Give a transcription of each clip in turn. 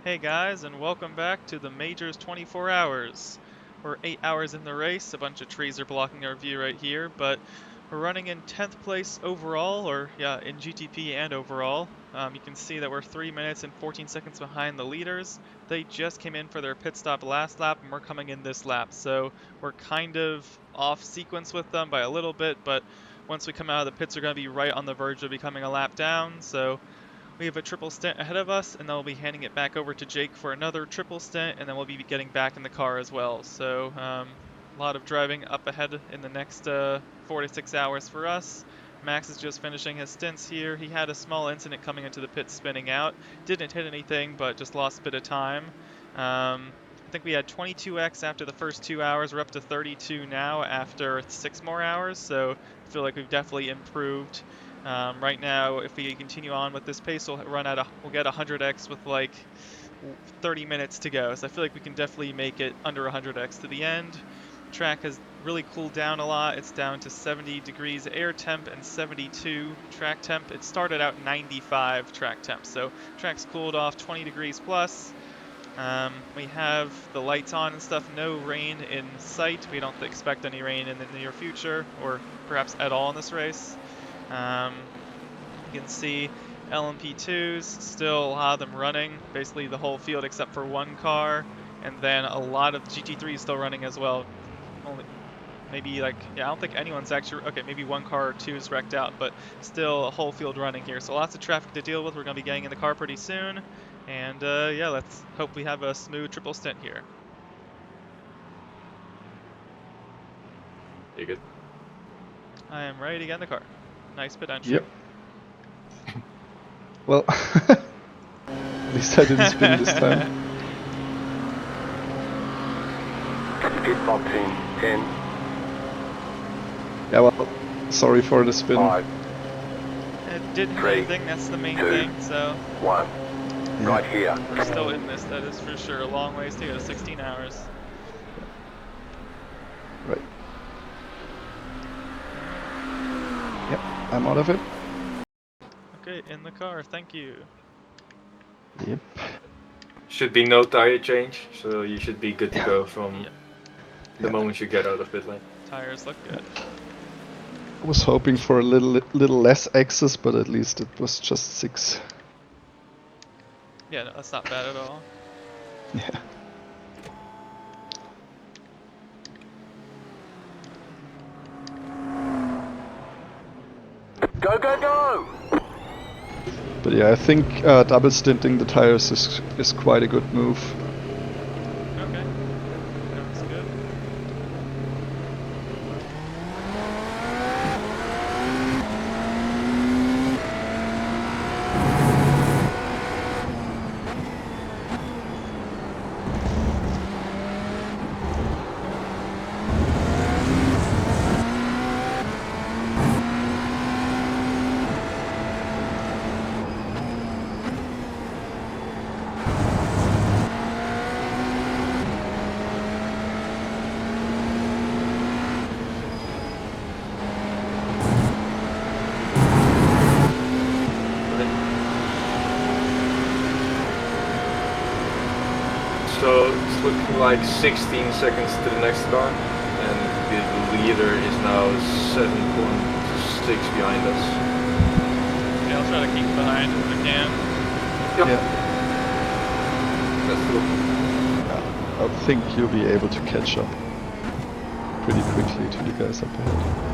Hey guys, and welcome back to the Majors 24 Hours. We're 8 hours in the race, a bunch of trees are blocking our view right here, but we're running in 10th place overall, or yeah, in GTP and overall. You can see that we're 3 minutes and 14 seconds behind the leaders. They just came in for their pit stop last lap, and we're coming in this lap, so we're kind of off sequence with them by a little bit, but once we come out of the pits, we're going to be right on the verge of becoming a lap down, so we have a triple stint ahead of us, and then we'll be handing it back over to Jake for another triple stint, and then we'll be getting back in the car as well. So a lot of driving up ahead in the next 4 to 6 hours for us. Max is just finishing his stints here. He had a small incident coming into the pit spinning out. Didn't hit anything, but just lost a bit of time. I think we had 22x after the first 2 hours. We're up to 32 now after 6 more hours, so I feel like we've definitely improved. Right now, if we continue on with this pace, we'll get 100x with like 30 minutes to go. So I feel like we can definitely make it under 100x to the end. Track has really cooled down a lot. It's down to 70 degrees air temp and 72 track temp. It started out 95 track temp, so track's cooled off 20 degrees plus. We have the lights on and stuff. No rain in sight. We don't expect any rain in the near future, or perhaps at all in this race. You can see LMP2s, still a lot of them running, basically the whole field except for one car, and then a lot of GT3s still running as well. Only maybe I don't think anyone's actually, okay, maybe one car or two is wrecked out, but still a whole field running here. So lots of traffic to deal with. We're going to be getting in the car pretty soon, and yeah, let's hope we have a smooth triple stint here. You good? I am ready to get in the car. Nice pit entry. Yep. Well, at least I didn't spin this time. Pit stop team 10. Yeah, well, sorry for the spin. 5. It didn't hit 3, anything, that's the main 2, thing, so 1. Yeah. Right here. we're still in this, that is for sure. A long ways to go, 16 hours. Right. Yep, I'm out of it. Okay, in the car, thank you. Yep. Should be no tire change, so you should be good to go from Yeah. the moment you get out of pit lane. Tires look good. I was hoping for a little less access, but at least it was just 6. Yeah, no, that's not bad at all. Yeah. Go, go, go! But yeah, I think double stinting the tires is quite a good move. Okay. Sounds good. So it's looking like 16 seconds to the next car, and the leader is now 7.6 behind us. Yeah, I'll try to keep behind if I can. Yep. Yeah. That's cool. I think you'll be able to catch up pretty quickly to the guys up ahead.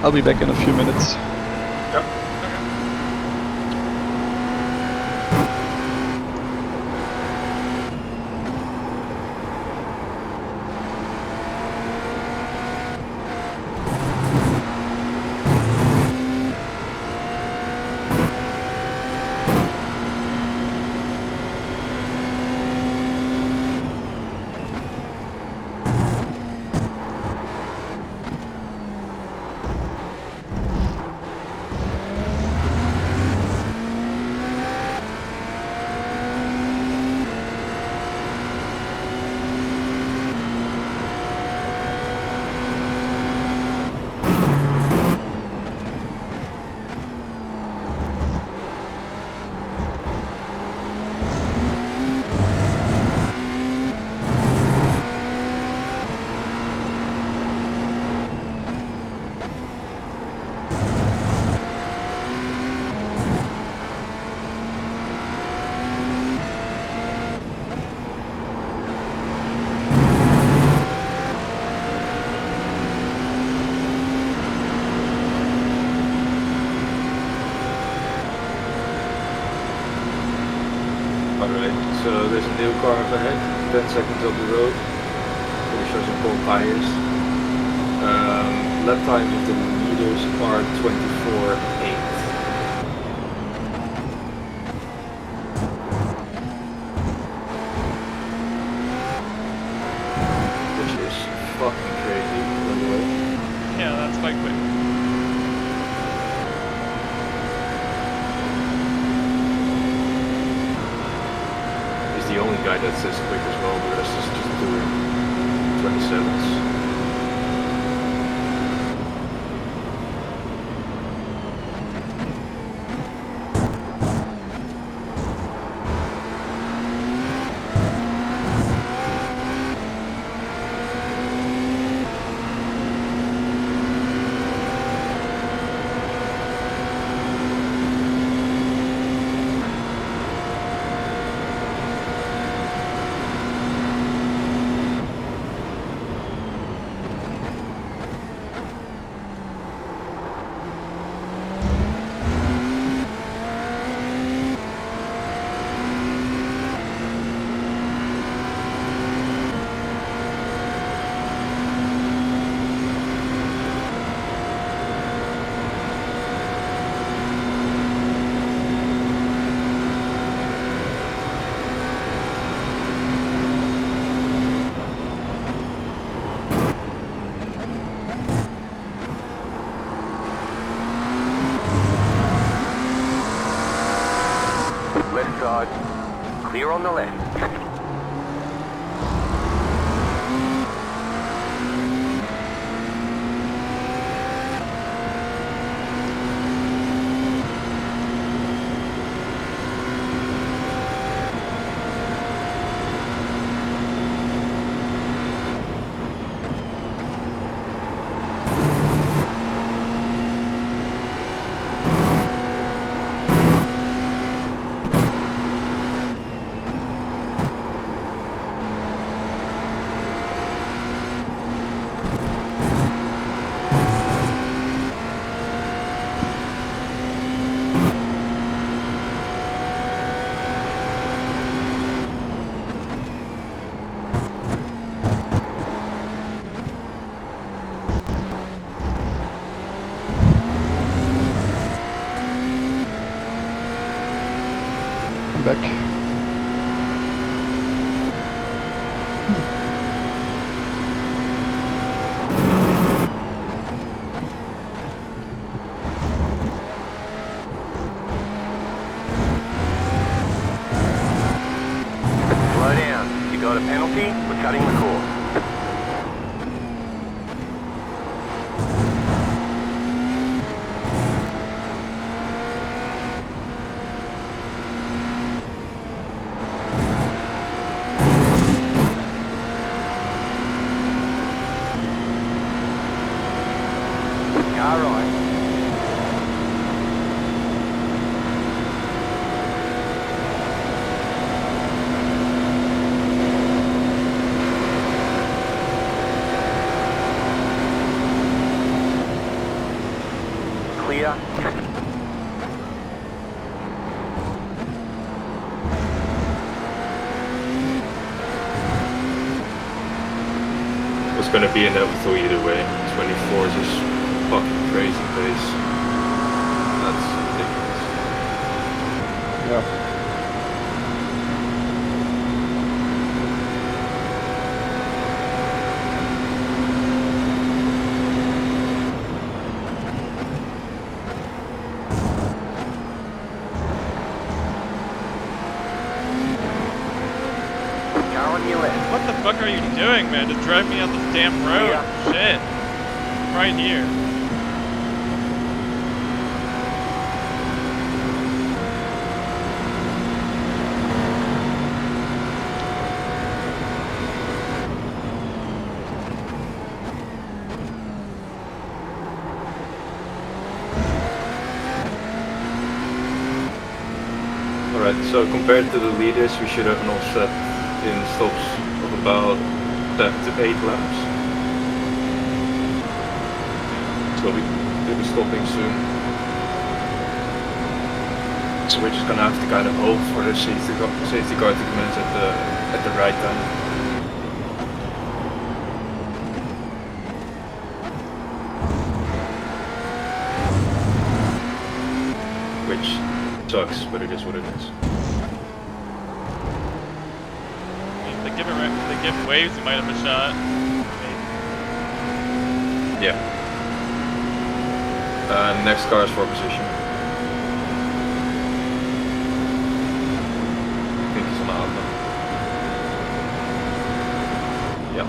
I'll be back in a few minutes. Yep. Alright, so there's a new car up ahead, 10 seconds up the road. Pretty sure some cold tires. Lap time of the leaders are 24.8. Which is fucking crazy, by the way. Yeah, that's quite quick. He's the only guy that's this quick as well, the rest is just doing 27s. Left side. Clear on the left. I'm back. Slow down. You got a penalty? We're cutting the course. All right. clear. It's gonna be inevitable either way. 24 is just fucking crazy pace. That's ridiculous. Yeah. Car on your left. What the fuck are you doing, man? Just drive me on this damn road. Yeah. Shit. Right here. Alright, so compared to the leaders, we should have an offset in stops of about 7 to 8 laps. So we'll be stopping soon. So we're just gonna have to kind of hope for the safety car to come in at the right time. Which sucks, but it is what it is. I mean, if they give waves, you might have a shot. Maybe. Yeah. Next car is for position. I think he's on the Alpha. Yeah.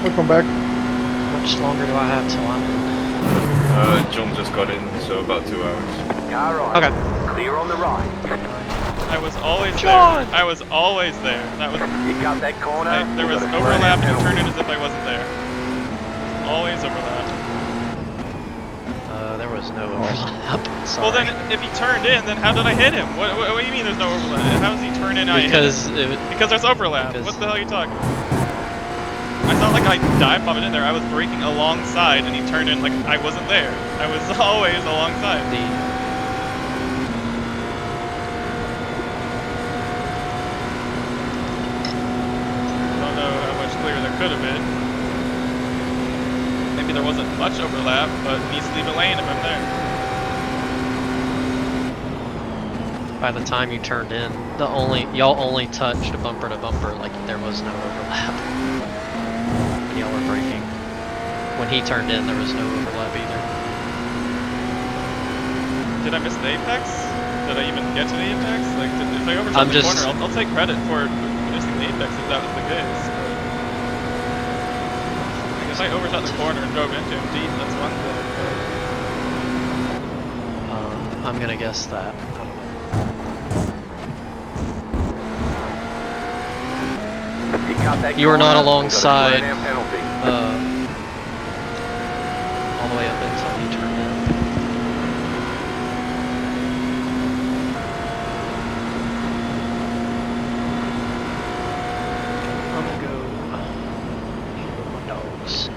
Welcome back. How much longer do I have till I'm in? John just got in, so about 2 hours. Car on. Okay. Clear on the right. I was always John! there. I was always there. That was. You got that corner. There you was got a overlap and penalty. turned in as if I wasn't there. Always overlap. There was no overlap. Sorry. Well then, if he turned in, then how did I hit him? What do you mean there's no overlap? How does he turn in and I hit him? Because there's overlap. because- What the hell are you talking about? It's not like I dive bombed in there. I was braking alongside and he turned in like I wasn't there. I was always alongside. Don't know how much clearer there could have been. Maybe there wasn't much overlap, but he needs to leave a lane if I'm there. By the time you turned in, y'all only touched bumper to bumper, like there was no overlap. When y'all were braking. When he turned in, there was no overlap either. Did I miss the apex? Did I even get to the apex? Like, if I overshot I'm the just- corner, I'll take credit for missing the apex if that was the case. But, like, if I overshot the corner and drove into him deep, that's one thing. I'm gonna guess that. I don't know. You got that You were not corner, alongside. you got a penalty. All the way up until he turned in. I'm gonna go with my dogs.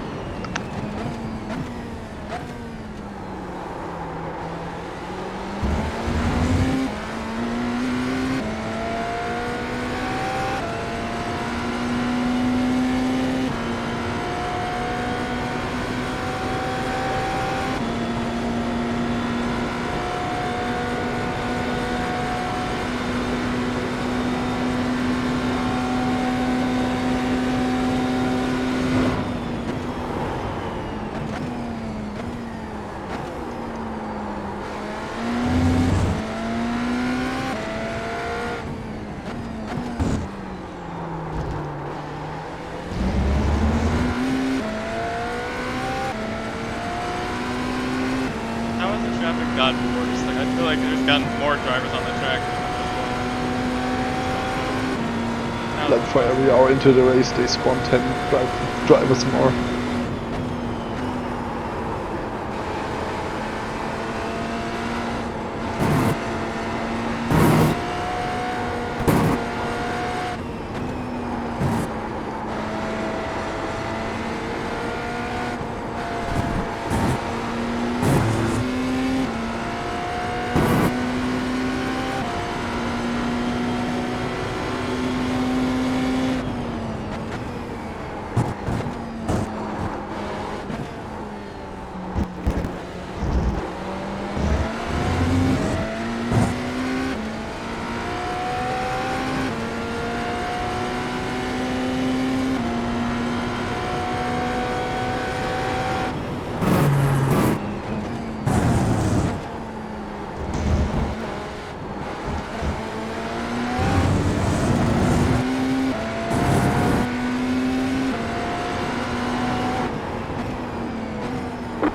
feel like there's gotten more drivers on the track. Now Like for every hour into the race, they spawn 10 drivers more.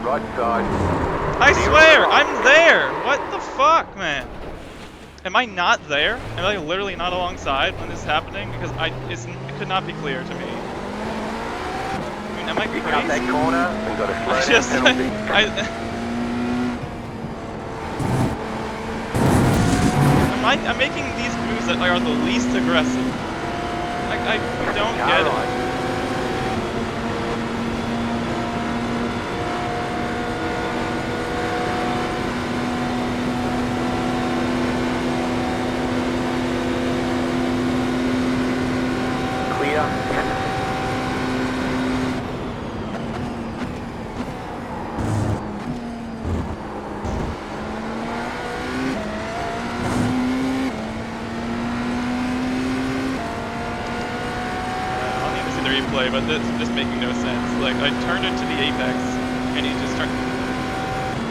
Right side. I swear, I'm there! What the fuck, man? Am I not there? Am I literally not alongside when this is happening? Because it could not be clear to me. I mean, am I You cut that crazy? corner and got a I slow down just, penalty. I'm making these moves that are the least aggressive. I don't get it. Alright. Clear. I'll need to see the replay, but this is just making no sense. Like, I turned into the apex, and he just turned...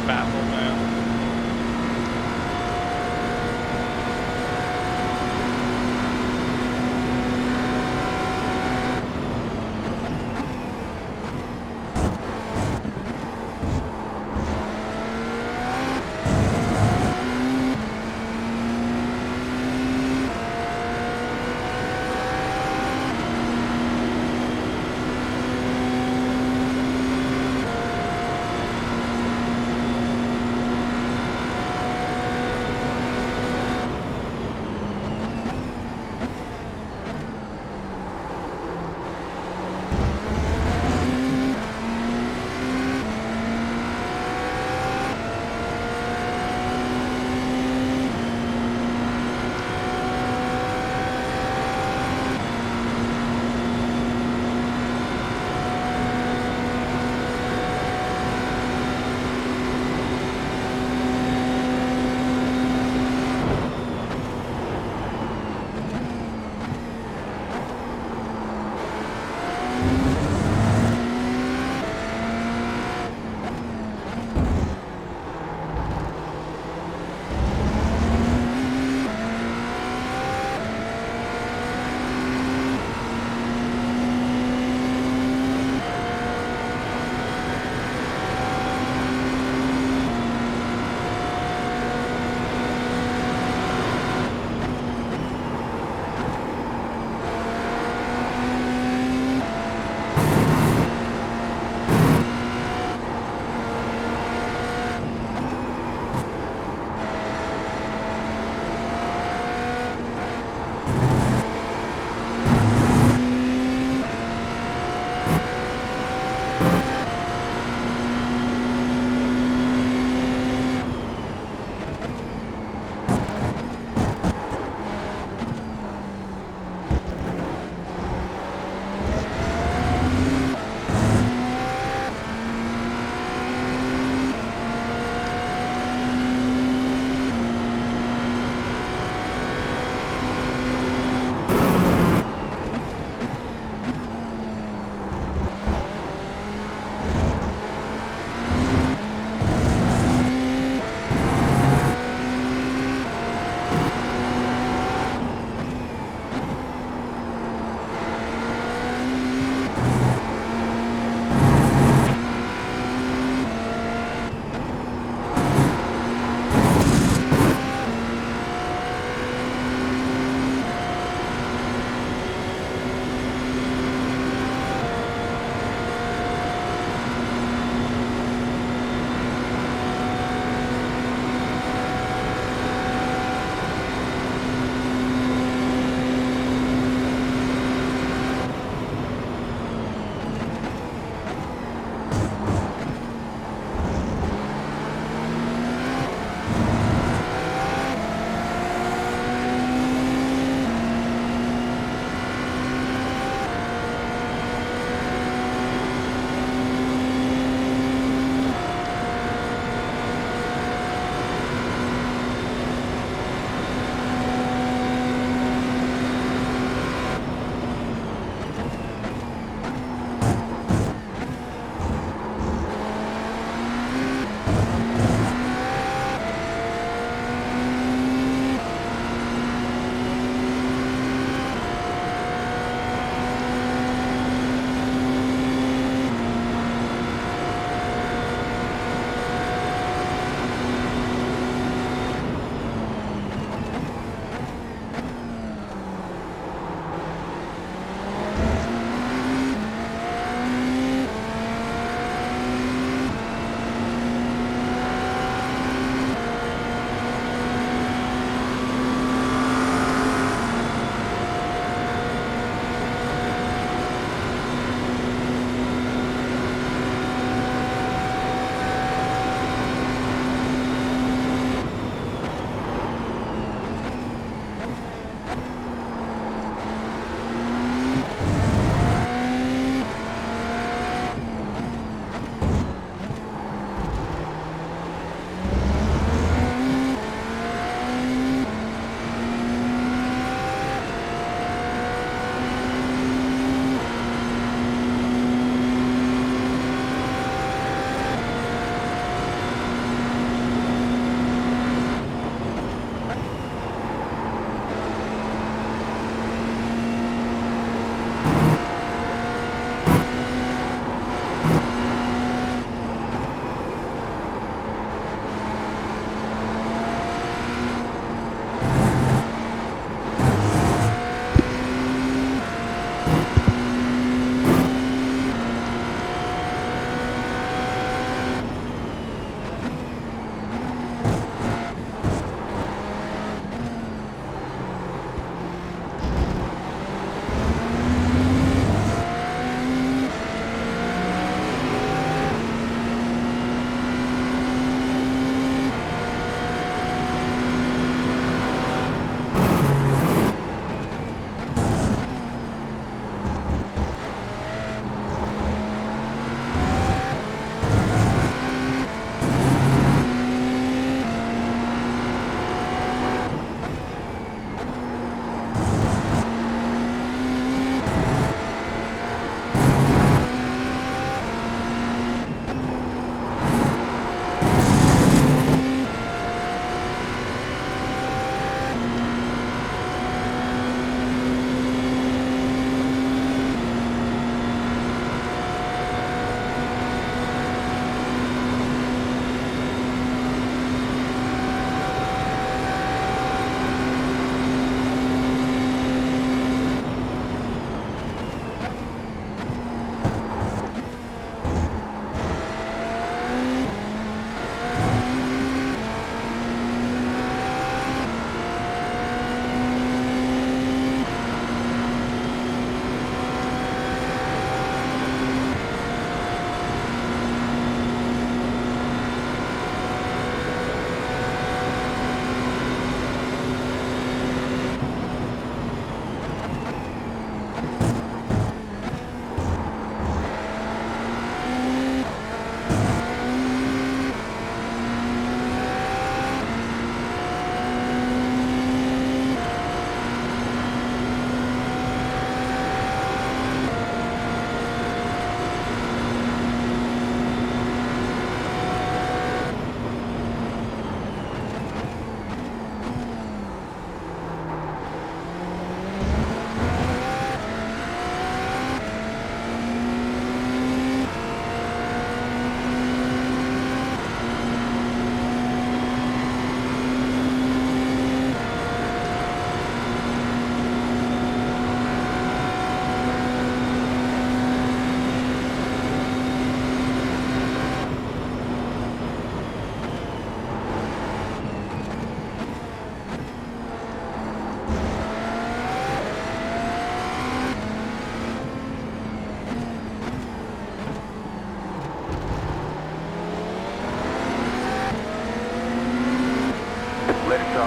Baffled, man.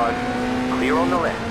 garage. Clear on the left.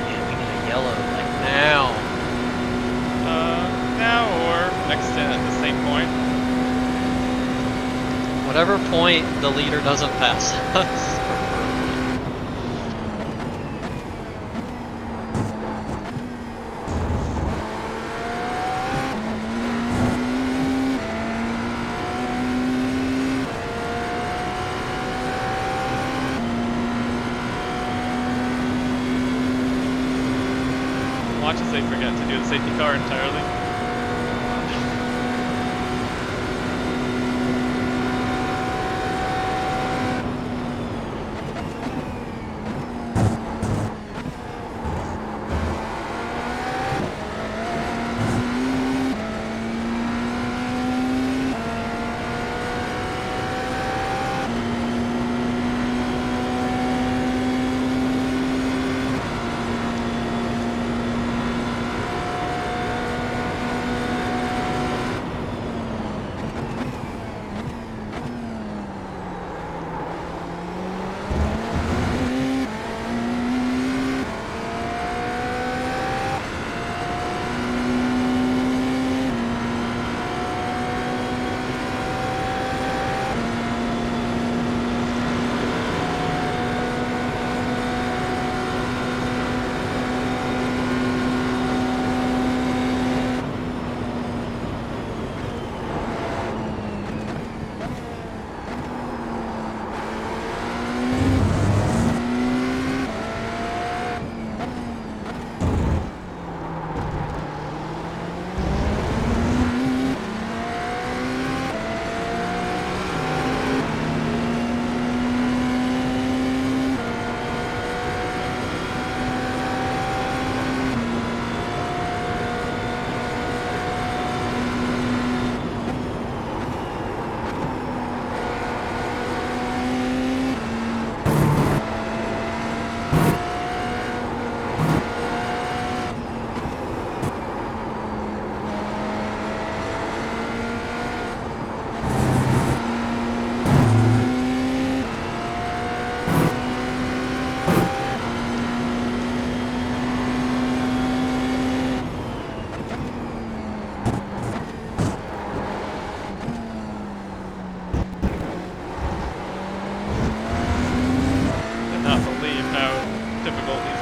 Man, we need a yellow, like now. Now or next to at the same point. Whatever point the leader doesn't pass us. Watch as they forget to do the safety car entirely.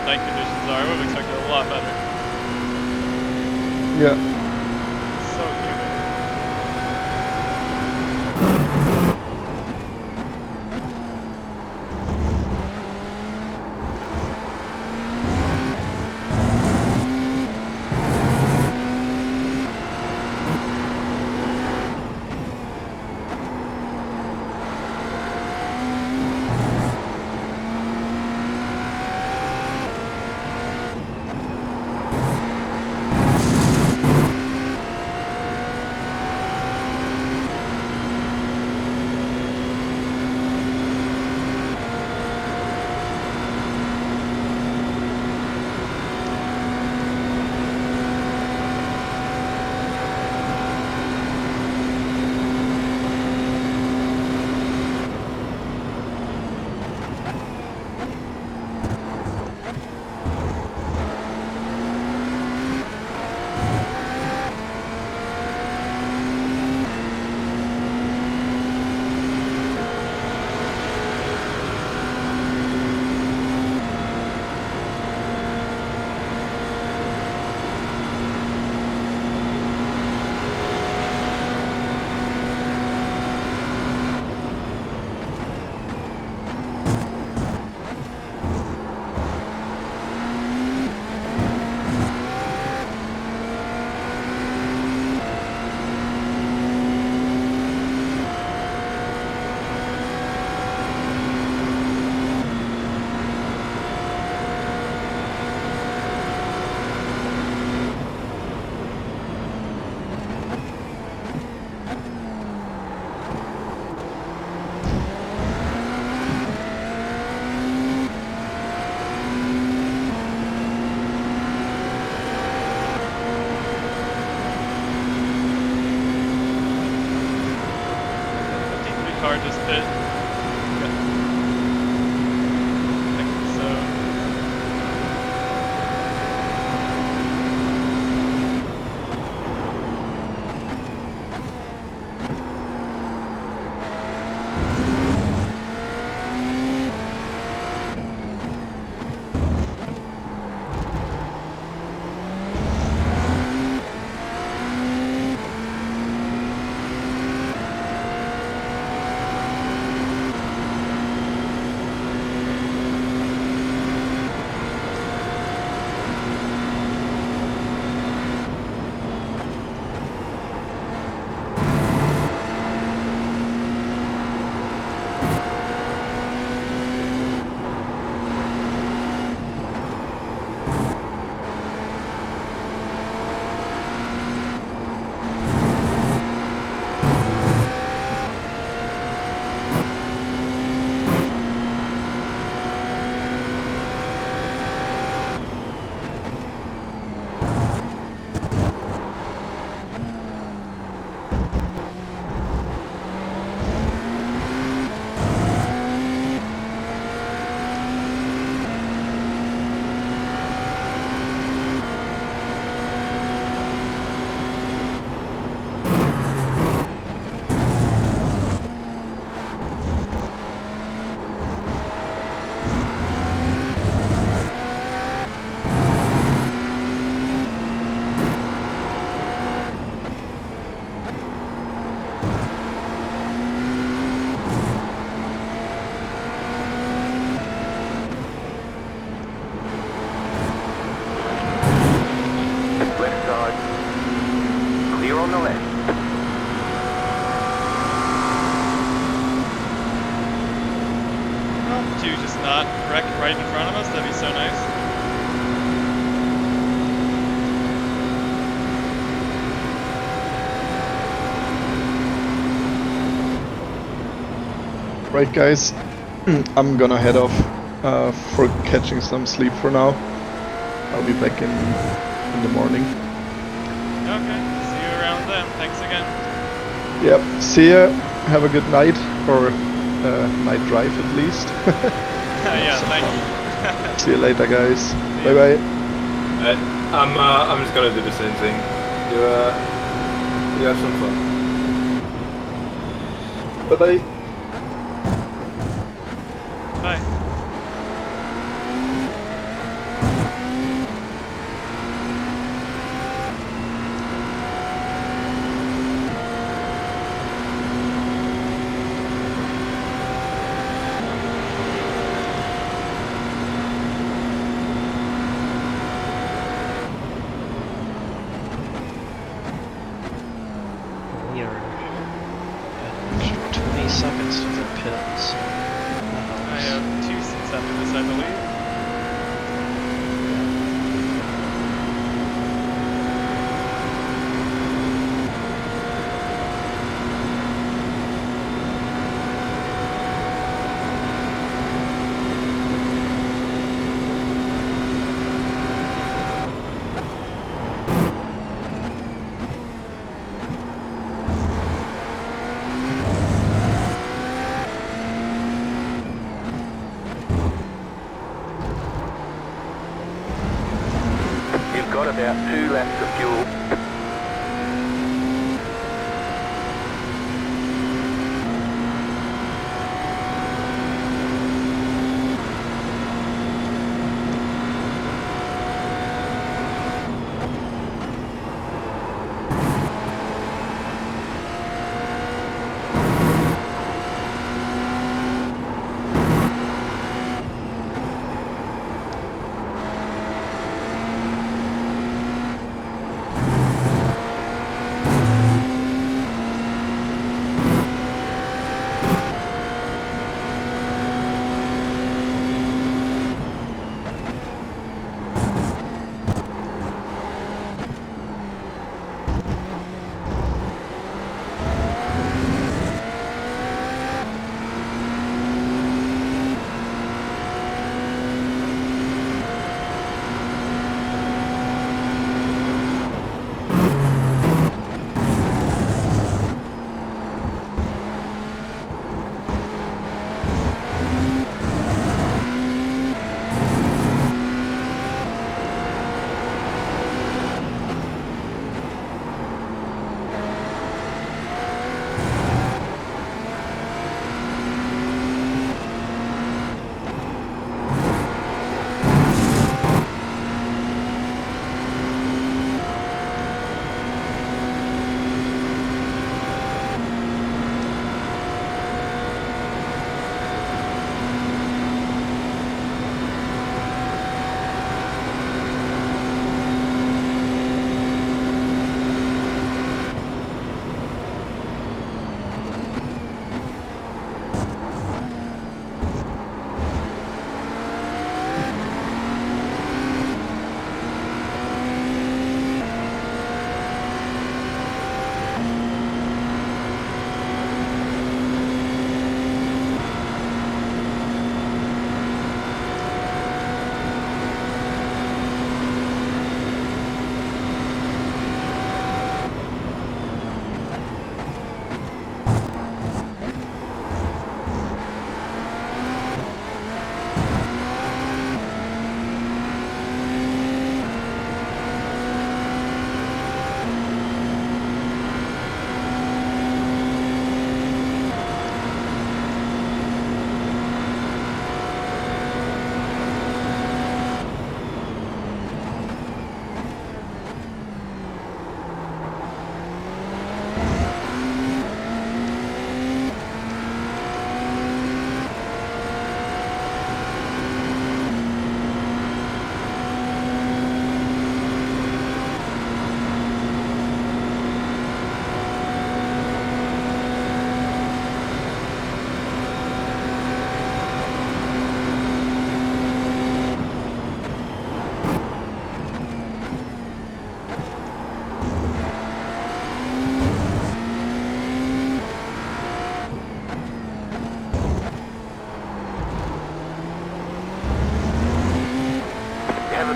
night conditions are. I would have expected a lot better. Yeah. So humid. largest pit? Yeah. I think so. Left side. Clear on the left. Oh, two just not wrecked right in front of us. That'd be so nice. Right, guys, I'm gonna head off for catching some sleep for now. I'll be back in the morning. Okay, see you around then. Thanks again. Yep, see ya. Have a good night, or night drive at least. Yeah, Some thank fun. you. See you later, guys. See Bye ya. bye. I'm just gonna do the same thing. You have some fun. Bye bye. Bye. We are an extra 20 seconds to their pit, so that I helps. have 2 seats after this, I believe. You've got about 2 laps of fuel.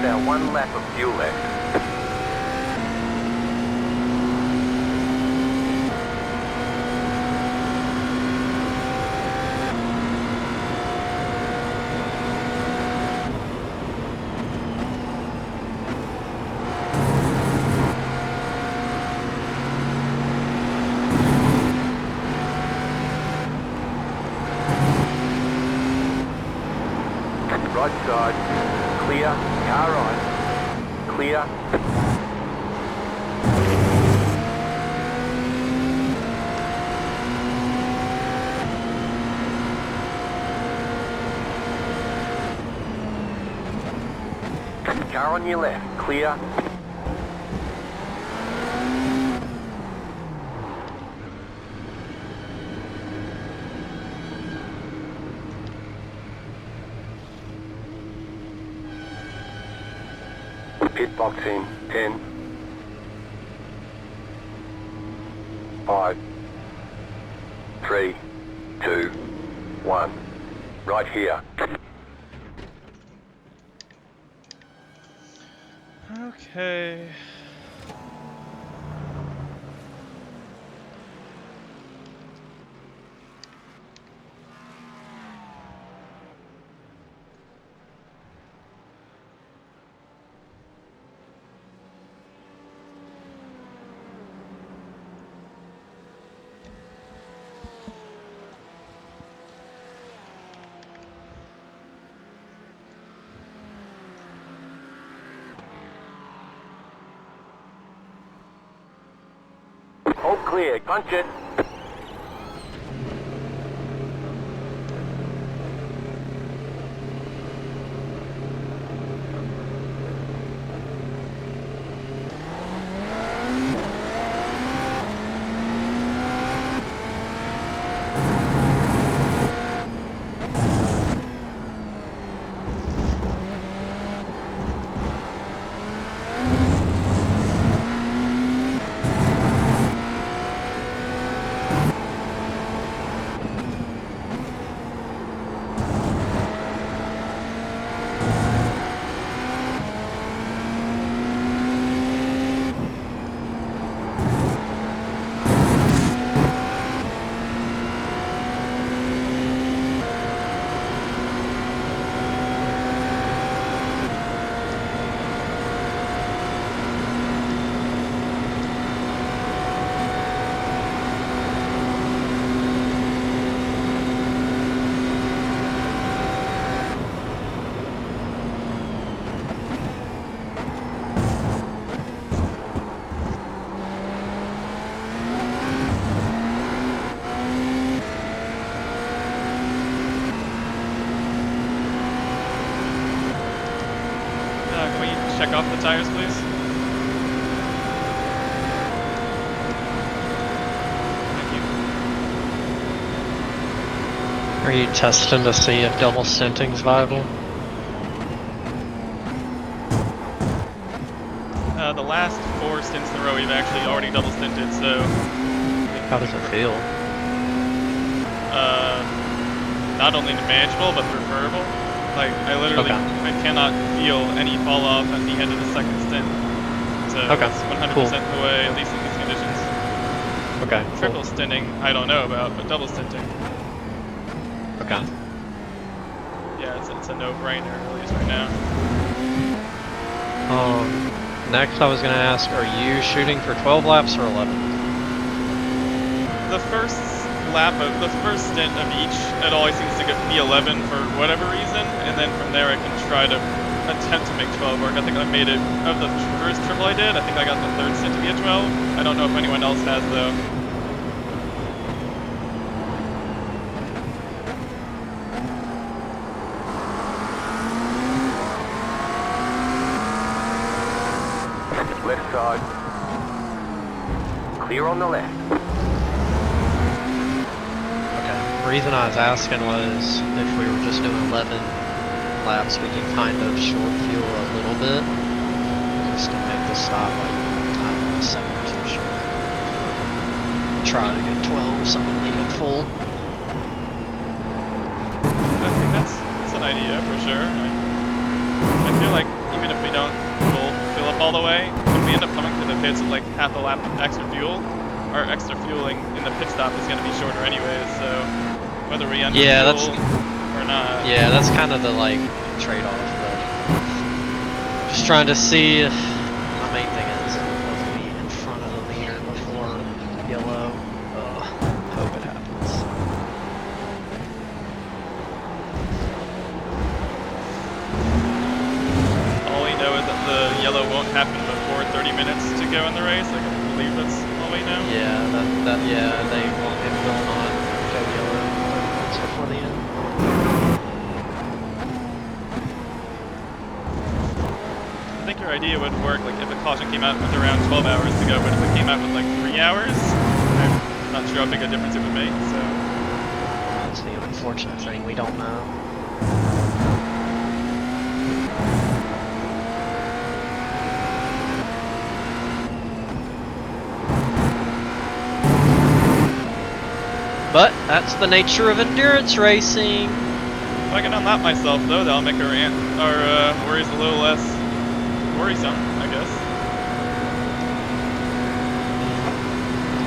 about 1 lap of fuel left. Right side, clear, car right, clear. Car on your left, clear. Pit box in 10, 5, 3, 2, 1. Right here. Okay. All clear, punch it. Can we check off the tires, please? Thank you. Are you testing to see if double stinting's viable? The last 4 stints in a row, we've actually already double stinted, so How does it feel? not only manageable but preferable. Like I literally, Okay. I cannot feel any fall off at the end of the second stint. So Okay, it's 100% cool. the way, at least in these conditions. Okay. Triple stinting, I don't know about, but double stinting, Okay. yeah, it's a no-brainer at least right now. Next I was gonna ask, are you shooting for 12 laps or 11? The first stint of each, it always seems to be 11 for whatever reason, and then from there I can try to attempt to make 12 work. I think I made it, of the first triple I did, I think I got the third stint to be a 12. I don't know if anyone else has though. Left side. Clear on the left. Okay. The reason I was asking was if we were just doing 11 laps, we can kind of short fuel a little bit just to make the stop like, I don't know, a second or two short. Try to get 12 so we can leave it full. I think that's an idea for sure. I feel like even if we don't fill up all the way, if we end up coming to the pits with like half a lap of extra fuel, our extra fueling in the pit stop is going to be shorter anyways, so whether we end Yeah, up that's fuel or not. yeah, that's kind of the like trade-off. But just trying to see. My main thing is hopefully in front of the leader before yellow. Hope it happens. All we know is that the yellow won't happen before 30 minutes to go in the race. Like, I believe that's all we know. Yeah, yeah, they won't. It will not go yellow 30 minutes before the end. I think your idea would work, like if a caution came out with around 12 hours to go, but if it came out with like 3 hours, I'm not sure how big a difference it would make, so. That's the unfortunate thing. We don't know. But that's the nature of endurance racing. If I can unlap myself though, that'll make our worries a little less worrisome, I guess.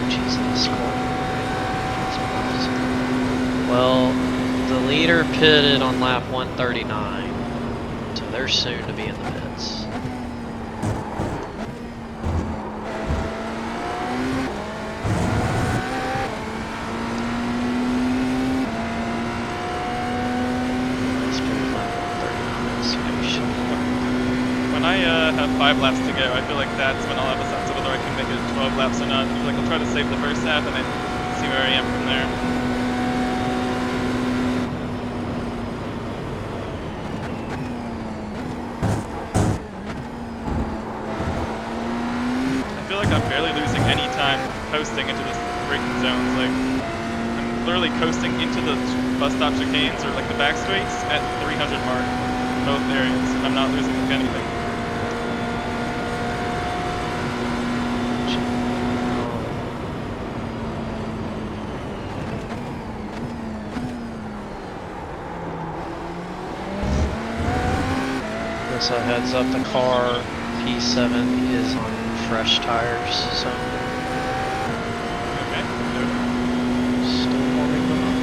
Jesus. Well, the leader pitted on lap 139, so they're soon to be in the pits. When I have 5 laps to go, I feel like that's when I'll have a sense of whether I can make it 12 laps or not. I feel like I'll try to save the first half and then see where I am from there. I feel like I'm barely losing any time coasting into this braking zones. Like, I'm literally coasting into the bus stop chicanes or like the back straights at 300 mark in both areas. I'm not losing anything. So heads up, the car P7 is on fresh tires, so Okay. still warming them up.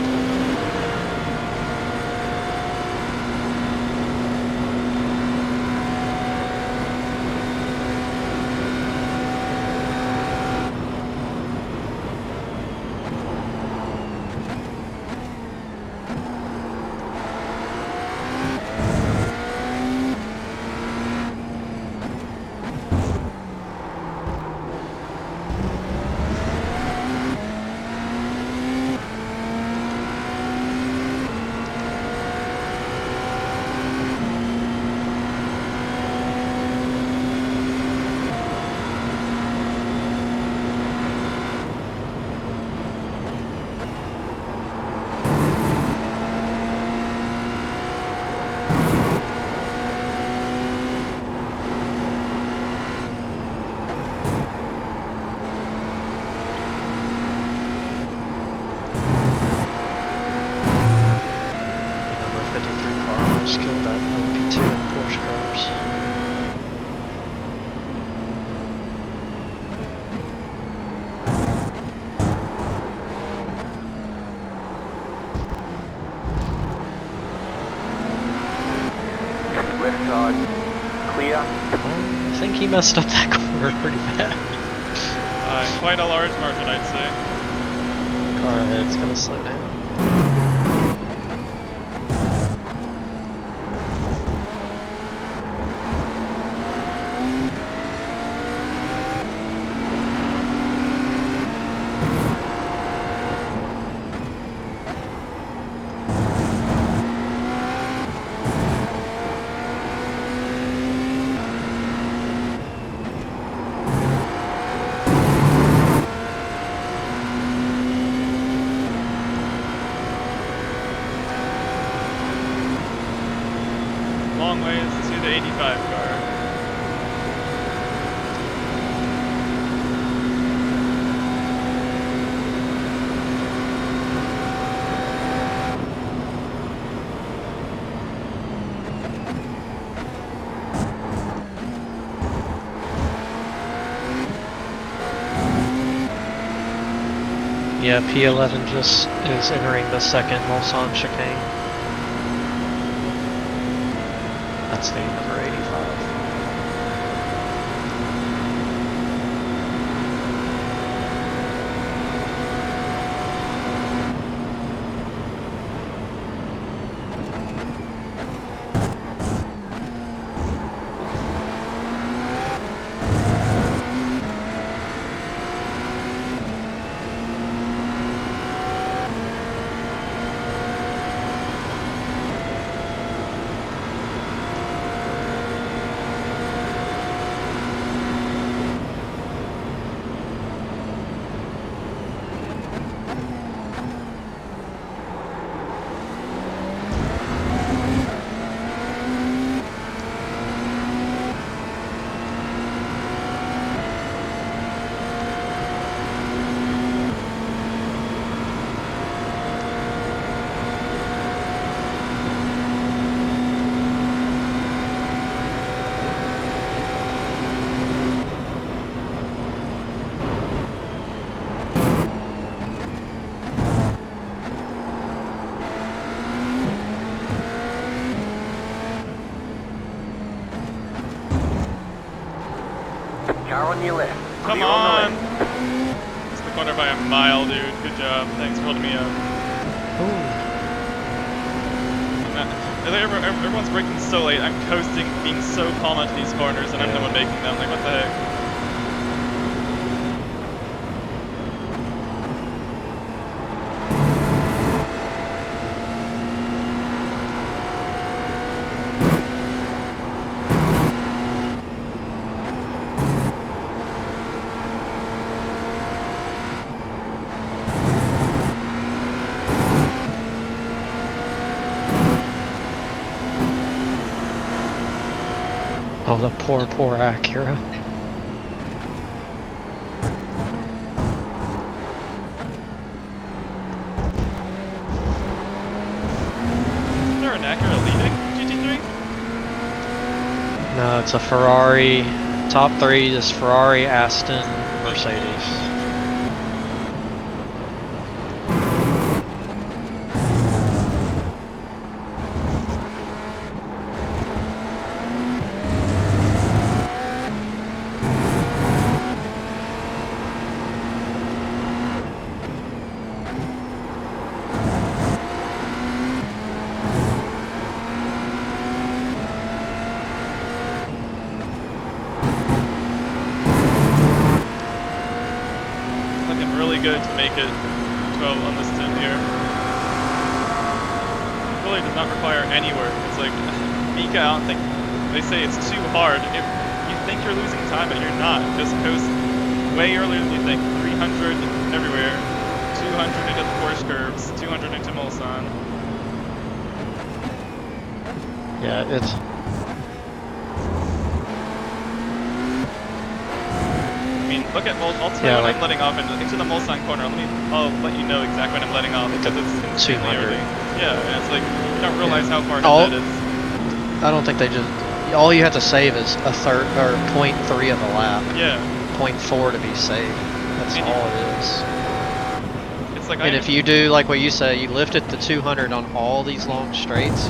Killed that LP2 in Porsche cars. Left side, clear. I think he messed up that corner pretty bad. Quite a large margin, I'd say. Car ahead's gonna slow down. Long ways to the 85 car. Yeah, P11 just is entering the second Mulsanne chicane. That's the number 85. Car on your left. Come Clear on! on the left. It's the corner by a mile, dude. Good job. Thanks for holding me up. Everyone's braking so late. I'm coasting, being so calm onto these corners, and I'm the one making them. Like, what the heck? Oh, the poor Acura. Is there an Acura leading GT3? No, it's a Ferrari. Top three is Ferrari, Aston, Mercedes. Looking really good to make it 12 on this stint here. It really does not require any work. It's like, Mika, I don't think, they say it's too hard. You think you're losing time, but you're not. Just coast way earlier than you think. 300 everywhere. 200 into the Porsche curves. 200 into Mulsanne. Yeah, it's. I mean, look at I'll tell Yeah, you when like- I'm letting off into the Mulsanne corner. I'll let you know exactly when I'm letting off because it's insanely 200. early. Yeah, and it's like you don't realize how far All- ahead that is. I don't think they just. All you have to save is a third or 0.3 of a lap. Yeah, 0.4 to be saved. That's And- all it is. it's like And if you do like what you say, you lift it to 200 on all these long straights,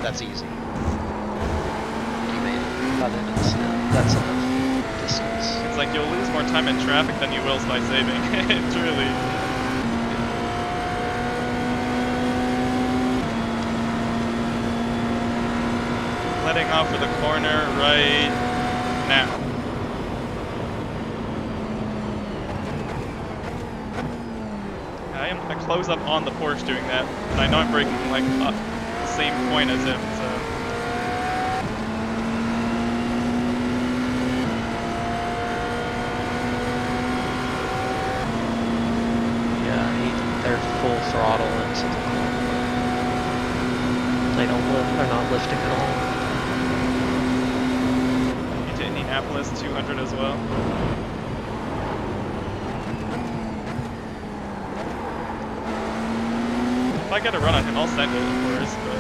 that's easy. You made it by the end of the stint. That's enough distance. It's like you'll lose more time in traffic than you will by saving. It's really. Letting off for the corner right now. I close up on the Porsche doing that, and I know I'm braking like up the same point as him, so. Yeah, they're full throttle into the corner. They don't lift. They're not lifting at all. Into Indianapolis, 200 as well. If I get a run on him, I'll send it, of course, but.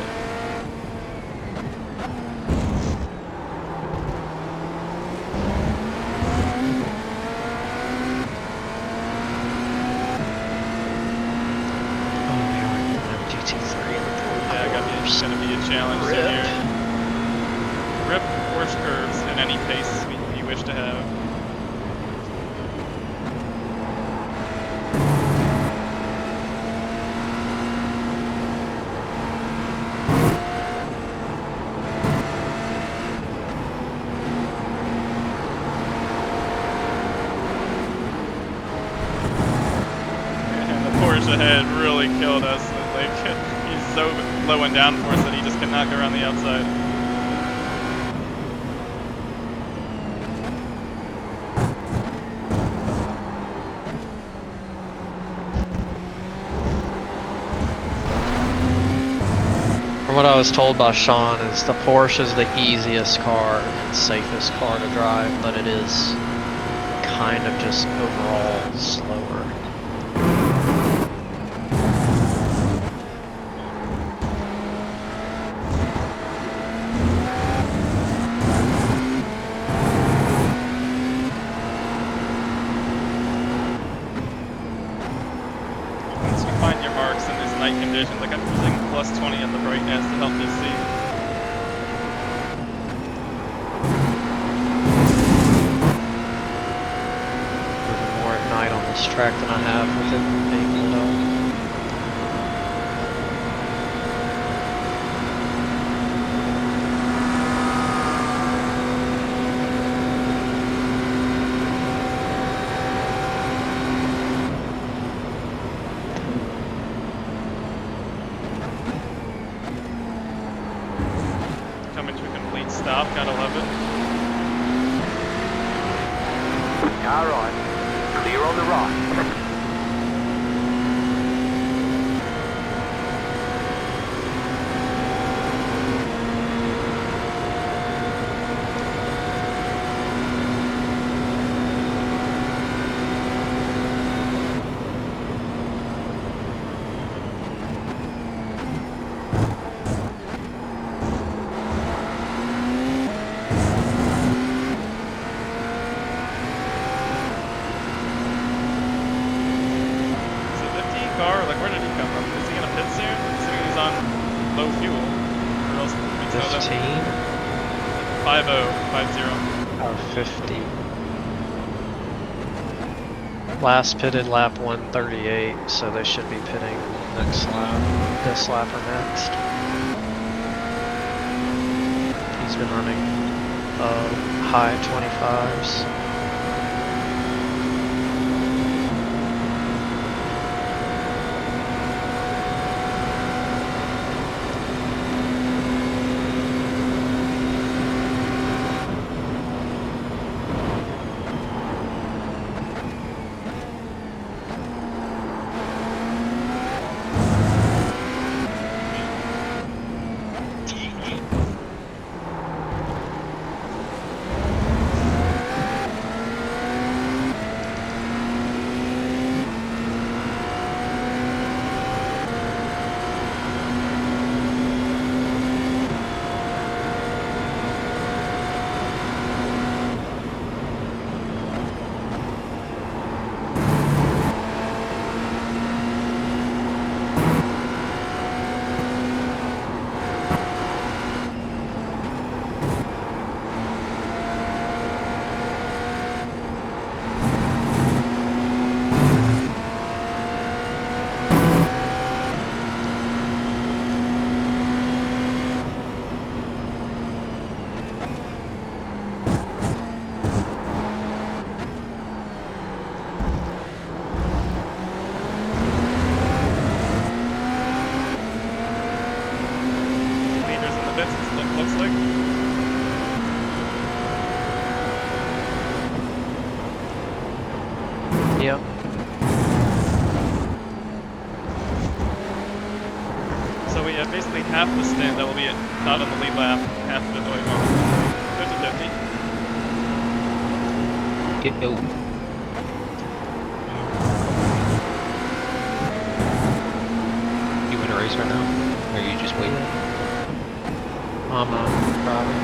challenged in Rip. here. Rip Porsche curves in any pace you wish to have. And the Porsche ahead really killed us. Like, he's so low in downforce that he just cannot go around the outside. From what I was told by Sean, is the Porsche is the easiest car and safest car to drive, but it is kind of just overall slower. Once you find your marks in these night conditions, like I'm using +20 on the brightness to help me see. Moving more at night on this track than I have with it being lit up. Coming to a complete stop, gotta love it. Car right. Clear on the right. Is it 15 car? Like, where did he come from? Is he gonna pit soon? Considering he's on low fuel. Or else we tell them 15 50. or 50. Last pitted lap 138, so they should be pitting next lap. This lap or next. He's been running high 25s. Leaders in the pits, it looks like. Yep. So we have basically half the stint that will be not on the lead lap, half of it will be 50-50. Yo. You in a race right now? Or are you just waiting? I'm driving.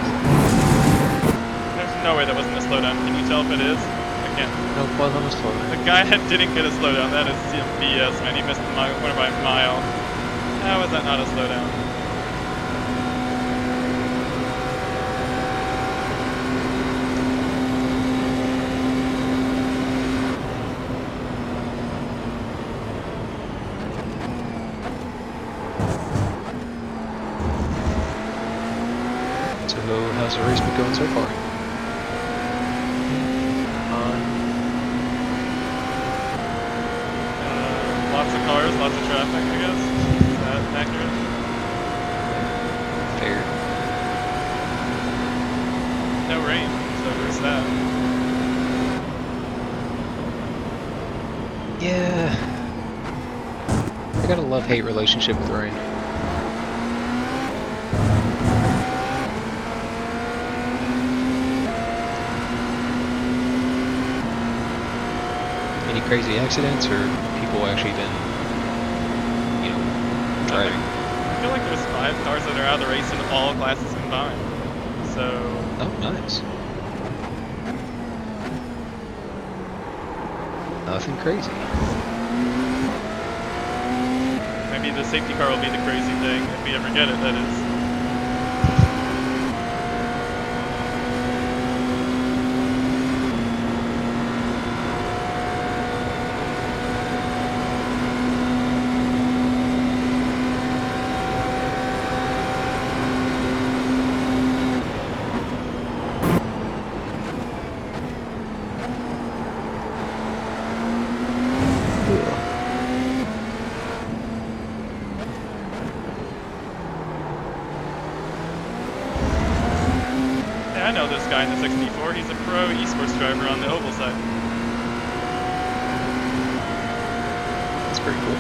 There's no way that wasn't a slowdown. Can you tell if it is? I can't. Nope, wasn't a slow The guy didn't get a slowdown. That is some BS, man. He missed the one by a mile. How is that not a slowdown? So how's the race been going so far? Lots of cars, lots of traffic, I guess. Is that accurate? Fair. No rain, so there's that. Yeah. I got a love-hate relationship with rain. Any crazy accidents or people actually been, you know, driving? I feel like there's 5 cars that are out of the race in all classes combined. So Oh, nice. Nothing crazy. maybe the safety car will be the crazy thing if we ever get it, that is. I know this guy in the 64. He's a pro esports driver on the oval side. That's pretty cool.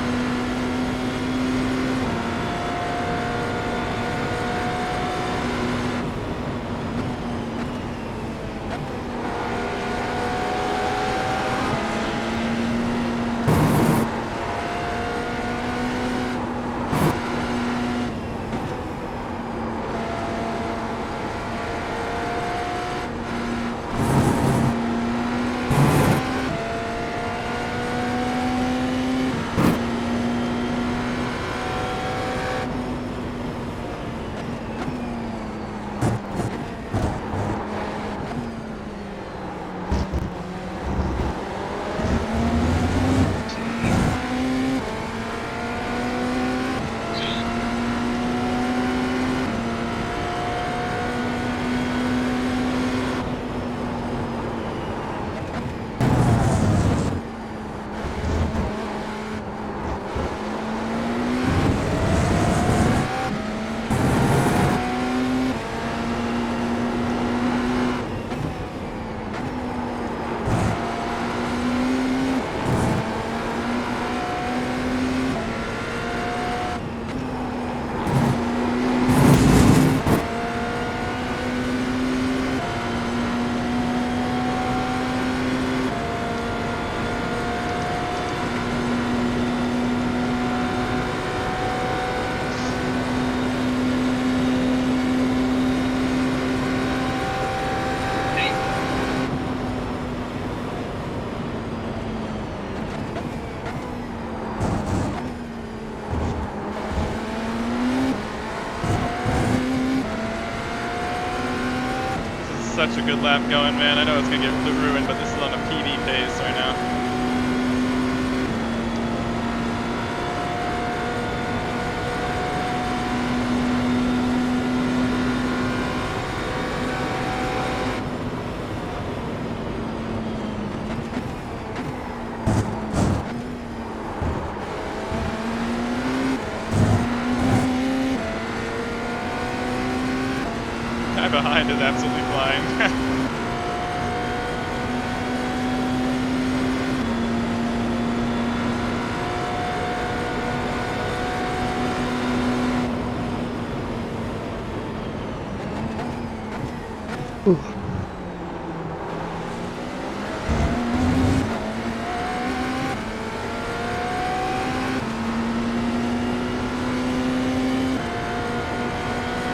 Such a good lap going, man. I know it's gonna get ruined, but this is on a PB pace right now. Guy behind is absolutely flying. We're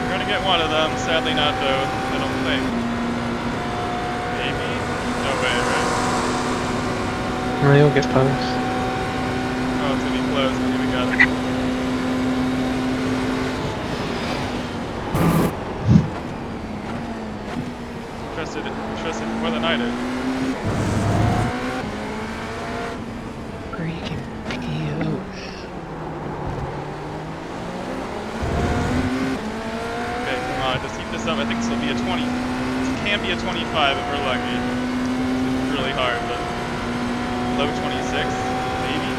gonna get one of them, sadly not both, I don't think. Maybe? No way, right? Well, you'll get post. Oh, it's gonna be close, I think we got it. Trusted more than I did. Freaking PO. Okay, come on. just heat this up. I think this will be a 20. This can be a 25 if we're lucky. It's really hard, but low 26, maybe.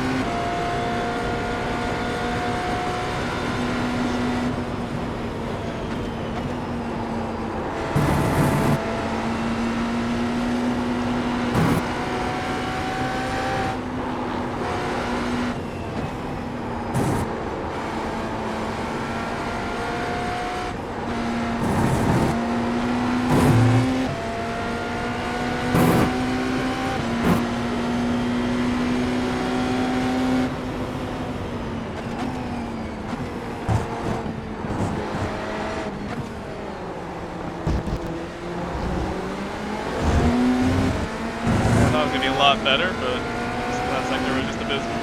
I thought it was gonna be a lot better, but that sector was just abysmal.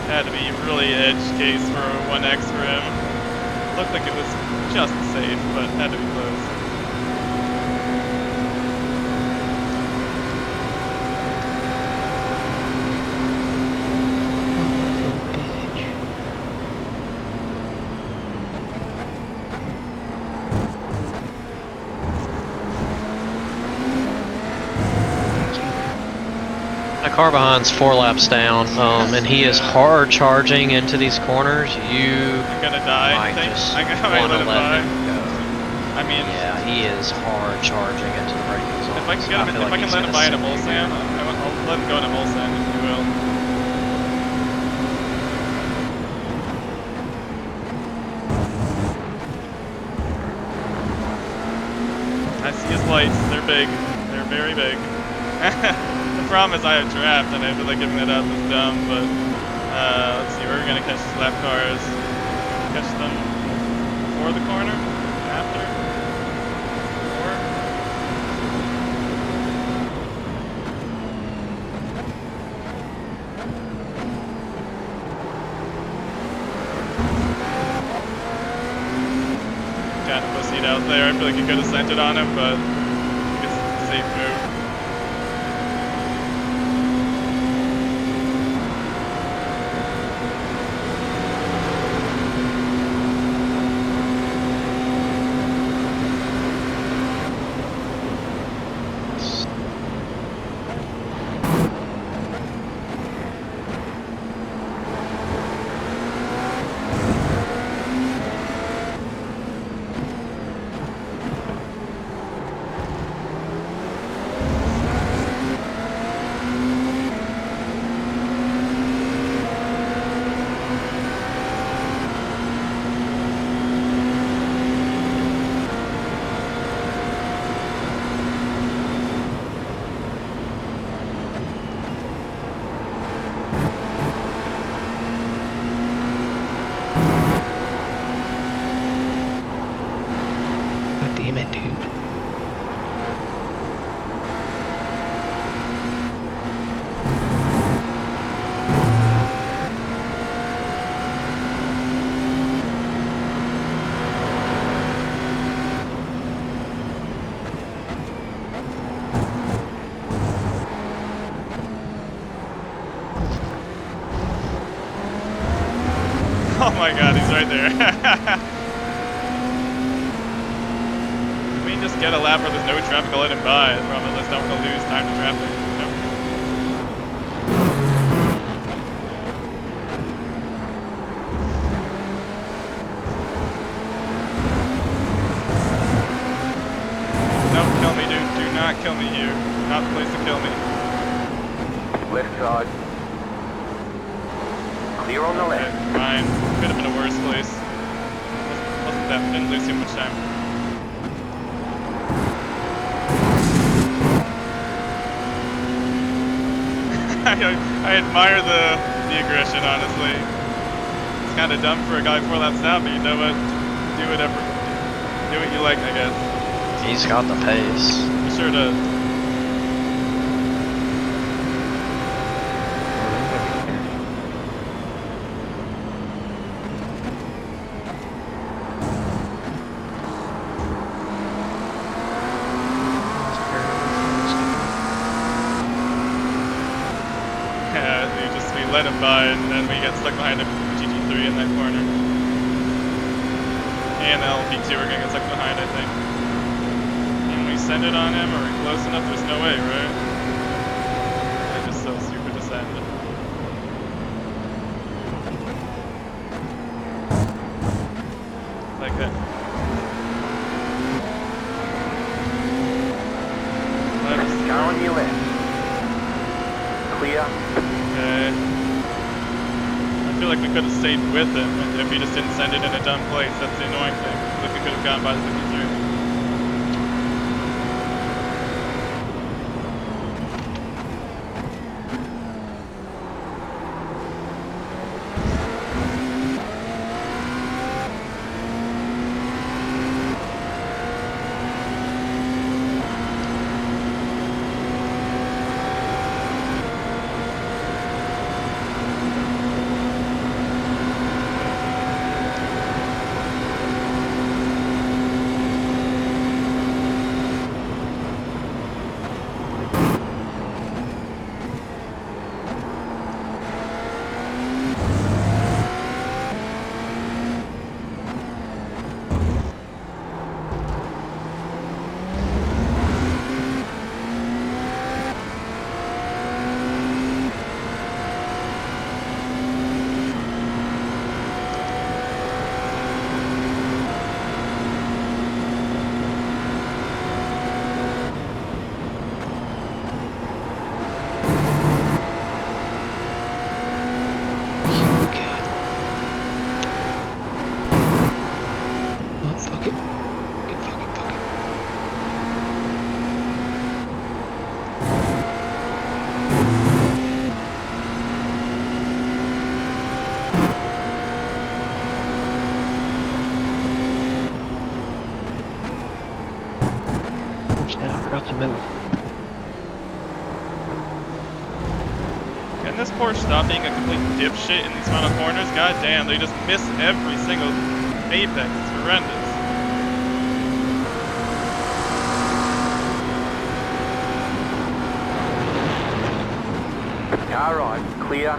Had to be really edge case for a 1x for him. Looked like it was just safe, but had to be close. My car behind's 4 laps down, and he is hard charging into these corners. You I'm gonna die, I might think. just I might want let to him let die. him go. I mean, Yeah, he is hard charging into the braking zone. if I can get him, feel if like I can he's let him gonna buy in a send you Mulsanne, down. I'll let him go in a Mulsanne, if you will. I see his lights. They're big. They're very big. The problem is I have draft, and I feel like giving that up is dumb, but let's see, where are we going to catch these lap cars? Catch them before the corner? After? Before? Kind of pussied out there. I feel like he could have sent it on him, but I think it's a safe move. God damn it, dude. Oh my god, he's right there. Can we just get a lap where there's no traffic to let him by? The problem is I don't want to lose time to traffic. Nope. Don't kill me, dude. Do not kill me here. Not the place to kill me. Left side. Clear on the Okay, left. fine. Could have been a worse place. Wasn't that, didn't lose too much time. I admire the aggression, honestly. It's kind of dumb for a guy 4 laps down, but you know what? Do whatever. Do what you like, I guess. He's got the pace. He sure does. We let him by, and then we get stuck behind a GT3 in that corner. And the LP2 we're gonna get stuck behind, I think. Can we send it on him? Are we close enough? There's no way, right? I just so super descend. Like that. Car on your left. Clear. Okay. I feel like we could have stayed with him if we just didn't send it in a dumb place. That's the annoying thing. Like we could have gone by the 53. Can this Porsche stop being a complete dipshit in these final corners? God damn, they just miss every single apex. It's horrendous. Car right. Clear.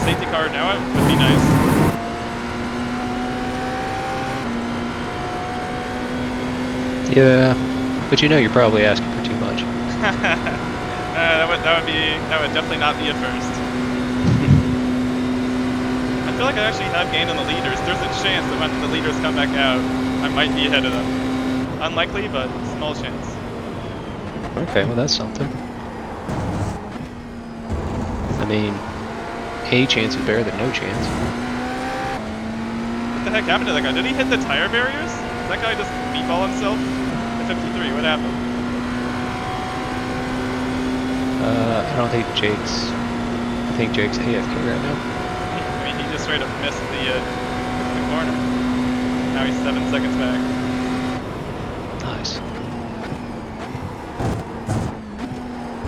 Safety car now would be nice. Yeah, but you know you're probably asking for too much. that would definitely not be a first. I feel like I actually have gained on the leaders. There's a chance that when the leaders come back out, I might be ahead of them. Unlikely, but small chance. Okay, well that's something. I mean, a chance is better than no chance. What the heck happened to that guy? Did he hit the tire barriers? Did that guy just meatball himself? The 53, what happened? I don't think I think Jake's AFK right now. I mean, he just straight up missed the corner. Now he's 7 seconds back. Nice.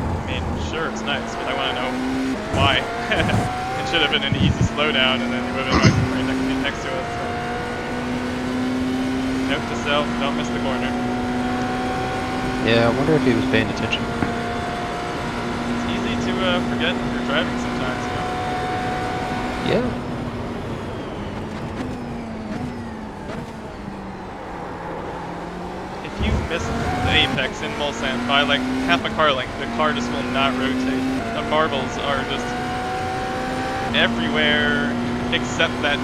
I mean, sure, it's nice, but I want to know why. It should have been an easy slowdown, and then he would have been right next to us. So. Note to self, don't miss the corner. Yeah, I wonder if he was paying attention. It's easy to forget when you're driving sometimes, you know? Yeah. If you miss the apex in Mulsanne by like half a car length, the car just will not rotate. The marbles are just everywhere except that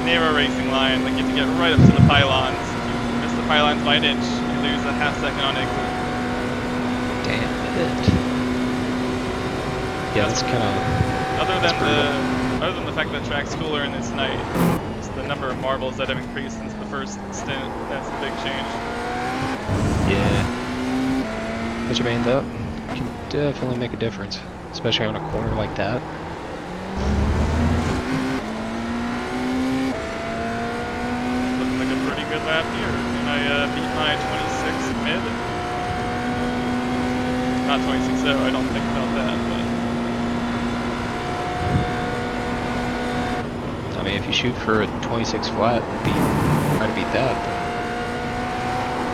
narrow racing line. Like you have to get right up to the pylons. If you miss the pylons by an inch, you lose a half second on exit. Damn. Yeah, that's kind of. Other That's than brutal. other than the fact that the track's cooler and it's night, just the number of marbles that have increased since the first stint. That's a big change. Yeah. But you mean that can definitely make a difference, especially on a corner like that. Looking like a pretty good lap here. And I beat my 26 mid. Not 26.0, I don't think about that, but I mean, if you shoot for a 26 flat, try to beat that. But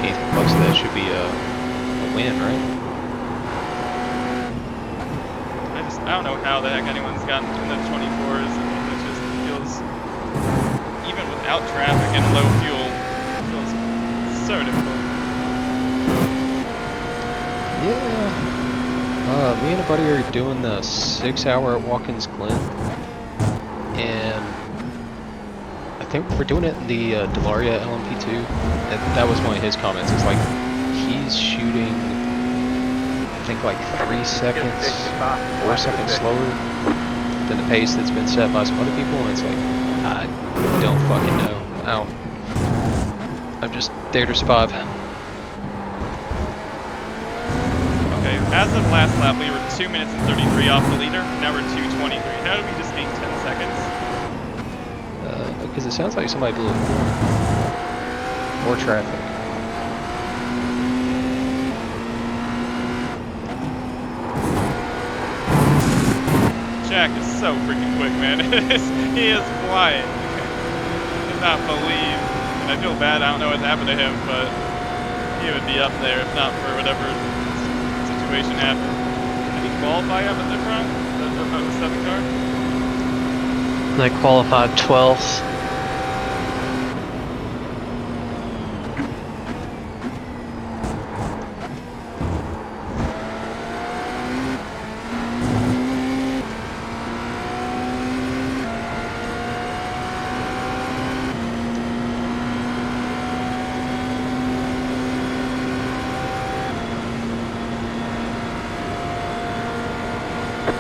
anything close to that should be a win, right? I don't know how the heck anyone's gotten in the 24s. I mean, it just feels, even without traffic and low fuel, it feels so difficult. Yeah. Me and a buddy are doing the 6-hour at Watkins Glen, and I think we're doing it in the Delaria LMP2. And that was one of his comments. It's like he's shooting, I think, like 3 seconds, 4 seconds slower than the pace that's been set by some other people. And it's like, I don't fucking know. I'm just there to survive. Okay, as of last lap, we were 2 minutes and 33 off the leader. Now we're 2:23. How did we just gain 10 seconds? Because it sounds like somebody blew it. More traffic. Jack is so freaking quick, man. He is flying. I cannot believe. And I feel bad. I don't know what's happened to him, but he would be up there if not for whatever situation happened. Did he qualify up at the front? The 7 car? They qualified 12th.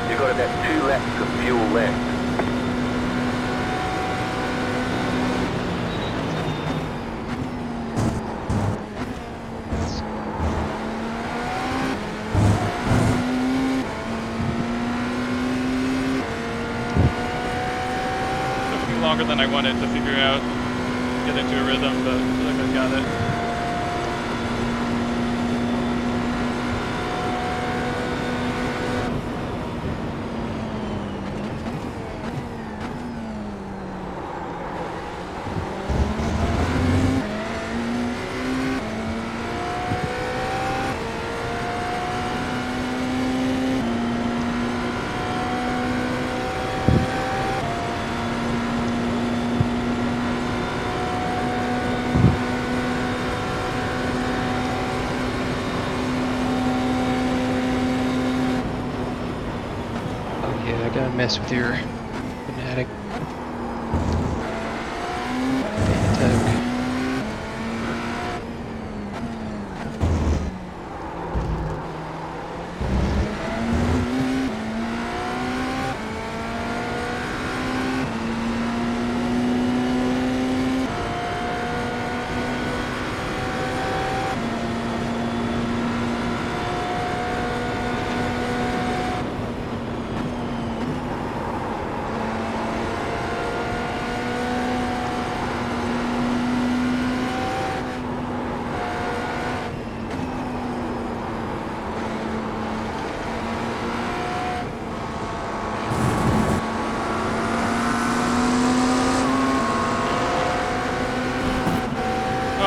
You've got about 2 laps of fuel left. Took me longer than I wanted to figure out, get into a rhythm, but I feel like I got it. Yeah, I gotta mess with your fanatic. Fanatec.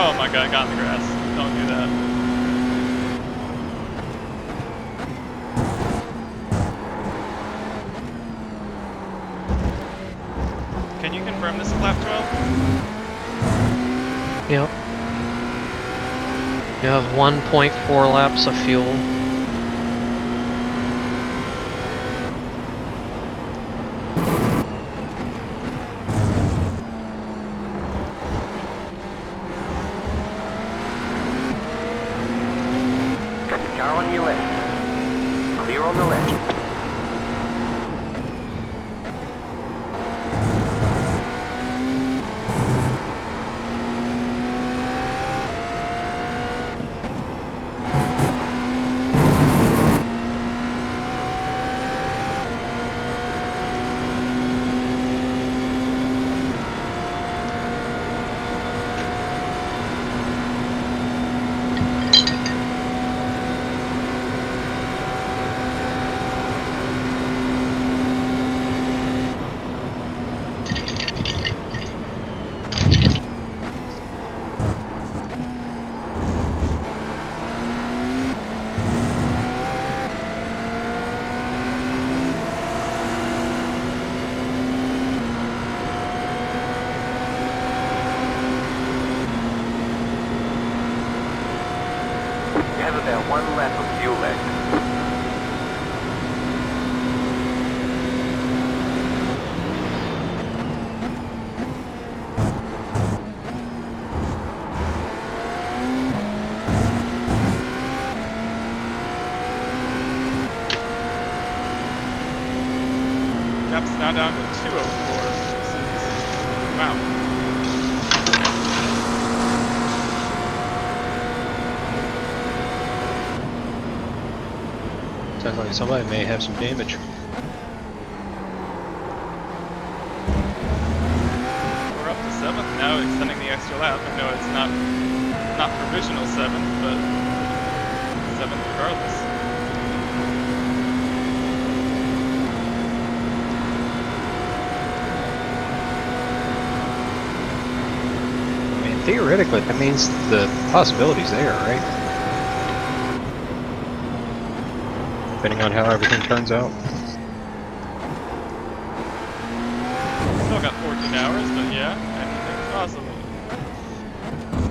Oh my god, I got in the grass. Don't do that. Can you confirm this is lap 12? Yep. You have 1.4 laps of fuel. Car on your left. Clear on the left. lap's now down to 2:04. This is, wow. Sounds like somebody may have some damage. We're up to 7th now, extending the extra lap. I know it's not provisional 7th, but 7th regardless. I mean, theoretically, that means the possibility's there, right? Depending on how everything turns out. Still got 14 hours, but yeah, anything's possible.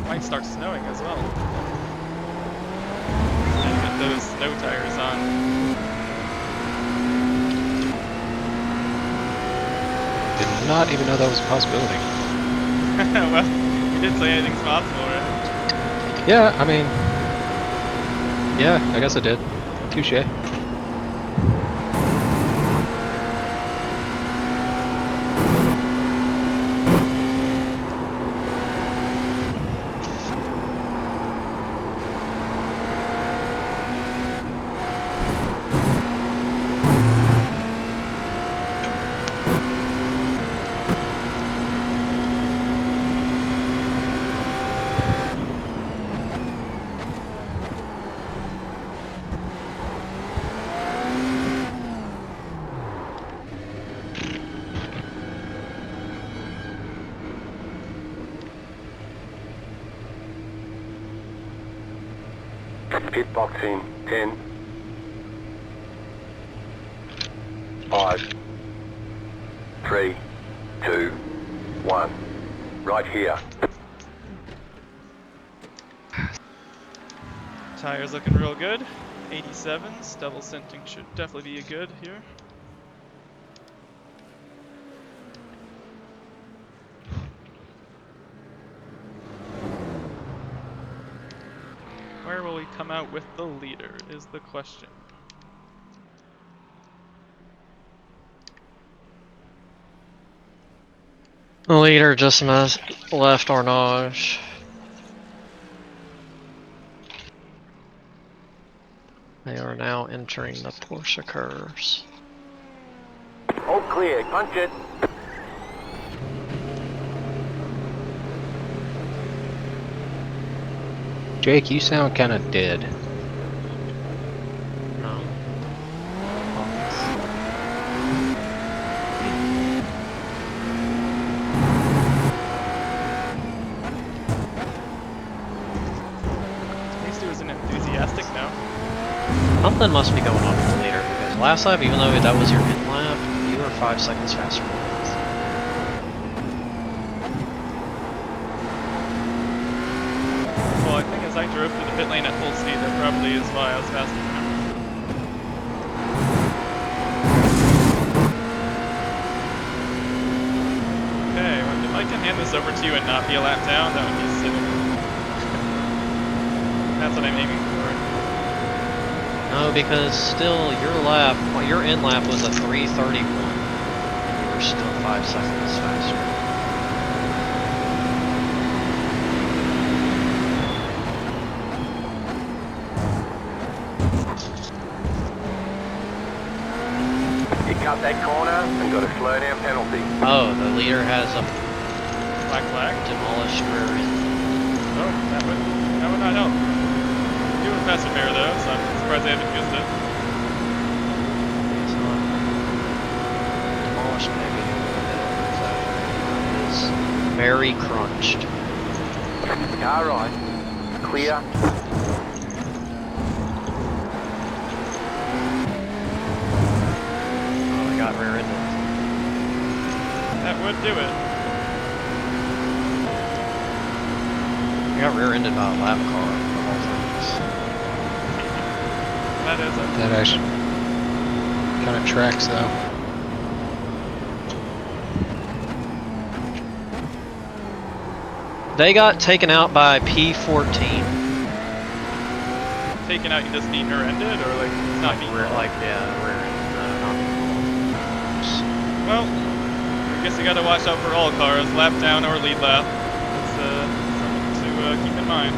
Might start snowing as well. And get those snow tires on. Did not even know that was a possibility. Well, you did say anything's possible, right? Yeah, I mean... Yeah, I guess I did. Touche. Pit box in 10, 5, 3, 2, 1. Right here. Tires looking real good. 87s, double sinting should definitely be a good here. Where will we come out with the leader is the question. The leader just left Arnage. They are now entering the Porsche curves. All clear. Punch it. Jake, you sound kind of dead. No. At least isn't enthusiastic now. Something must be going on with the leader, because last lap, even though that was your in lap, you were 5 seconds faster than us. Well, I think as I drove through the pit lane at full speed, that probably is why I was faster than him. Okay, well, if I can hand this over to you and not be a lap down, that would be silly. That's what I'm aiming for. No, because still, your in lap was a 3:31. You were still 5 seconds faster. You cut that corner and got a slow down penalty. Oh, the leader has a Black flag? demolished rear end. Oh, that would not help. You were faster mirror though, so I'm surprised they haven't used it. It's not demolished, maybe. It is very crunched. Car right. Clear. Oh, I got rear-ended. That would do it. I got rear-ended by a lap car, of all things. That is it. That actually kind of tracks, though. They got taken out by P14. Taken out, you just mean rear-ended, or like it's not being Rear, like, yeah, rear-ended. Not Well, I guess you gotta watch out for all cars, lap down or lead lap. That's something to keep in mind.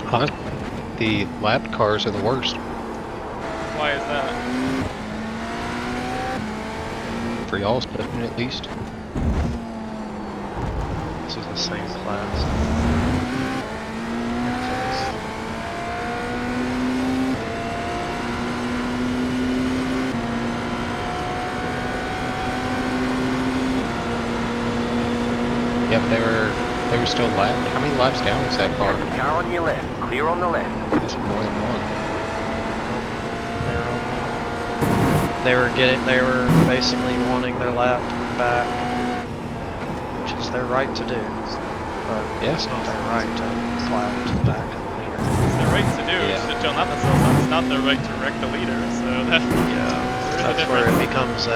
Huh? The lap cars are the worst. Why is that? For y'all's opinion, at least. This is the same class. Yeah, but they were still lapped. How many laps down was that car? Car on your left. Clear on the left. That's more than one. They were basically wanting their lap back, which is their right to do. But Yeah. it's not their right to plow to the back of the leader. It's their right to do. Yeah. It's not themselves. It's not their right to wreck the leader. So that Yeah, that's where it becomes a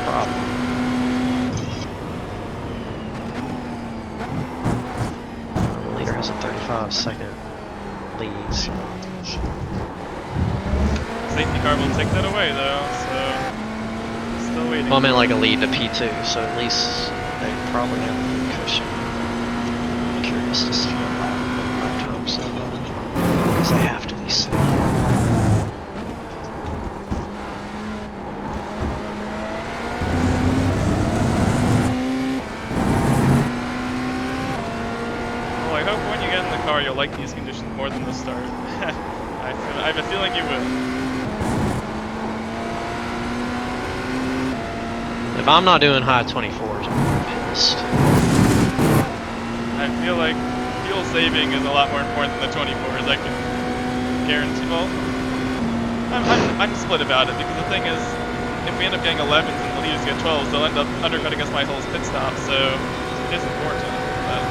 problem. The leader has a 35-second lead. So safety car will take that away though. So still waiting. well, I meant like a lead to P2, so at least they probably have a good cushion. I'm curious to see what lap times they'll run, because they have to be slow. Well, I hope when you get in the car you'll like these conditions more than the start. I have a feeling you will. If I'm not doing high 24s, I'm pissed. I feel like fuel saving is a lot more important than the 24s. I can guarantee. Well, I'm split about it because the thing is, if we end up getting 11s and the leaders get 12s, they'll end up undercutting us my whole pit stop. So it is important. But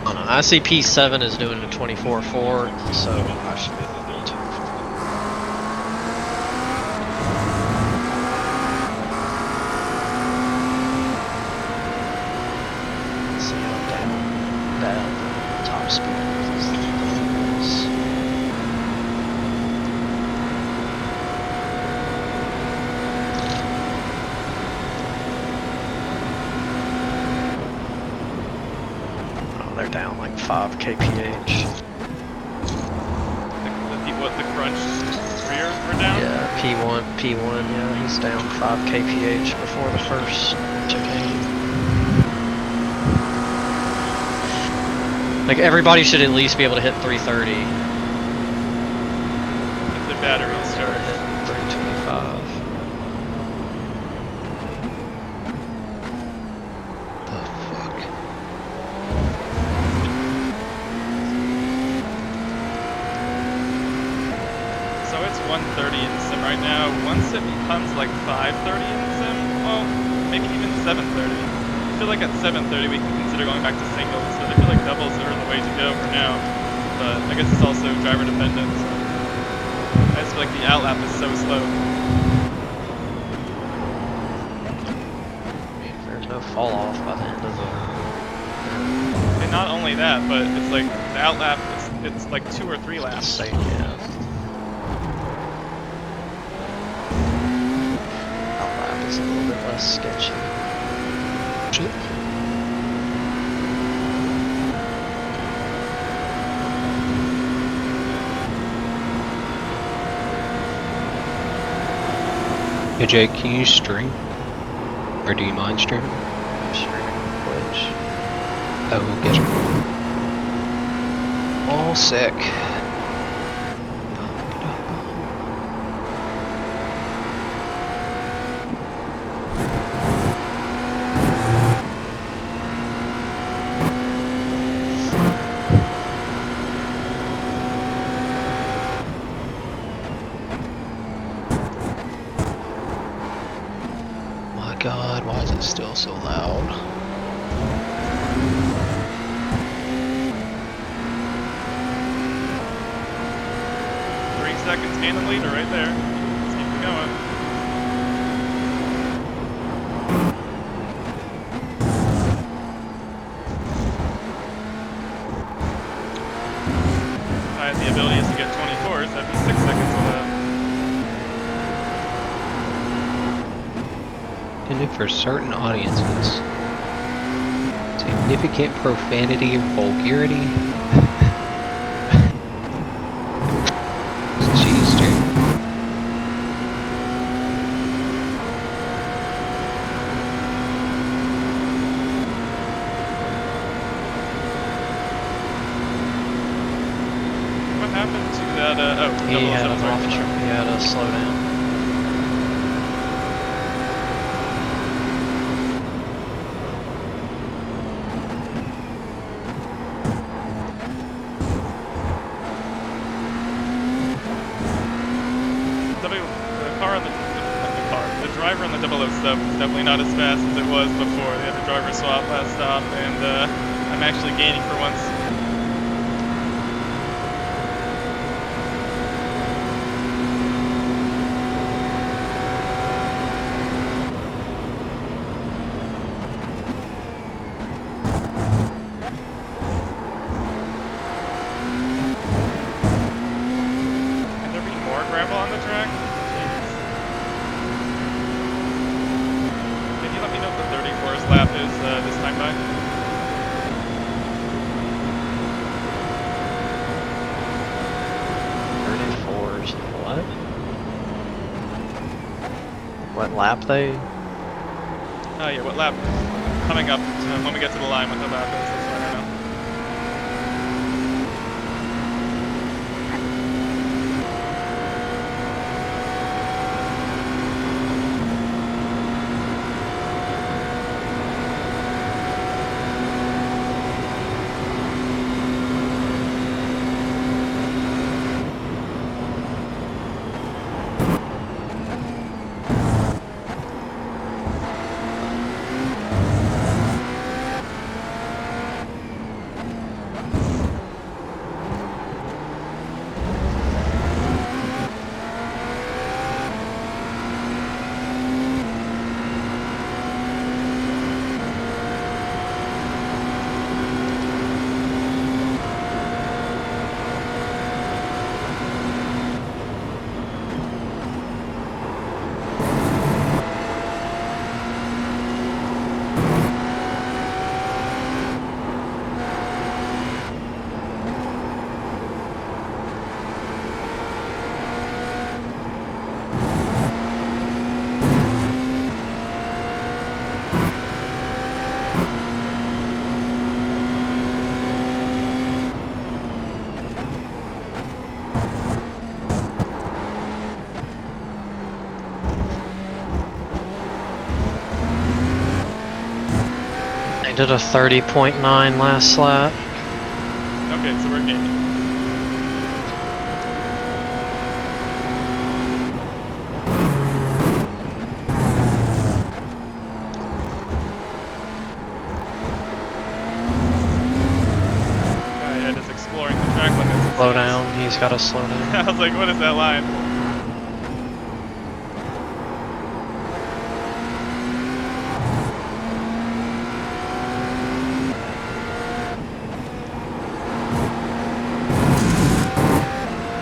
I don't know. I see P7 is doing a 24.4, so I should be able to do it too. See how down the top speed is. Oh, they're down like 5 kph. the crunch rear were down. Yeah, P1, yeah, he's down 5 kph before the first chicane. Like, everybody should at least be able to hit 330. If the battery started. Hit 325. The fuck? So it's 130 in sim right now. Once it becomes like 530 in sim, well, maybe even 730. I feel like at 730 we can consider going back to singles, but I feel like doubles are the way to go for now. But I guess it's also driver dependent. So I just feel like the outlap is so slow. There's no fall off by the end of the. And not only that, but it's like the outlap it's like 2 or 3 laps. Same, yeah. Outlap is a little bit less sketchy. Shit. Hey Jake, can you stream? Or do you mind streaming? I'm streaming Twitch. Oh, get you. All sick. My God, why is it still so loud? 3 seconds gain the leader right there. Let's keep it going. intended for certain audiences. Significant profanity and vulgarity. Jeez, dude. What happened to that? Oh, He had 007, an sorry. officer. He had to slow down. The driver on the 007 is definitely not as fast as it was before. They had a driver swap last stop, and I'm actually gaining for once. Can there be more gravel on the track? Jeez. Can you let me know what the 34th lap is this time by? 34s. What? What lap they? Oh yeah, what lap? Coming up when we get to the line, what the lap is. That's what I don't know. They did a 30.9 last lap. Okay, so we're gaining. Guy is exploring the track limits. Slow down. He's got to slow down. I was like, what is that line?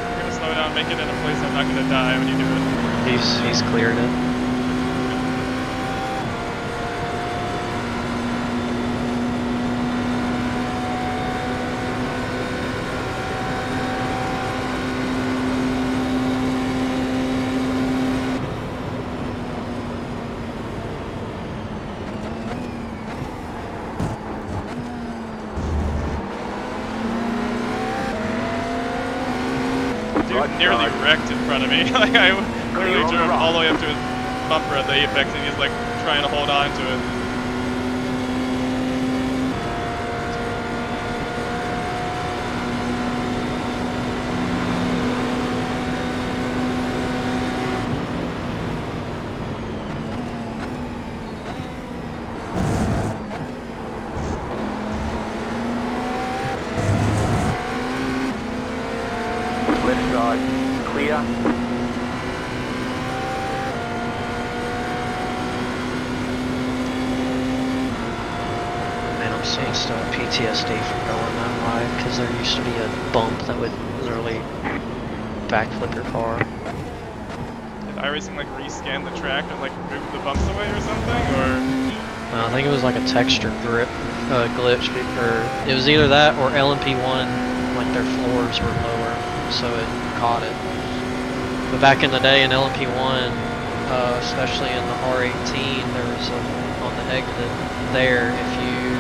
You're gonna slow down, make it in a place I'm not gonna die when you do it. He's cleared it. Dude nearly wrecked in front of me. Like I literally drove all the way up to his bumper at the apex and he's like trying to hold on to it. Left side, clear. Man, I'm so still PTSD from going that wide because there used to be a bump that would literally backflip your car. If iRacing like rescan the track and like move the bumps away or something, or? I think it was like a texture grip glitch, or it was either that or LMP1, like their floors were lower, so it caught it. But back in the day in LMP1, especially in the R18, there was on the exit there, if you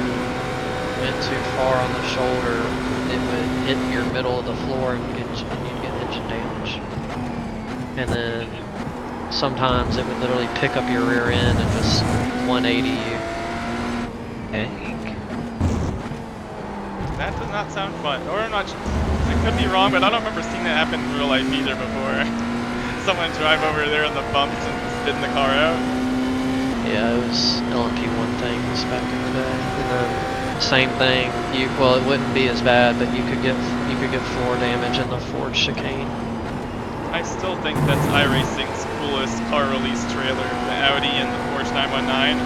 went too far on the shoulder, it would hit your middle of the floor and you'd get engine damage. And then sometimes it would literally pick up your rear end and just 180 you. That does not sound fun. Or I'm not. I could be wrong, but I don't remember seeing that happen in real life either before. Someone drive over there in the bumps and spitting the car out. Yeah, it was LMP1 things back in the day. And then same thing. Well, it wouldn't be as bad, but you could get floor damage in the Ford chicane. I still think that's iRacing's coolest car release trailer, the Audi and the Porsche 919.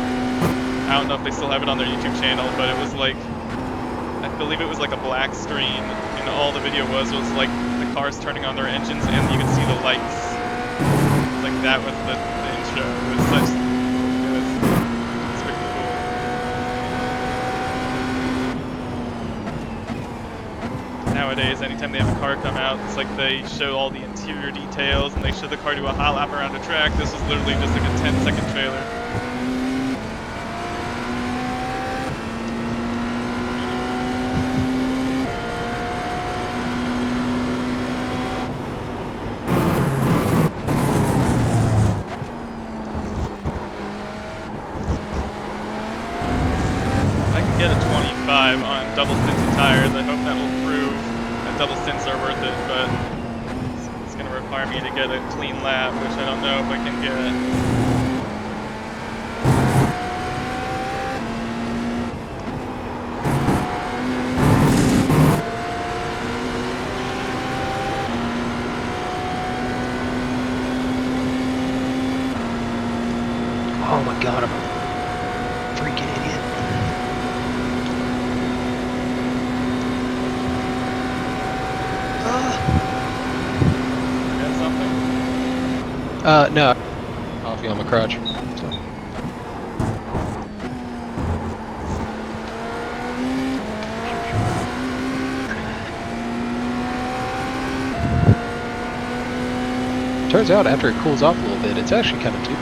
I don't know if they still have it on their YouTube channel, but it was like, I believe it was like a black screen, and all the video was like the cars turning on their engines, and you could see the lights. Like that was the intro. It was such. It's pretty cool. Nowadays, anytime they have a car come out, it's like they show all the interior details and they show the car do a hot lap around a track. This was literally just like a 10-second trailer. I can get a 25 on double stinted tires. I hope that will prove that double stints are worth it, but it's going to require me to get a clean lap, which I don't know if I can get. Oh my god, I'm a freaking idiot. Forget something? No. Off you on my crotch. So. Turns out after it cools off a little bit, it's actually kind of too.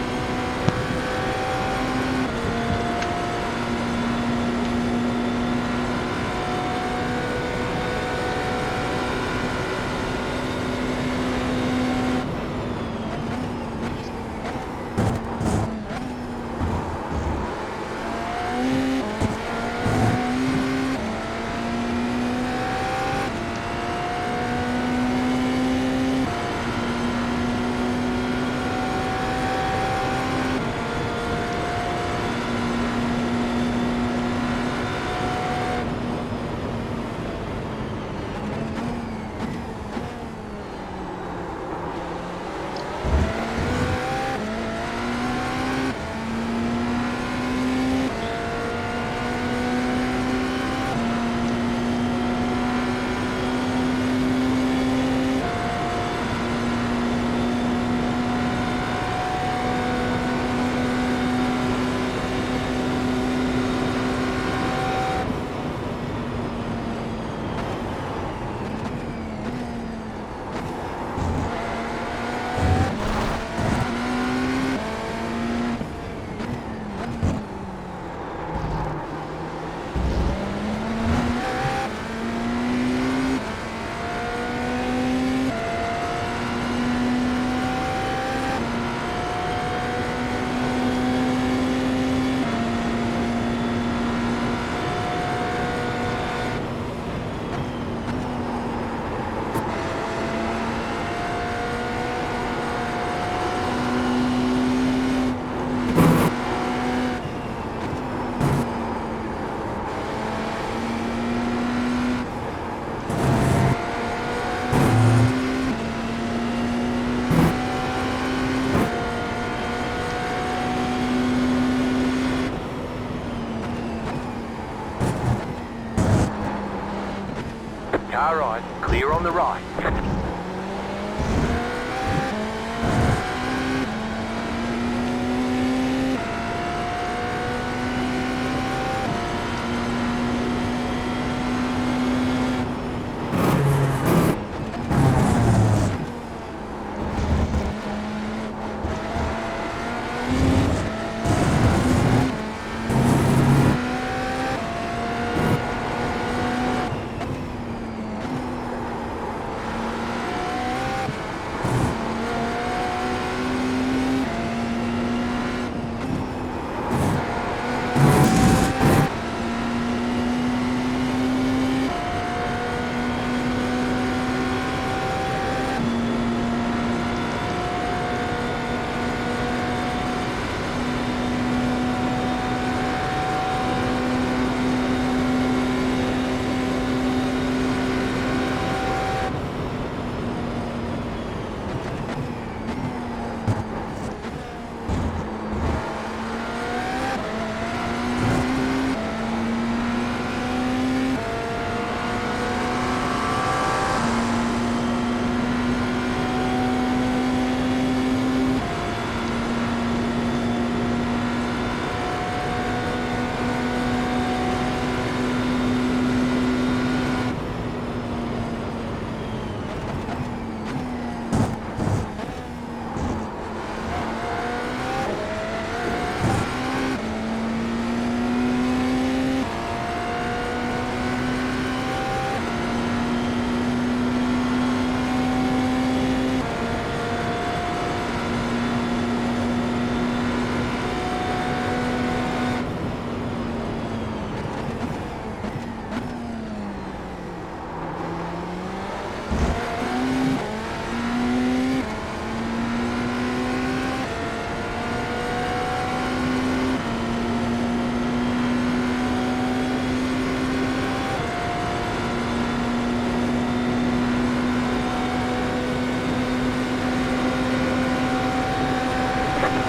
Car right, clear on the right.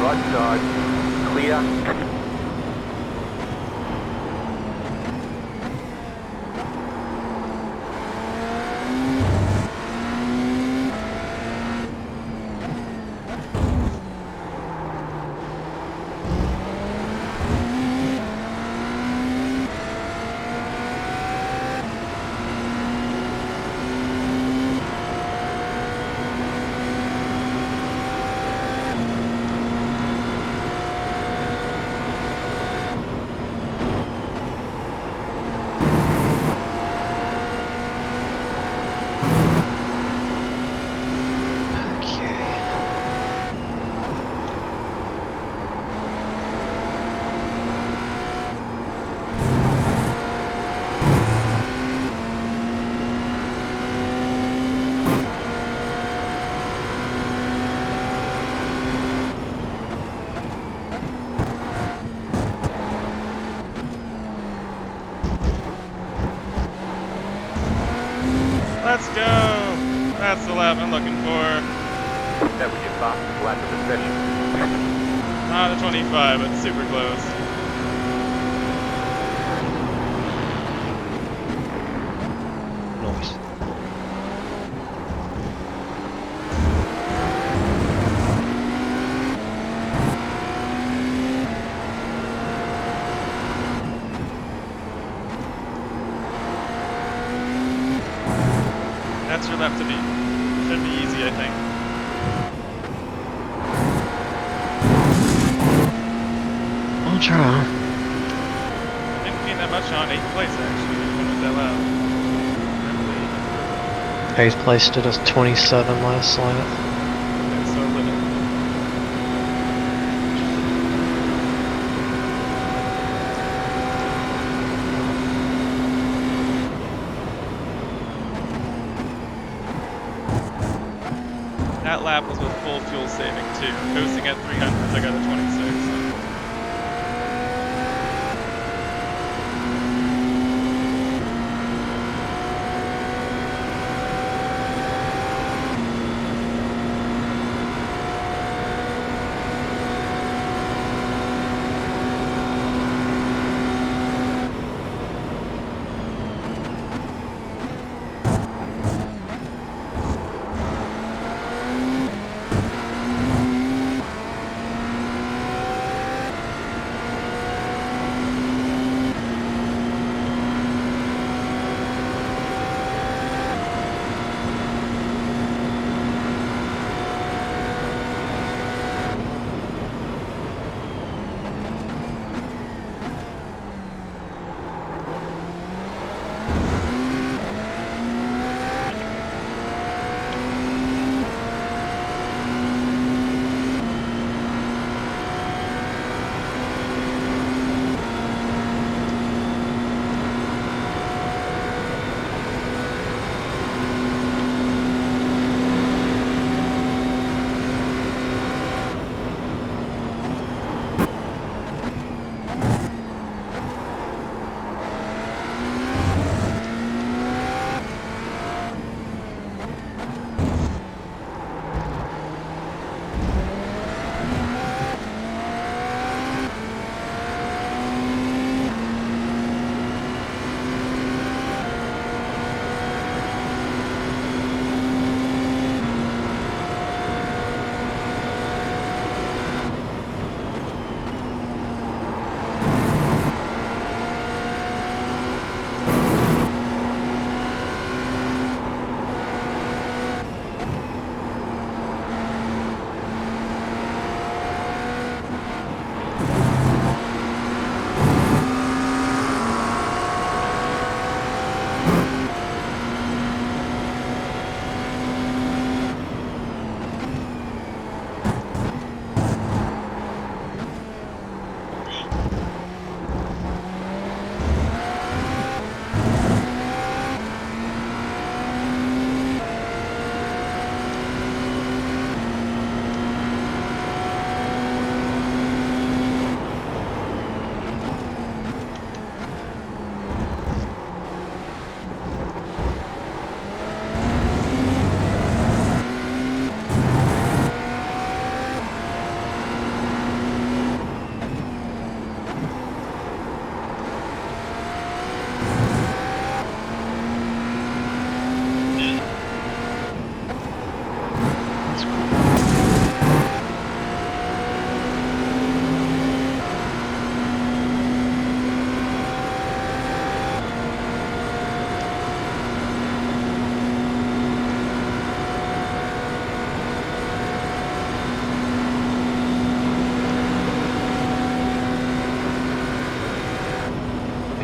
Right side. Clear. Let's go! That's the lap I'm looking for. That was your fastest lap of the session. Not a 25, but super close. Nice. That's your lap to beat. Should be easy, I think. I'll try. Didn't gain that much on 8th place, actually, even with that lap. Really? 8th place did us 27 last lap. Okay, so little. That lap was with full fuel saving too. Coasting at 300s, I got a 26.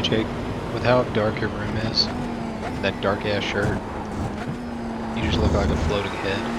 Hey Jake, with how dark your room is, that dark ass shirt, you just look like a floating head.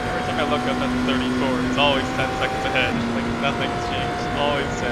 Every time I look up at 34, it's always 10 seconds ahead. Like nothing's changed. Always 10.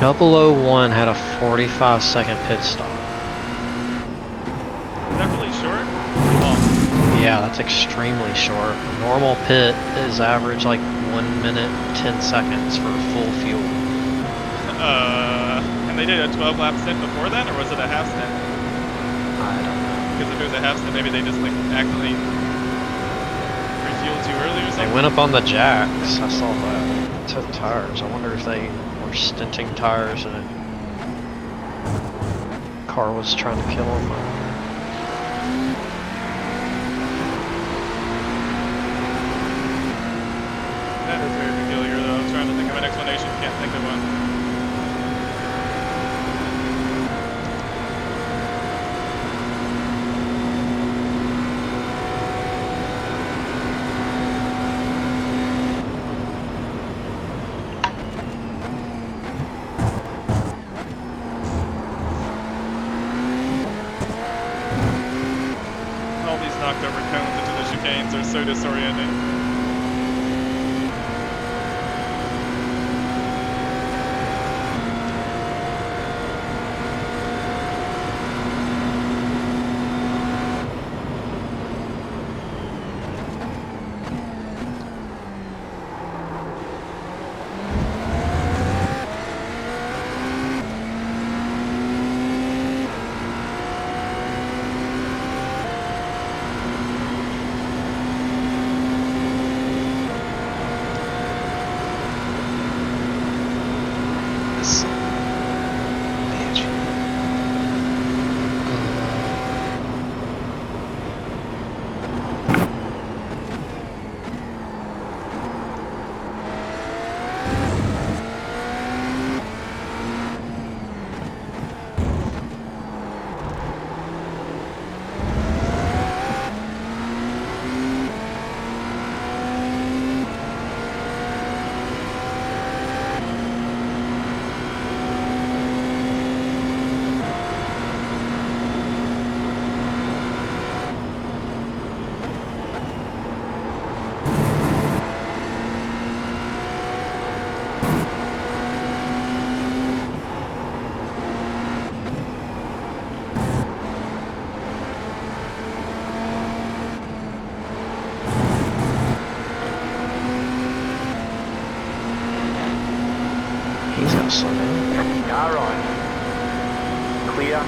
Double O one had a 45-second pit stop. Is that really short? Long. Yeah, that's extremely short. Normal pit is average like 1 minute 10 seconds for full fuel. And they did a 12 lap stint before that, or was it a half stint? I don't know. Because if it was a half stint, maybe they just like accidentally refueled too early or something. They went up on the jacks. I saw that. Took tires. I wonder if they were stinting tires and a car was trying to kill them. That is very peculiar, though. I'm trying to think of an explanation. Can't think of one. All these knocked over cones into the chicanes are so disorienting. gotta slow down. Car right. Clear.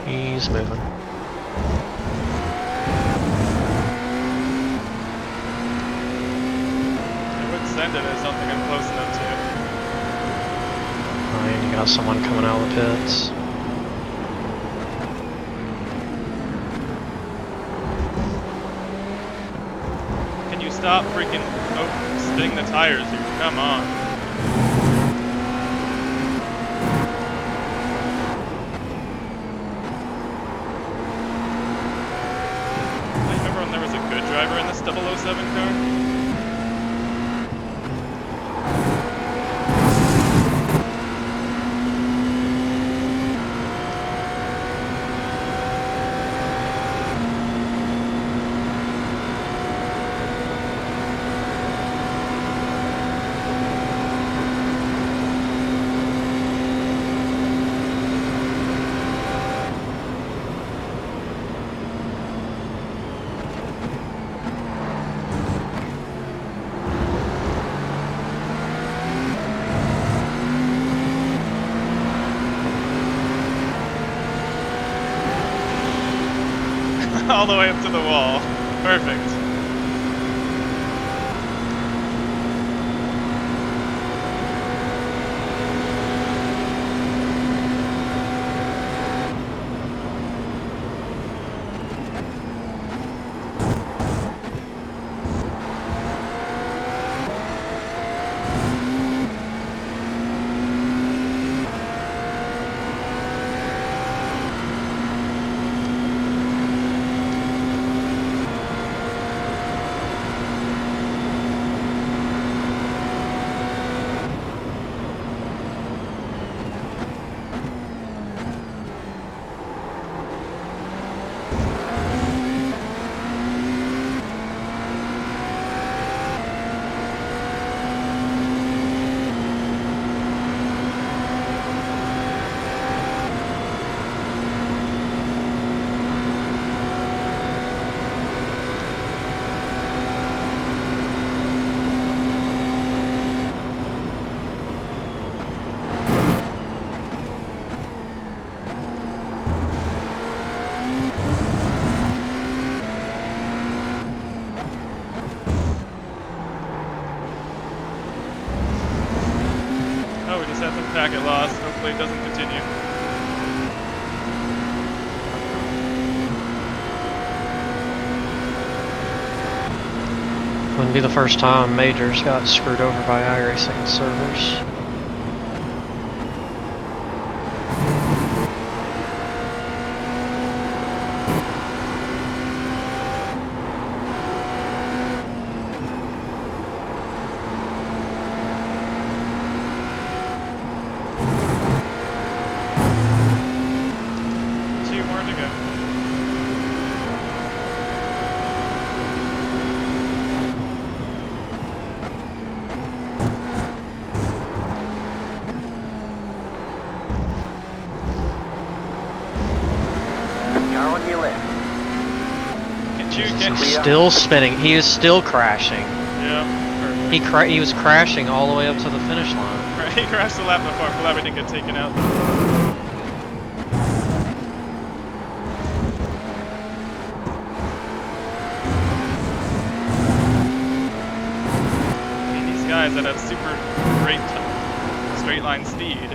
He's moving. I would send it as something I'm close enough to. Oh, and you got someone coming out of the pits. Can you stop freaking spinning the tires, dude? Come on. I remember when there was a good driver in this 007 car? All the way up to the wall. Perfect. Oh, we just had some packet loss. Hopefully it doesn't continue. Wouldn't be the first time Majors got screwed over by iRacing servers. Two more to go. Car on your left. Can you, Still spinning. He is still crashing. yeah, He was crashing all the way up to the finish line. perfect. He crashed the lap before. I'm glad we didn't get taken out. I mean, these guys that have super great straight line speed,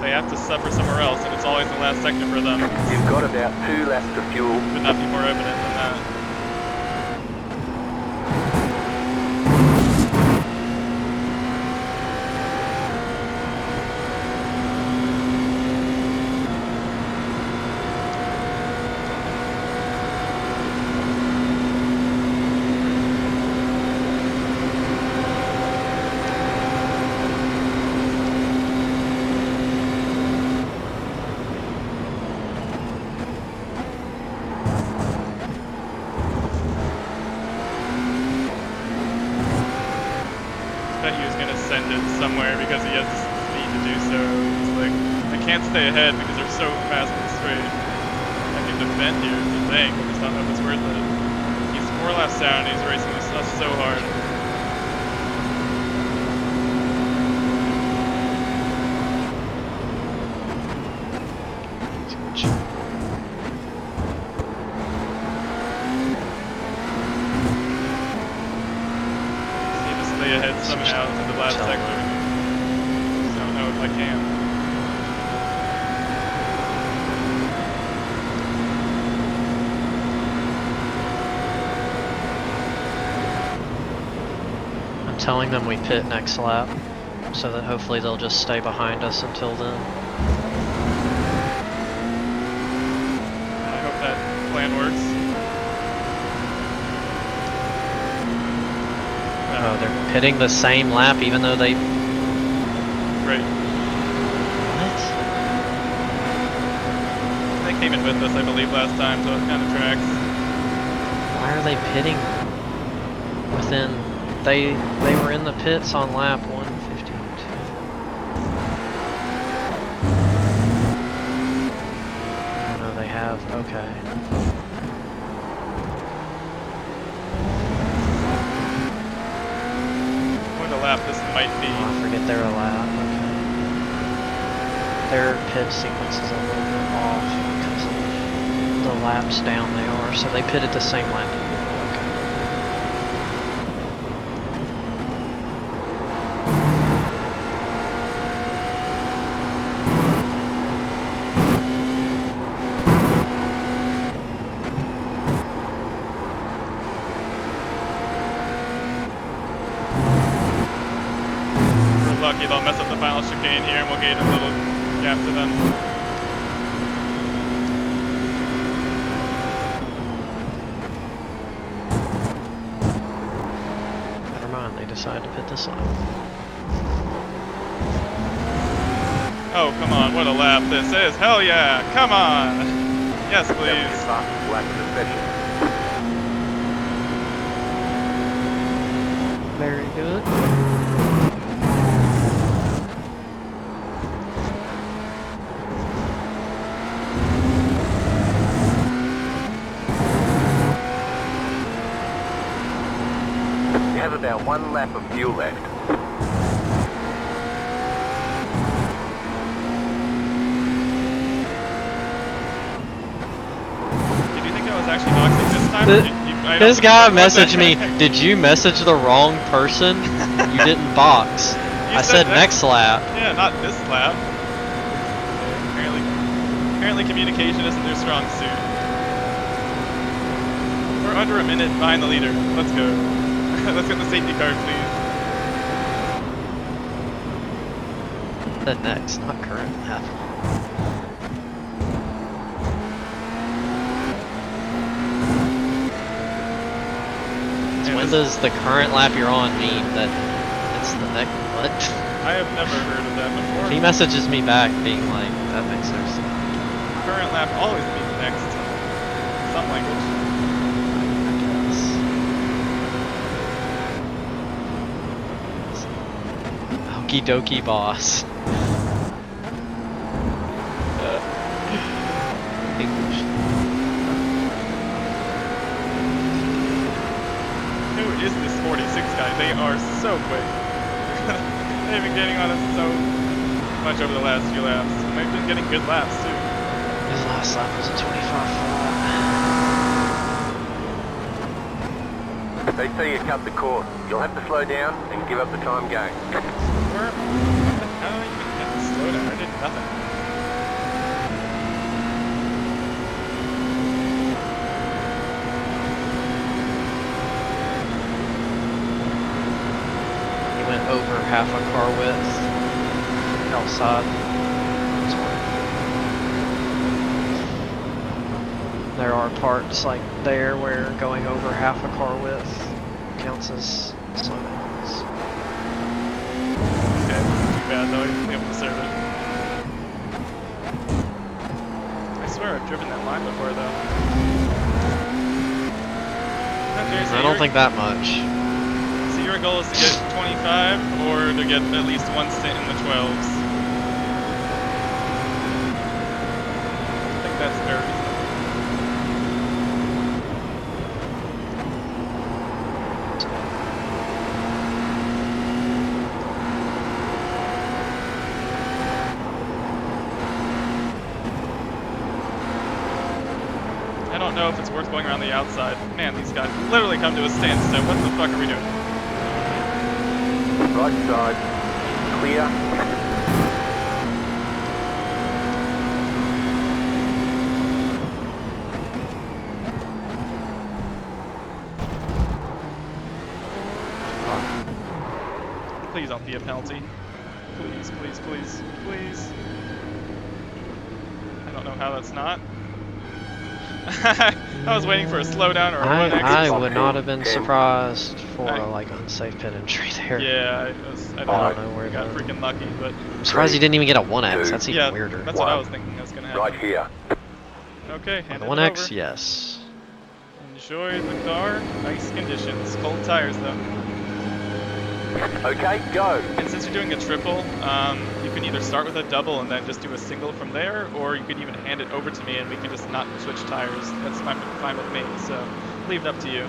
they have to suffer somewhere else, and it's always the last sector for them. You've got about 2 laps of fuel. Could not be more evident than that. Bet he was gonna send it somewhere because he has the speed to do so. It's like, I can't stay ahead because they're so fast and straight. I can defend here is the thing, I just don't know if it's worth it. He's 4 laps down, he's racing this stuff so hard. Need to stay ahead somehow in the last sector. Just don't know if I can. I'm telling them we pit next lap, so that hopefully they'll just stay behind us until then. I hope that plan works. Oh, they're pitting the same lap even though they... Great. What? They came in with us, I believe, last time, so it kind of tracks. Why are they pitting within... They were in the pits on lap 152. Oh no, they have, okay. What a lap this might be. Oh, I forget they're a lap, okay. Their pit sequence is a little bit off because of the laps down they are, so they pitted the same lap. Okay. We're lucky they'll mess up the final chicane here and we'll gain a little gap to them. Never mind, they decided to pit this lap. Oh, come on, what a lap this is. Hell yeah, come on. Yes, please. Fastest lap of the session. Very good. You have about 1 lap of fuel left. Did you think I was actually boxing this time? I don't This guy what the messaged me, heck? did you message the wrong person? You didn't box. You I said next- next lap. Yeah, not this lap. Apparently communication isn't their strong suit. We're under a minute behind the leader. Let's go. Let's get the safety car, please. The next, not current lap. So when does the current lap you're on mean that it's the next? What? I have never heard of that before. He messages me back being like, that makes no sense. Current lap always means next. Some language. Okie dokie, boss. English. Who is this 46 guy? They are so quick. They've been getting on us so much over the last few laps. And they've been getting good laps too. His last lap was a 25 They say you cut the course. You'll have to slow down and give up the time game. Where? How did I even get the slowdown? I did nothing. He went over half a car width outside. There are parts like there where going over half a car width counts as slowdowns. Okay, too bad though. I was able to serve it. I swear I've driven that line before though. I don't think that much. So your goal is to get 25 or to get at least one stint in the 12s? I think that's fair. don't know if it's worth going around the outside. Man, these guys literally come to a standstill. What the fuck are we doing? Right side. Clear. Please don't be a penalty. Please, please, please, please. I don't know how that's not. I was waiting for a slowdown or a 1x. I or would not have been surprised for I- a like unsafe pit entry there. Yeah, I I don't don't know where got the. freaking lucky, but I'm surprised he didn't even get a 1x. That's even yeah, weirder. that's what I was thinking was gonna happen. Right here. Okay, The hand it 1x, over. yes. Enjoy the car. Nice conditions. Cold tires though. Okay, go. And since you're doing a triple, you can either start with a double and then just do a single from there, or you could even hand it over to me and we can just not switch tires. That's fine with me, so leave it up to you.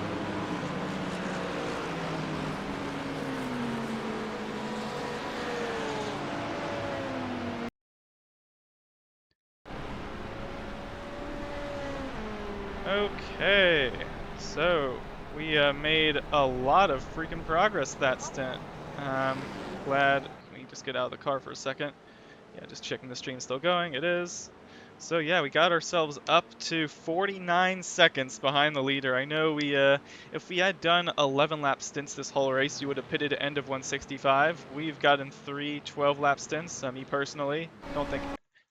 Okay, so we made a lot of freaking progress that stint. Glad. Let me just get out of the car for a second. Yeah, just checking the stream's still going. It is. So yeah, we got ourselves up to 49 seconds behind the leader. I know if we had done 11 lap stints this whole race, you would have pitted at end of 165. We've gotten 3 12-lap stints. Me personally, don't think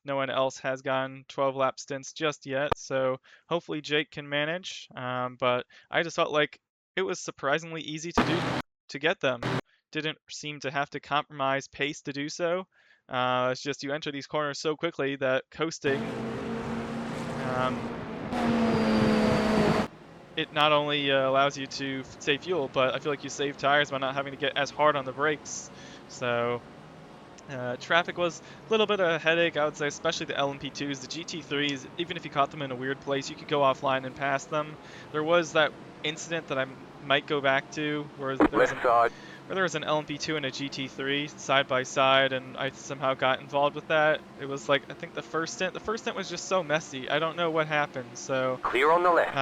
no one else has gotten 12-lap stints just yet. So hopefully Jake can manage. But I just felt like it was surprisingly easy to get them. Didn't seem to have to compromise pace to do so. It's just you enter these corners so quickly that coasting, it not only allows you to save fuel, but I feel like you save tires by not having to get as hard on the brakes. So traffic was a little bit of a headache, I would say, especially the LMP2s. The GT3s, even if you caught them in a weird place, you could go offline and pass them. There was that incident that I might go back to where Left side. there was an LMP2 and a GT3 side by side, and I somehow got involved with that. It was like, I think the first stint was just so messy. I don't know what happened, so Clear on the left.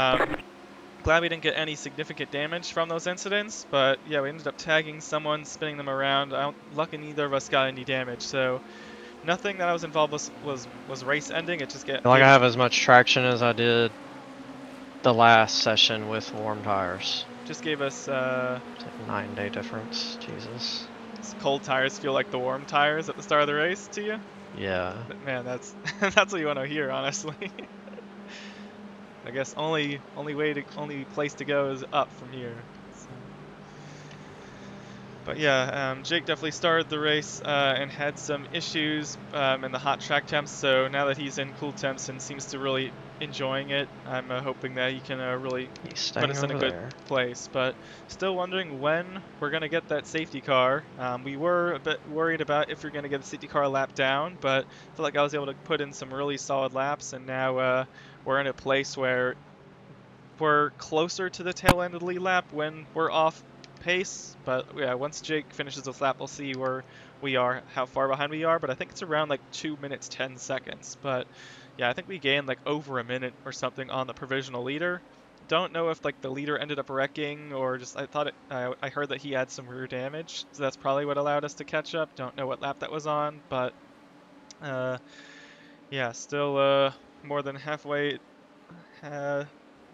glad we didn't get any significant damage from those incidents, but yeah, we ended up tagging someone, spinning them around. Lucky neither of us got any damage, so nothing that I was involved with was race ending. It just I feel like I have as much traction as I did the last session with warm tires. just gave us It's like a 9-day difference. Jesus. cold tires feel like the warm tires at the start of the race to you. Yeah. But man, that's that's what you want to hear, honestly. I guess only place to go is up from here. So. But yeah, Jake definitely started the race and had some issues in the hot track temps. So now that he's in cool temps and seems to really enjoying it, I'm hoping that he can really put us in a good place. But still wondering when we're gonna get that safety car. We were a bit worried about if you're gonna get the safety car lap down, but I feel like I was able to put in some really solid laps, and now we're in a place where we're closer to the tail end of the lead lap when we're off pace. But yeah, once Jake finishes this lap, we'll see where we are, how far behind we are. But I think it's around like 2 minutes 10 seconds. But yeah, I think we gained like over a minute or something on the provisional leader. Don't know if like the leader ended up wrecking or just I heard that he had some rear damage, so that's probably what allowed us to catch up. Don't know what lap that was on, but yeah, still more than halfway.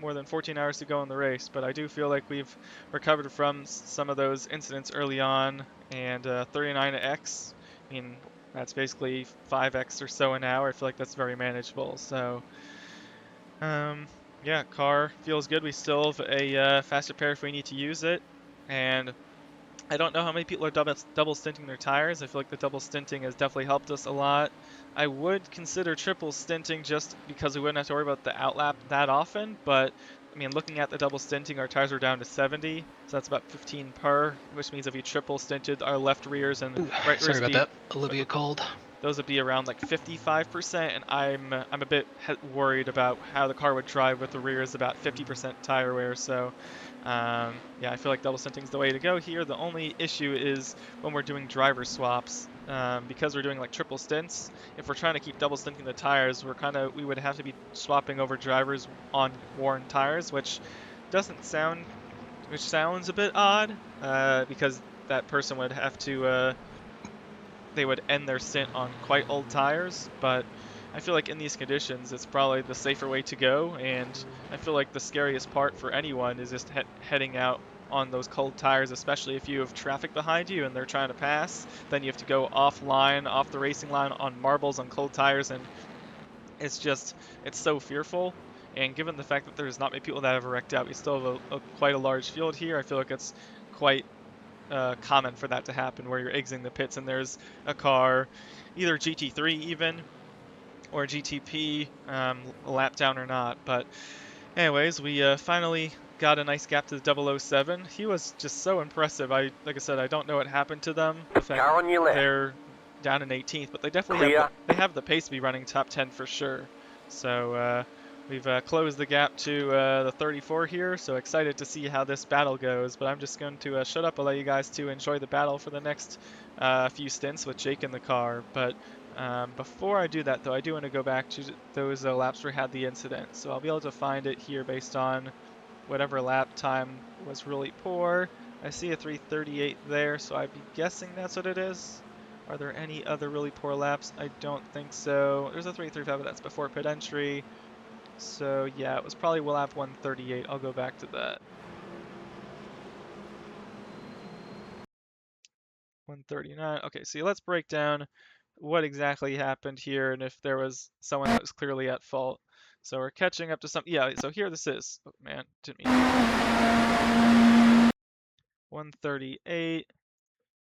More than 14 hours to go in the race, but I do feel like we've recovered from some of those incidents early on, and 39x, I mean, that's basically 5x or so an hour. I feel like that's very manageable. So, yeah, car feels good. We still have a fast repair if we need to use it, and I don't know how many people are double stinting their tires. I feel like the double stinting has definitely helped us a lot. I would consider triple stinting just because we wouldn't have to worry about the outlap that often, but I mean, looking at the double stinting, our tires are down to 70, so that's about 15 per, which means if you triple stinted our left rears and right rears, Sorry about that. Olivia called. those would be around like 55%, and I'm a bit worried about how the car would drive with the rears about 50% tire wear. So yeah, I feel like double stinting is the way to go here. The only issue is when we're doing driver swaps, because we're doing like triple stints, if we're trying to keep double stinting the tires, we would have to be swapping over drivers on worn tires, which sounds a bit odd, because that person would have to they would end their stint on quite old tires, but I feel like in these conditions, it's probably the safer way to go, and I feel like the scariest part for anyone is just heading out on those cold tires, especially if you have traffic behind you and they're trying to pass. Then you have to go offline, off the racing line on marbles on cold tires, and it's so fearful. And given the fact that there's not many people that have wrecked out, we still have quite a large field here. I feel like it's quite common for that to happen, where you're exiting the pits and there's a car, either GT3 even, or GTP, a lap down or not. But anyways, we finally got a nice gap to the 007. He was just so impressive. Like I said, I don't know what happened to them. The fact Car on your left. they're down in 18th, but they definitely Clear. have the pace to be running top 10 for sure. So we've closed the gap to the 34 here. So excited to see how this battle goes. But I'm just going to shut up and let you guys to enjoy the battle for the next few stints with Jake in the car. But before I do that, though, I do want to go back to those laps where we had the incident. So I'll be able to find it here based on whatever lap time was really poor. I see a 3:38 there, so I'd be guessing that's what it is. Are there any other really poor laps? I don't think so. There's a 3:35, but that's before pit entry. So yeah, it was probably lap 138. I'll go back to that. 139. Okay, so let's break down what exactly happened here and if there was someone that was clearly at fault. So we're catching up to some. Yeah, so here this is. Oh man, didn't mean. 138.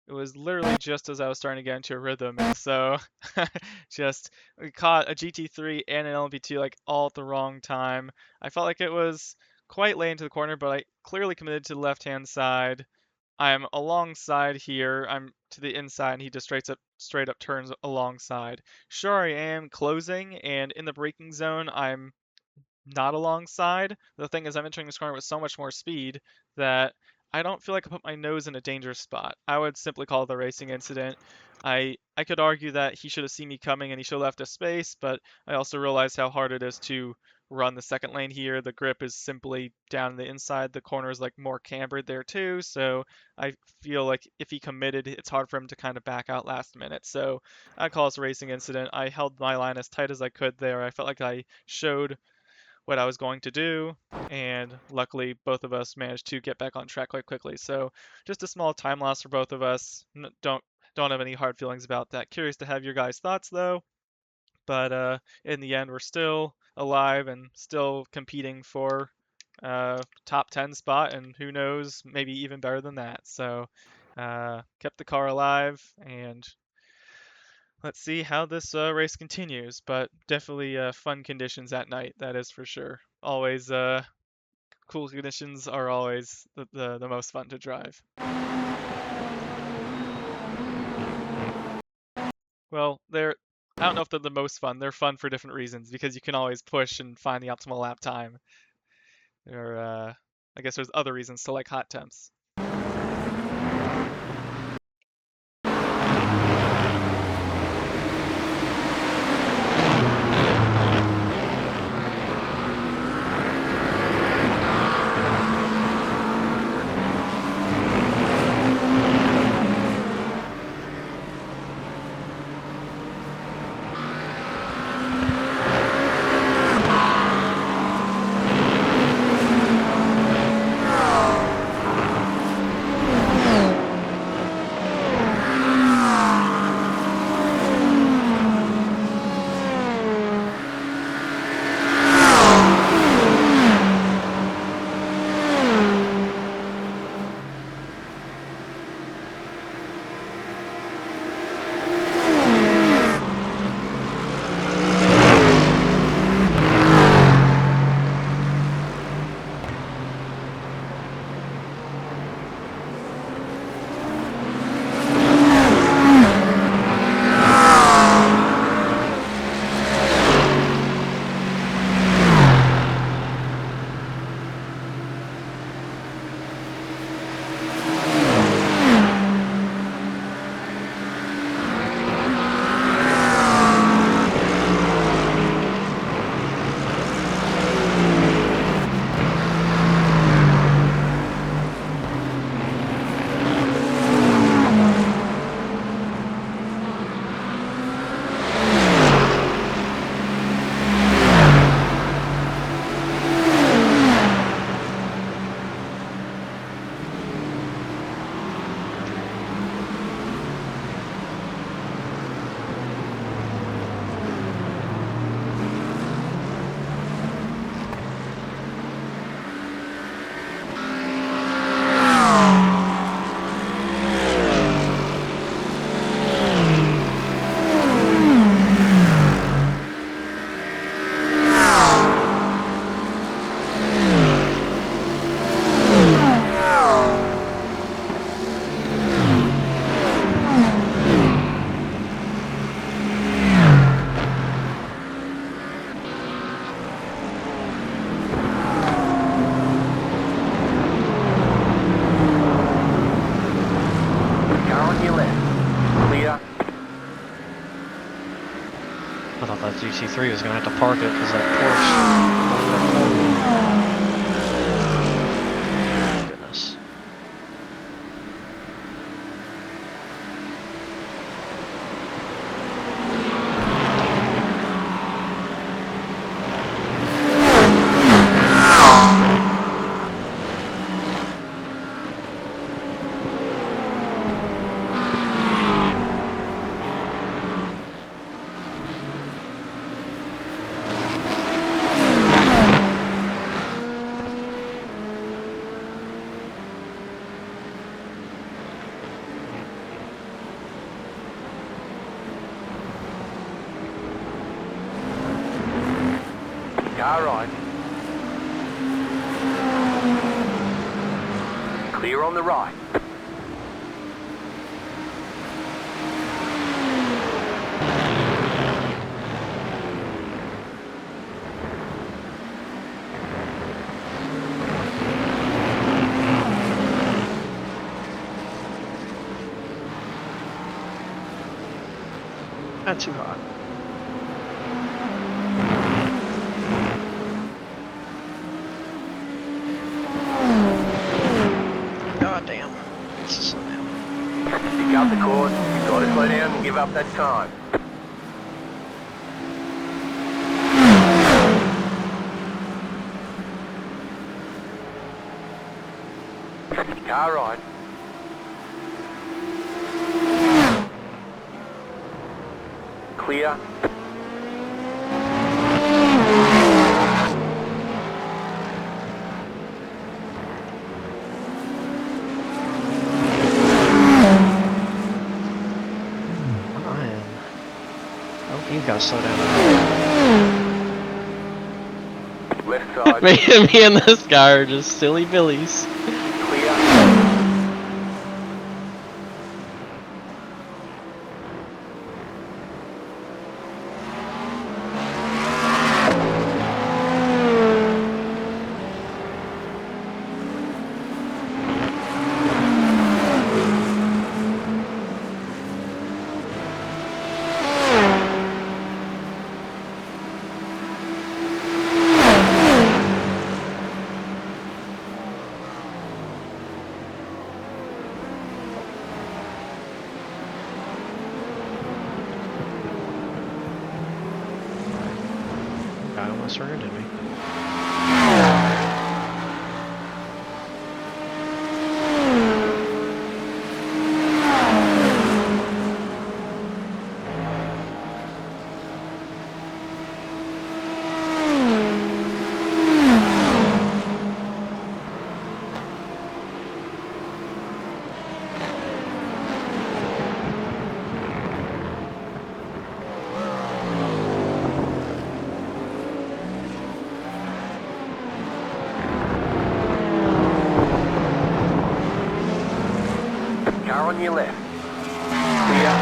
It was literally just as I was starting to get into a rhythm, and so we caught a GT3 and an LMP2 like all at the wrong time. I felt like it was quite late into the corner, but I clearly committed to the left-hand side. I'm alongside here. I'm to the inside, and he just straight up turns alongside. Sure, I am closing, and in the braking zone, I'm not alongside. The thing is, I'm entering this corner with so much more speed that I don't feel like I put my nose in a dangerous spot. I would simply call it a racing incident. I could argue that he should have seen me coming and he should have left a space, but I also realize how hard it is to run the second lane here. The grip is simply down the inside. The corner is like more cambered there too. So I feel like if he committed, it's hard for him to kind of back out last minute. So I call this a racing incident. I held my line as tight as I could there. I felt like I showed what I was going to do, and luckily both of us managed to get back on track quite quickly. So just a small time loss for both of us. Don't have any hard feelings about that. Curious to have your guys' thoughts though. But in the end, we're still alive and still competing for top 10 spot, and who knows, maybe even better than that. So kept the car alive, and let's see how this race continues, but definitely fun conditions at night, that is for sure. Always cool conditions are always the most fun to drive. Well, I don't know if they're the most fun. They're fun for different reasons because you can always push and find the optimal lap time. Or I guess there's other reasons to like hot temps. GT3 was gonna have to park it because that Porsche. Goodness. Car right. Clear on the right. Not too hot. God damn. This is so down. Stick out the course. You've got to slow down and give up that time. Car right. Clear. You gotta slow down. Left side. Me and this guy are just silly billies. Clear. Guy almost rear-ended me. Car on your left. Clear.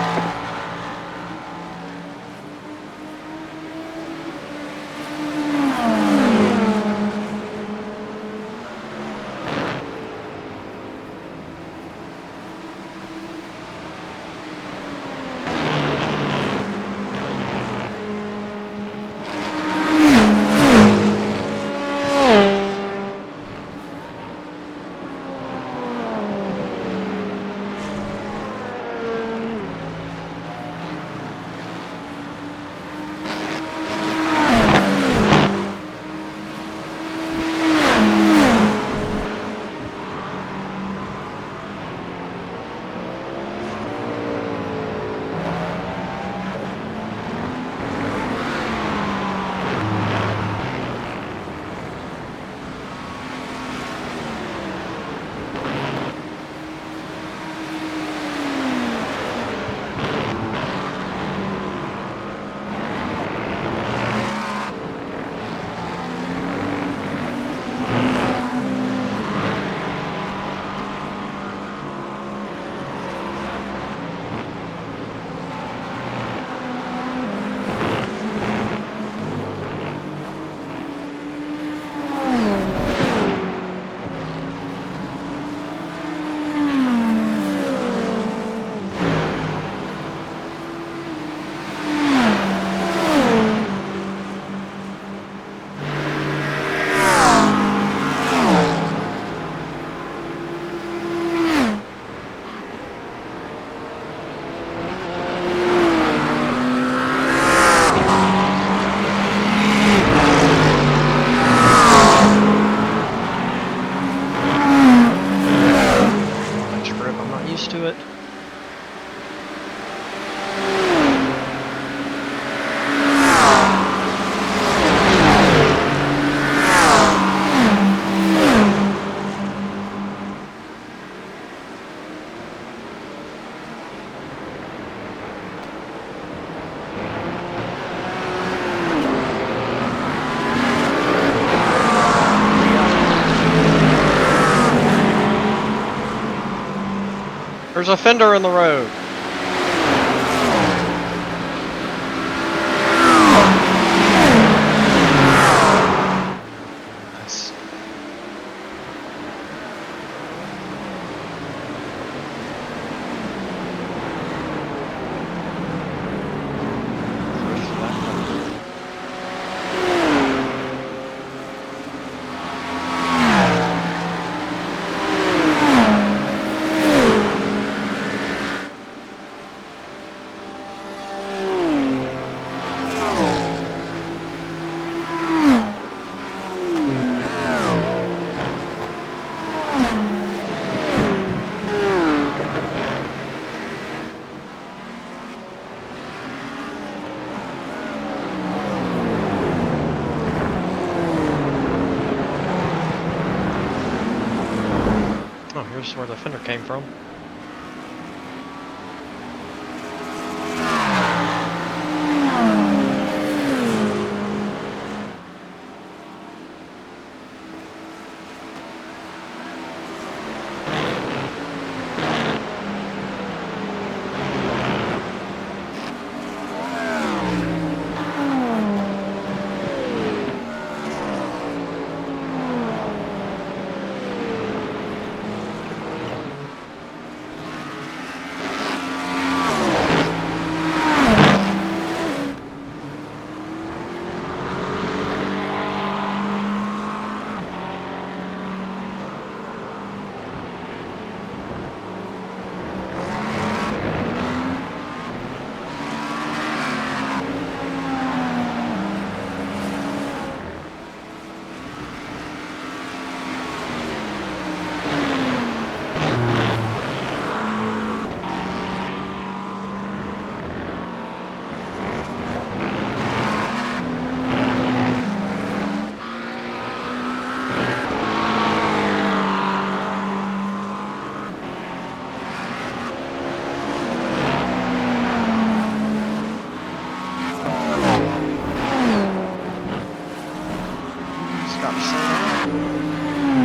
There's a fender in the road. Nice. Oh, here's where the fender came from.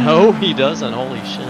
No, he doesn't. Holy shit.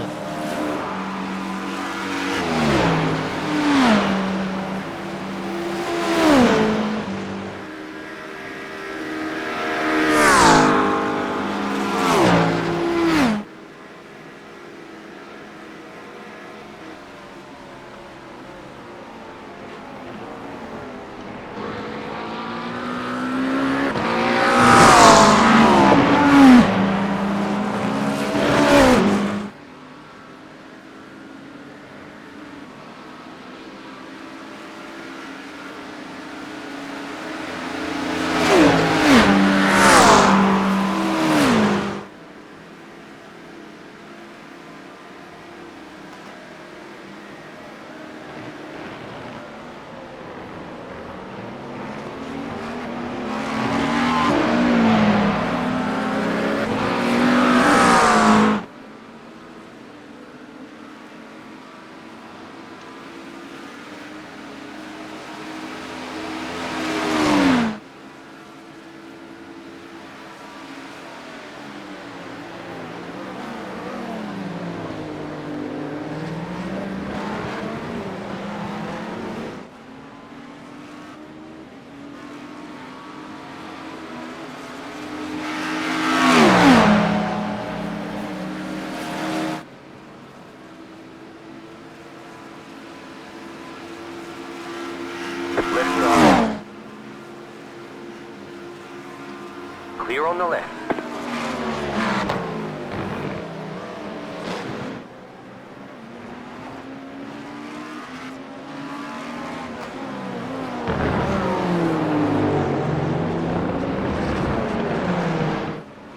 Clear on the left.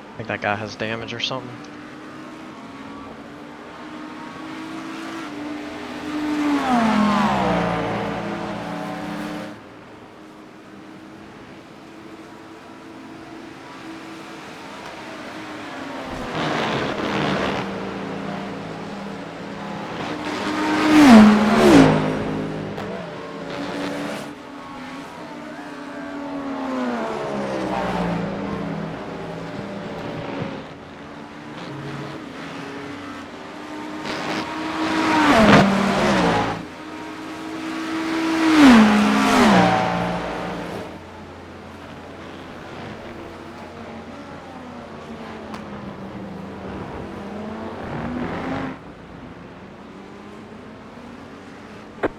I think that guy has damage or something.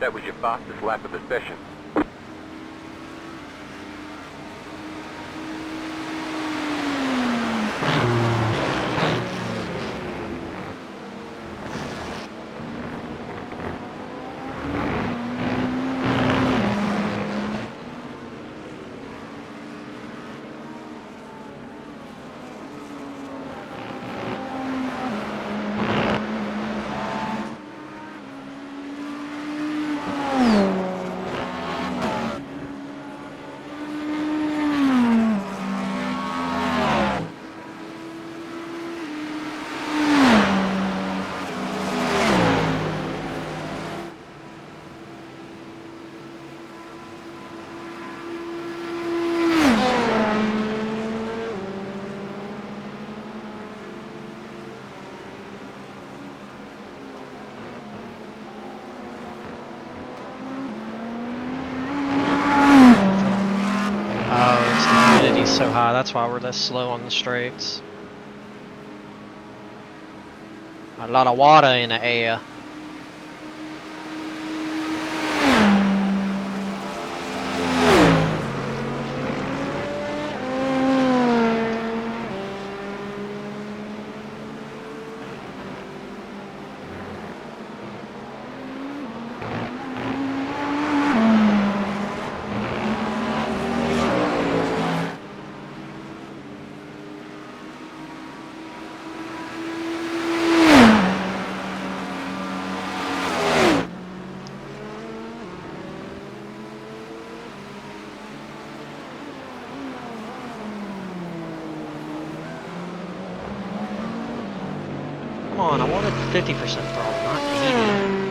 That was your fastest lap of the session. So high, that's why we're this slow on the straights. A lot of water in the air. Come on, I wanted 50% throttle, not 80.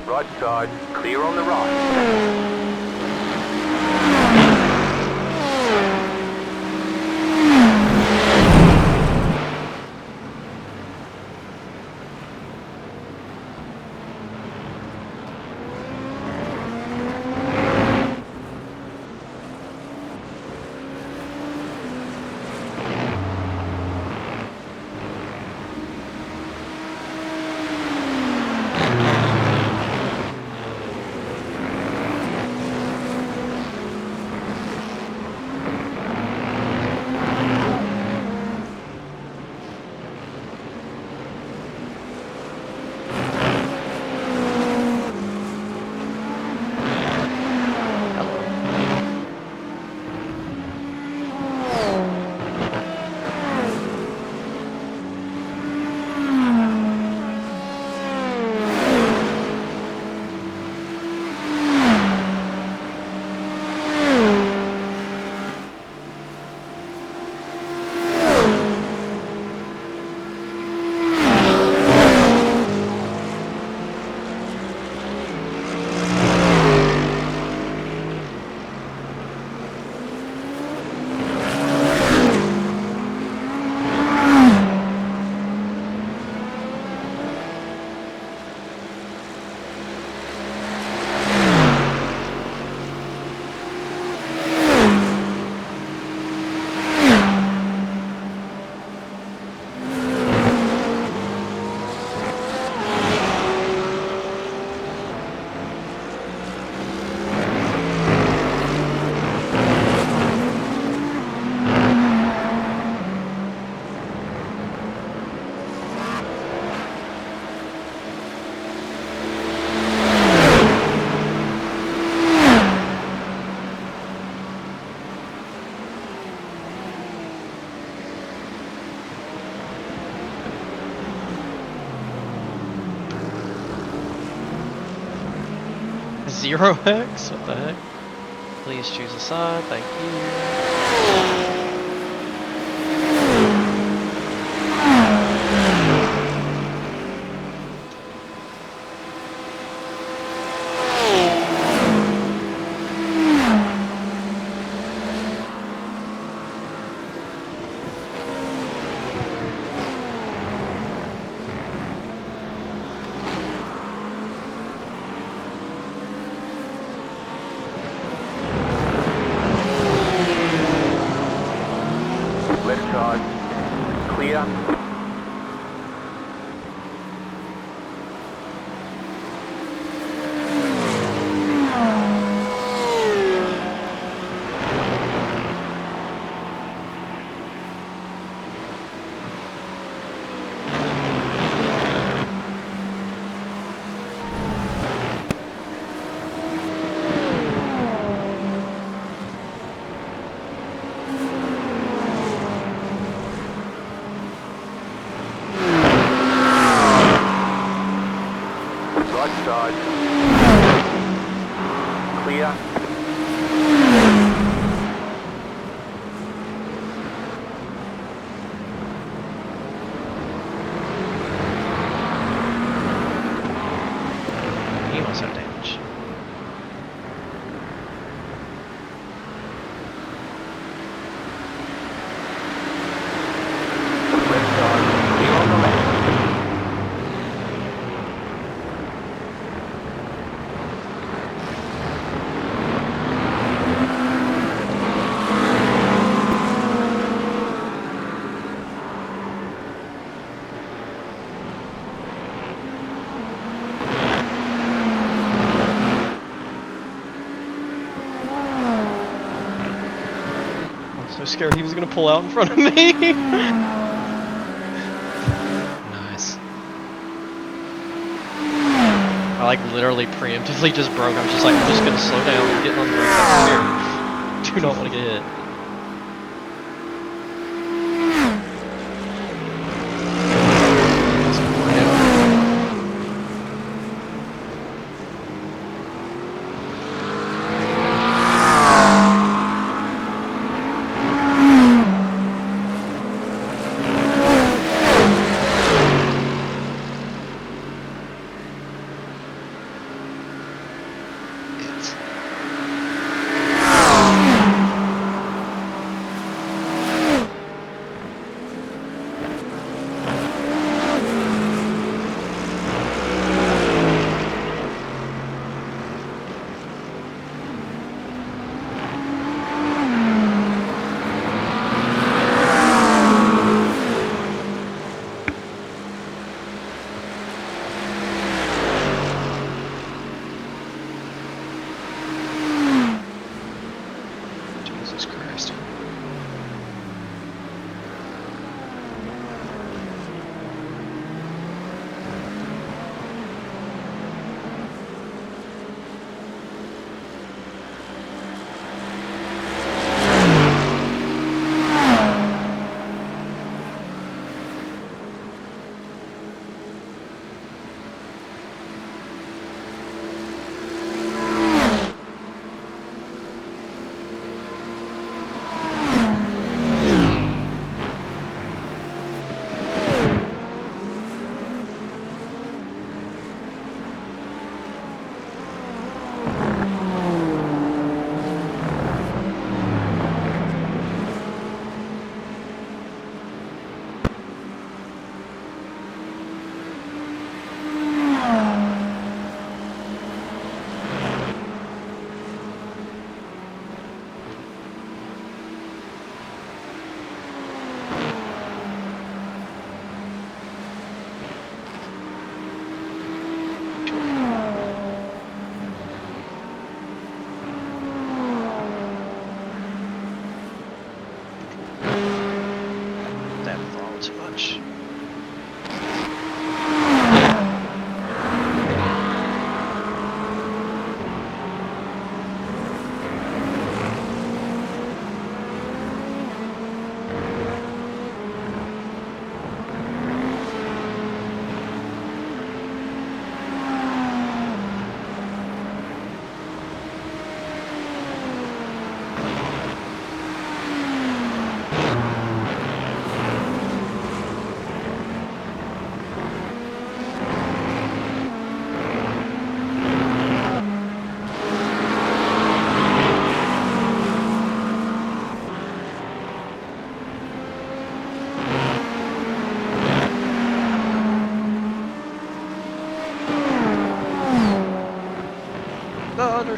Right side, clear on the right. 0x? What the heck? Please choose a side, thank you. Left side. Clear. Right side. Clear. He must have damage. Left side. Clear on the left. I'm so scared he was gonna pull out in front of me. Nice. I like literally preemptively just broke. I'm just like, I'm just gonna slow down and get on the brakes. I'm scared. Do not want to get hit. Jesus Christ. That throttle too much.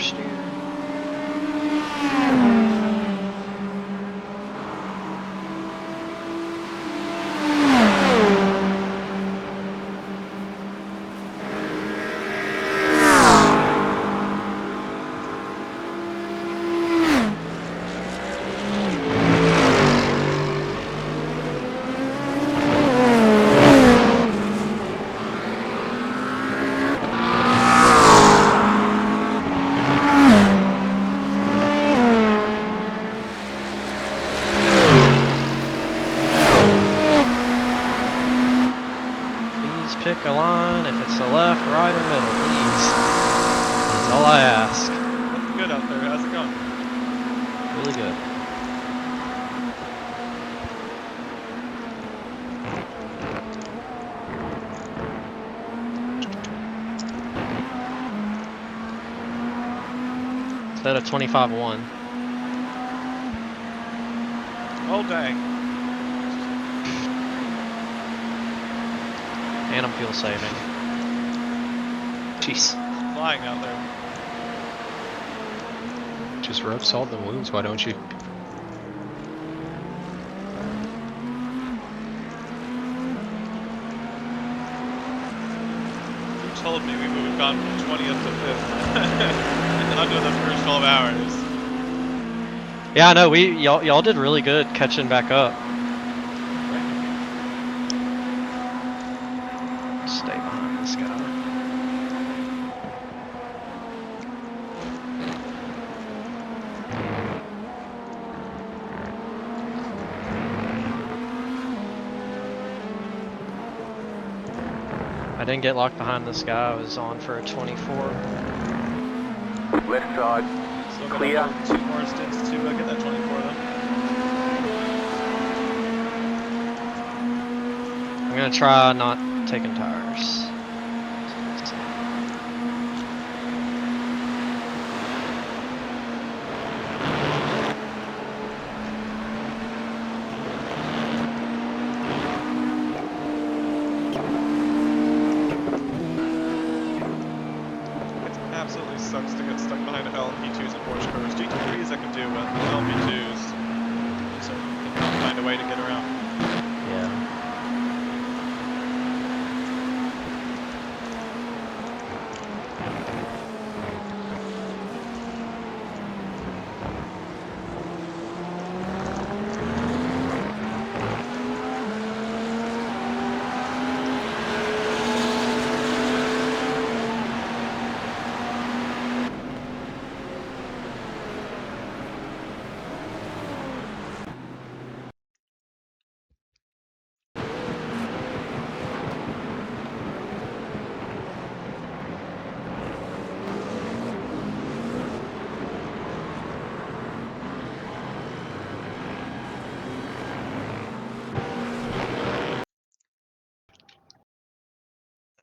steer. Please pick a line. If it's the left, right, or middle, please. That's all I ask. Looking good out there. How's it going? Really good. Instead of 25-1. Oh, dang. And I'm fuel saving. Jeez. Flying out there. Just rub salt in the wounds, why don't you? You told me we would have gone from 20th to 5th in under the first 12 hours. Yeah, I know. Y'all did really good catching back up. Stay behind this guy. I didn't get locked behind this guy. I was on for a 24. Left side. Still got Clear. 2 more stints to get that 24 though. I'm gonna try not taking tires. It absolutely sucks to get stuck behind LMP2s and Porsche cars. GT3s I can do, but LMP2s, so you can find a way to get around. Yeah.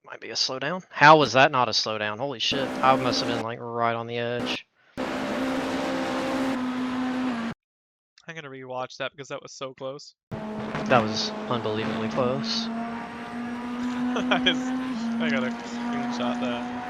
Might be a slowdown. How was that not a slowdown? Holy shit. I must have been like right on the edge. I'm gonna rewatch that because that was so close. That was unbelievably close. I gotta screenshot that.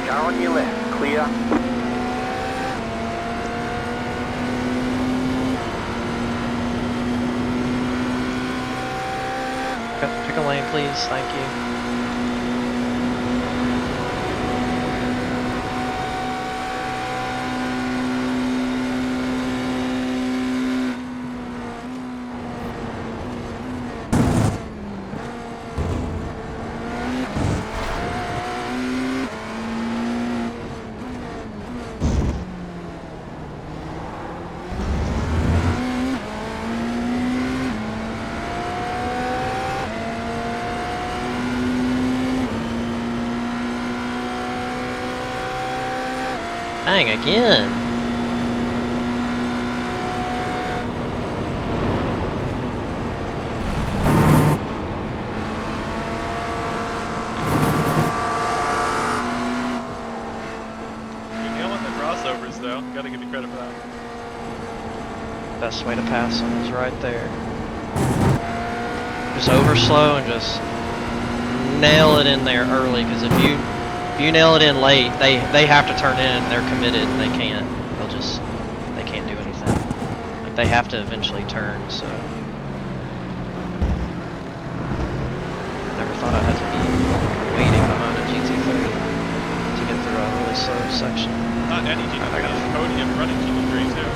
Car on your left. Clear. Pick a lane please. Thank you. Dang, again. You're nailing the crossovers though. Gotta give you credit for that. Best way to pass them is right there. Just over slow and just nail it in there early, because if you nail it in late, they have to turn in. They're committed. They can't. They can't do anything. Like, they have to eventually turn. So I never thought I had to be waiting behind a GT3 to get through a really slow section. Not any GT3, podium running GT3 too.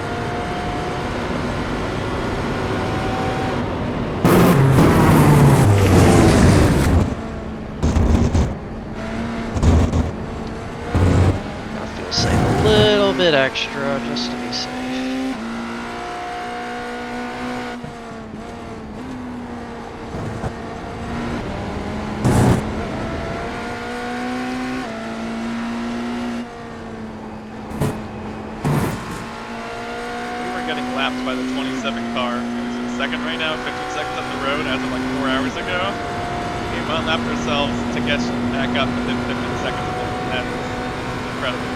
Save a little bit extra just to be safe. We were getting lapped by the 27 car. It was in second right now, 15 seconds on the road as of like 4 hours ago. We one-lapped ourselves to get back up within 15 seconds of them. That's incredible.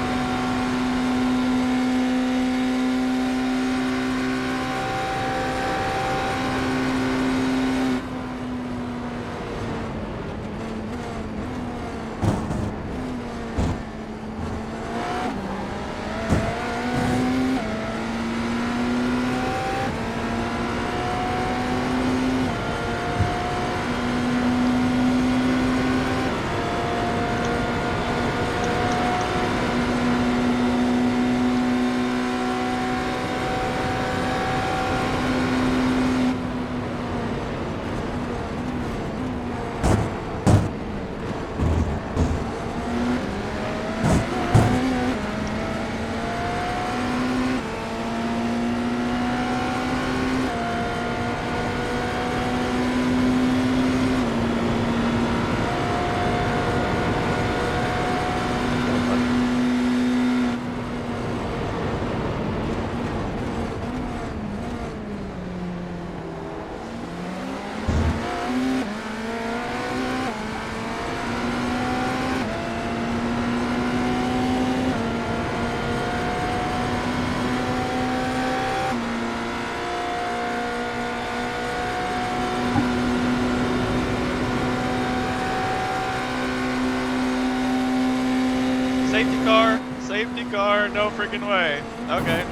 Safety car, no freaking way. Okay.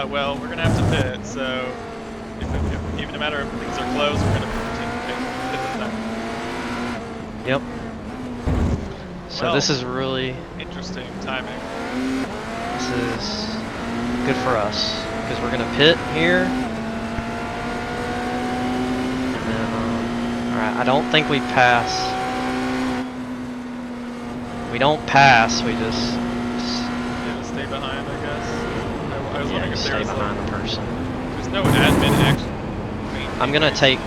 Well, we're gonna have to pit, so even no matter if things are close, we're gonna pit this time. Yep. So Well, this is really, interesting timing. this is good for us, because we're gonna pit here. And then, alright, I don't think we pass. We don't pass, we just Yeah, just stay behind, I guess. I was wondering if stay there was behind the person. there's no admin action. I'm gonna take,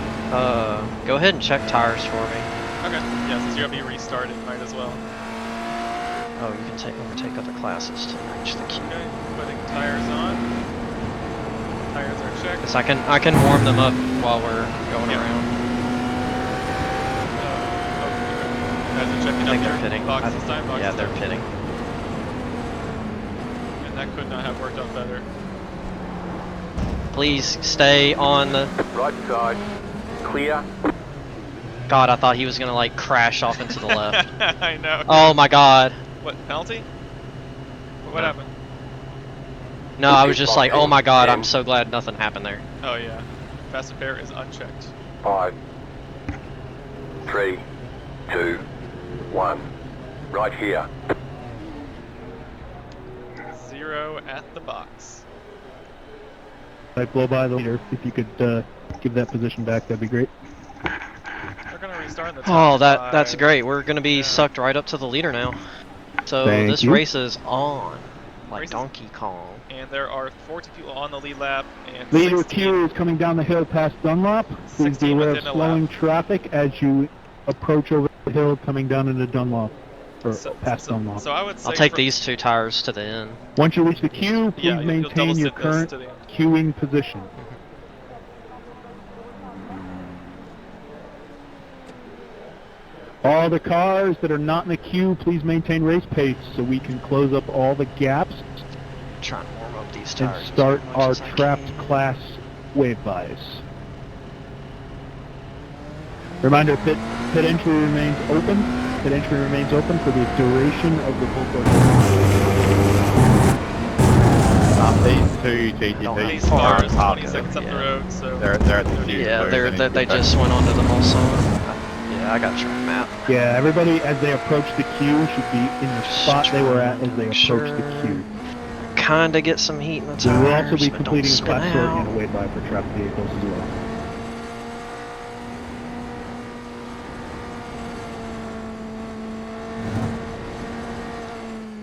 go ahead and check tires for me. Okay, yeah, since you're gonna be restarted, might as well. Oh, you can overtake other classes to reach the queue. Okay, putting tires on. Tires are checked. Cause I can warm them up while we're going Yeah. around. Guys are checking I think out they're their pitting. box this time. Box Yeah, this they're time. pitting. And that could not have worked out better. Please stay on the. Right side. Clear. God, I thought he was gonna like crash off into the left. I know. Oh my God. What, penalty? What No. happened? No, I was just like, oh my God, I'm so glad nothing happened there. Oh yeah. Fast and Fair is unchecked. 5, 3, 2, 1. Right here. 0 at the box. I blow by the leader. If you could give that position back, that'd be great. We're gonna restart in the top Oh, that's 5. great. We're gonna be Yeah. sucked right up to the leader now. So Thank this you. race is on, like Race is- Donkey Kong. And there are 40 people on the lead lap, and Leader 16, Q is coming down the hill past Dunlop. Please be 16 aware of within a slowing lap. traffic as you approach over the hill coming down into Dunlop. Or past Dunlop. So I would say I'll take from- these 2 tires to the end. Once you reach the queue, please Yeah, you'll double maintain your sit this current to the end. queuing position. All the cars that are not in the queue, please maintain race pace so we can close up all the gaps Trying to warm up these and tires. start as much our as I trapped can. class wave buys. Reminder, pit entry remains open. Pit entry remains open for the duration of the full course. These two Don't GTPs These have cars, far 20 to go, seconds up the yeah. road, so they're at the queue. Yeah, so they just went onto the Mulsanne. Yeah, I got track map. Yeah, everybody as they approach the queue should be in the spot they were at as they approach Sure. the queue. Kinda get some heat in the We tires, will also be but don't completing spin class sort out. and a wave buy for trapped vehicles as well.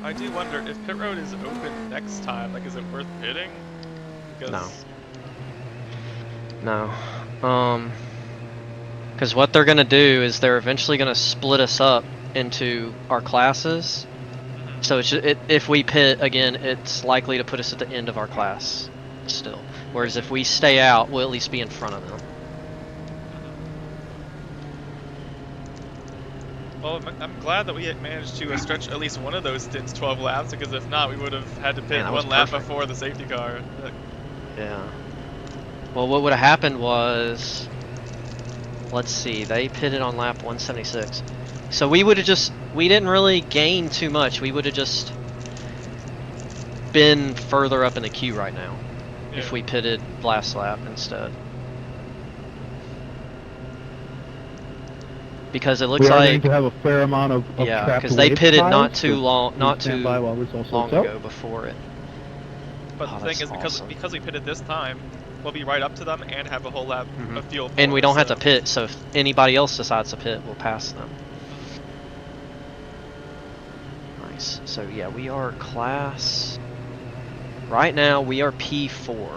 I do wonder if pit road is open next time. Like, is it worth pitting? Because No. Because what they're gonna do is they're eventually gonna split us up into our classes. So if we pit again, it's likely to put us at the end of our class still. Whereas if we stay out, we'll at least be in front of them. well, I'm glad that we had managed to stretch at least one of those stints 12 laps. Because if not, we would have had to pit Man, that was one lap perfect. before the safety car. Yeah. Well, what would have happened was, let's see, they pitted on lap 176. So we would have we didn't really gain too much. We would have just been further up in the queue right now if we pitted last lap instead. Because it looks We are like, going to have a fair amount of yeah, trapped because they wave pitted piles, not so too long, not please stand too by while results long look up. ago before it. But Oh, the thing that's is, awesome. because we pitted this time, we'll be right up to them and have a whole lap of fuel. And we don't have to so- pit, so if anybody else decides to pit, we'll pass them. Nice. So yeah, we are class. Right now we are P4.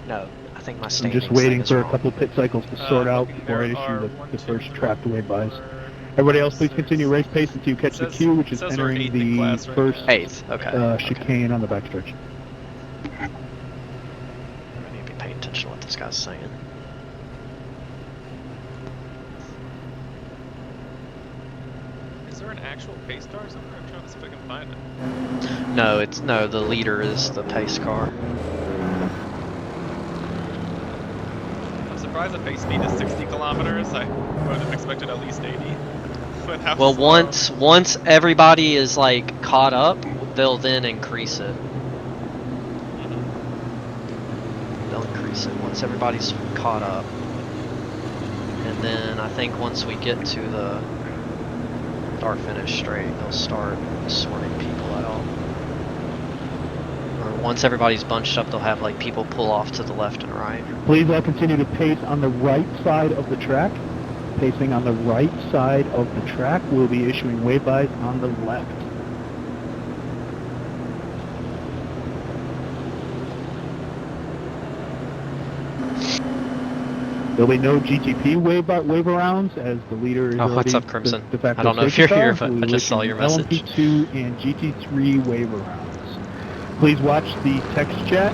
No, I think my I'm standings just waiting thing is for a wrong. couple pit cycles to sort out looking, before I there are issue one, the two, first three, trapped wave buys. four, Everybody else, please six. continue race pace until you catch the Says- queue, which is says we're entering eighth in the class right first now. 8th, okay. Okay. chicane on the backstretch. I need to be paying attention to what this guy's saying. Is there an actual pace car somewhere? I'm trying to see if I can find it. No, the leader is the pace car. I'm surprised the pace speed is 60 kilometers. I would have expected at least 80. With how Well, slow- once everybody is like caught up, they'll then increase it. They'll increase it once everybody's caught up. And then I think once we get to the start finish straight, they'll start sorting people out. Or once everybody's bunched up, they'll have like people pull off to the left and right. Please continue to pace on the right side of the track. Pacing on the right side of the track. We'll be issuing wave buys on the left. There'll be no GTP wave rounds as the leader is Oh, what's already up, Crimson? de facto I don't know if safety you're here, car. but We'll I be just saw your issuing message. LMP2 and GT3 wave rounds. Please watch the text chat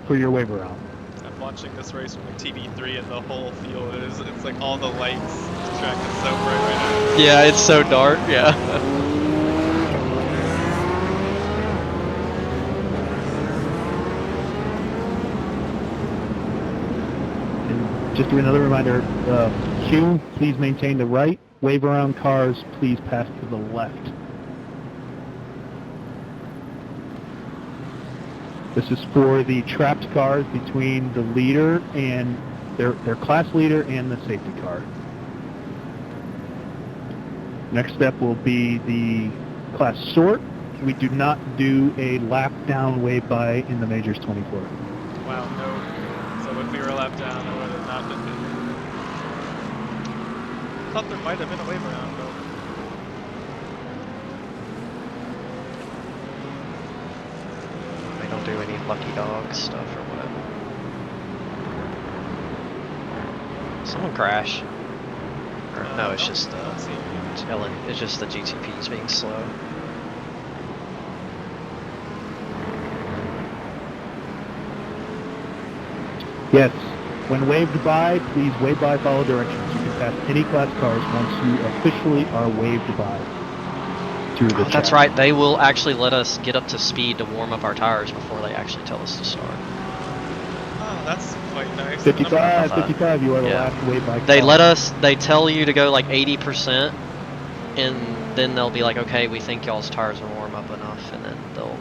for your wave round. I'm watching this race from the TV3 and the whole field it's like all the lights. The track is so bright right now. Yeah, it's so dark, yeah. And just another reminder, queue, please maintain the right. Wave around cars, please pass to the left. This is for the trapped cars between the leader and their class leader and the safety car. Next step will be the class sort. We do not do a lap down wave by in the Majors 24. Wow, no. So if we were a lap down, I would have not been good. I thought there might have been a wave around, but... They don't do any lucky dog stuff or whatever. Someone crash. Or, no, it's just the it's just the GTPs being slow. Yes. When waved by, please wave by, follow directions. You can pass any class cars once you officially are waved by through the That's track. right, they will actually let us get up to speed to warm up our tires before they actually tell us to start. Oh, that's quite nice. 55, 55, you are the Yeah. last wave by car. They tell you to go like 80%, and then they'll be like, okay, we think y'all's tires are warm up enough, and then they'll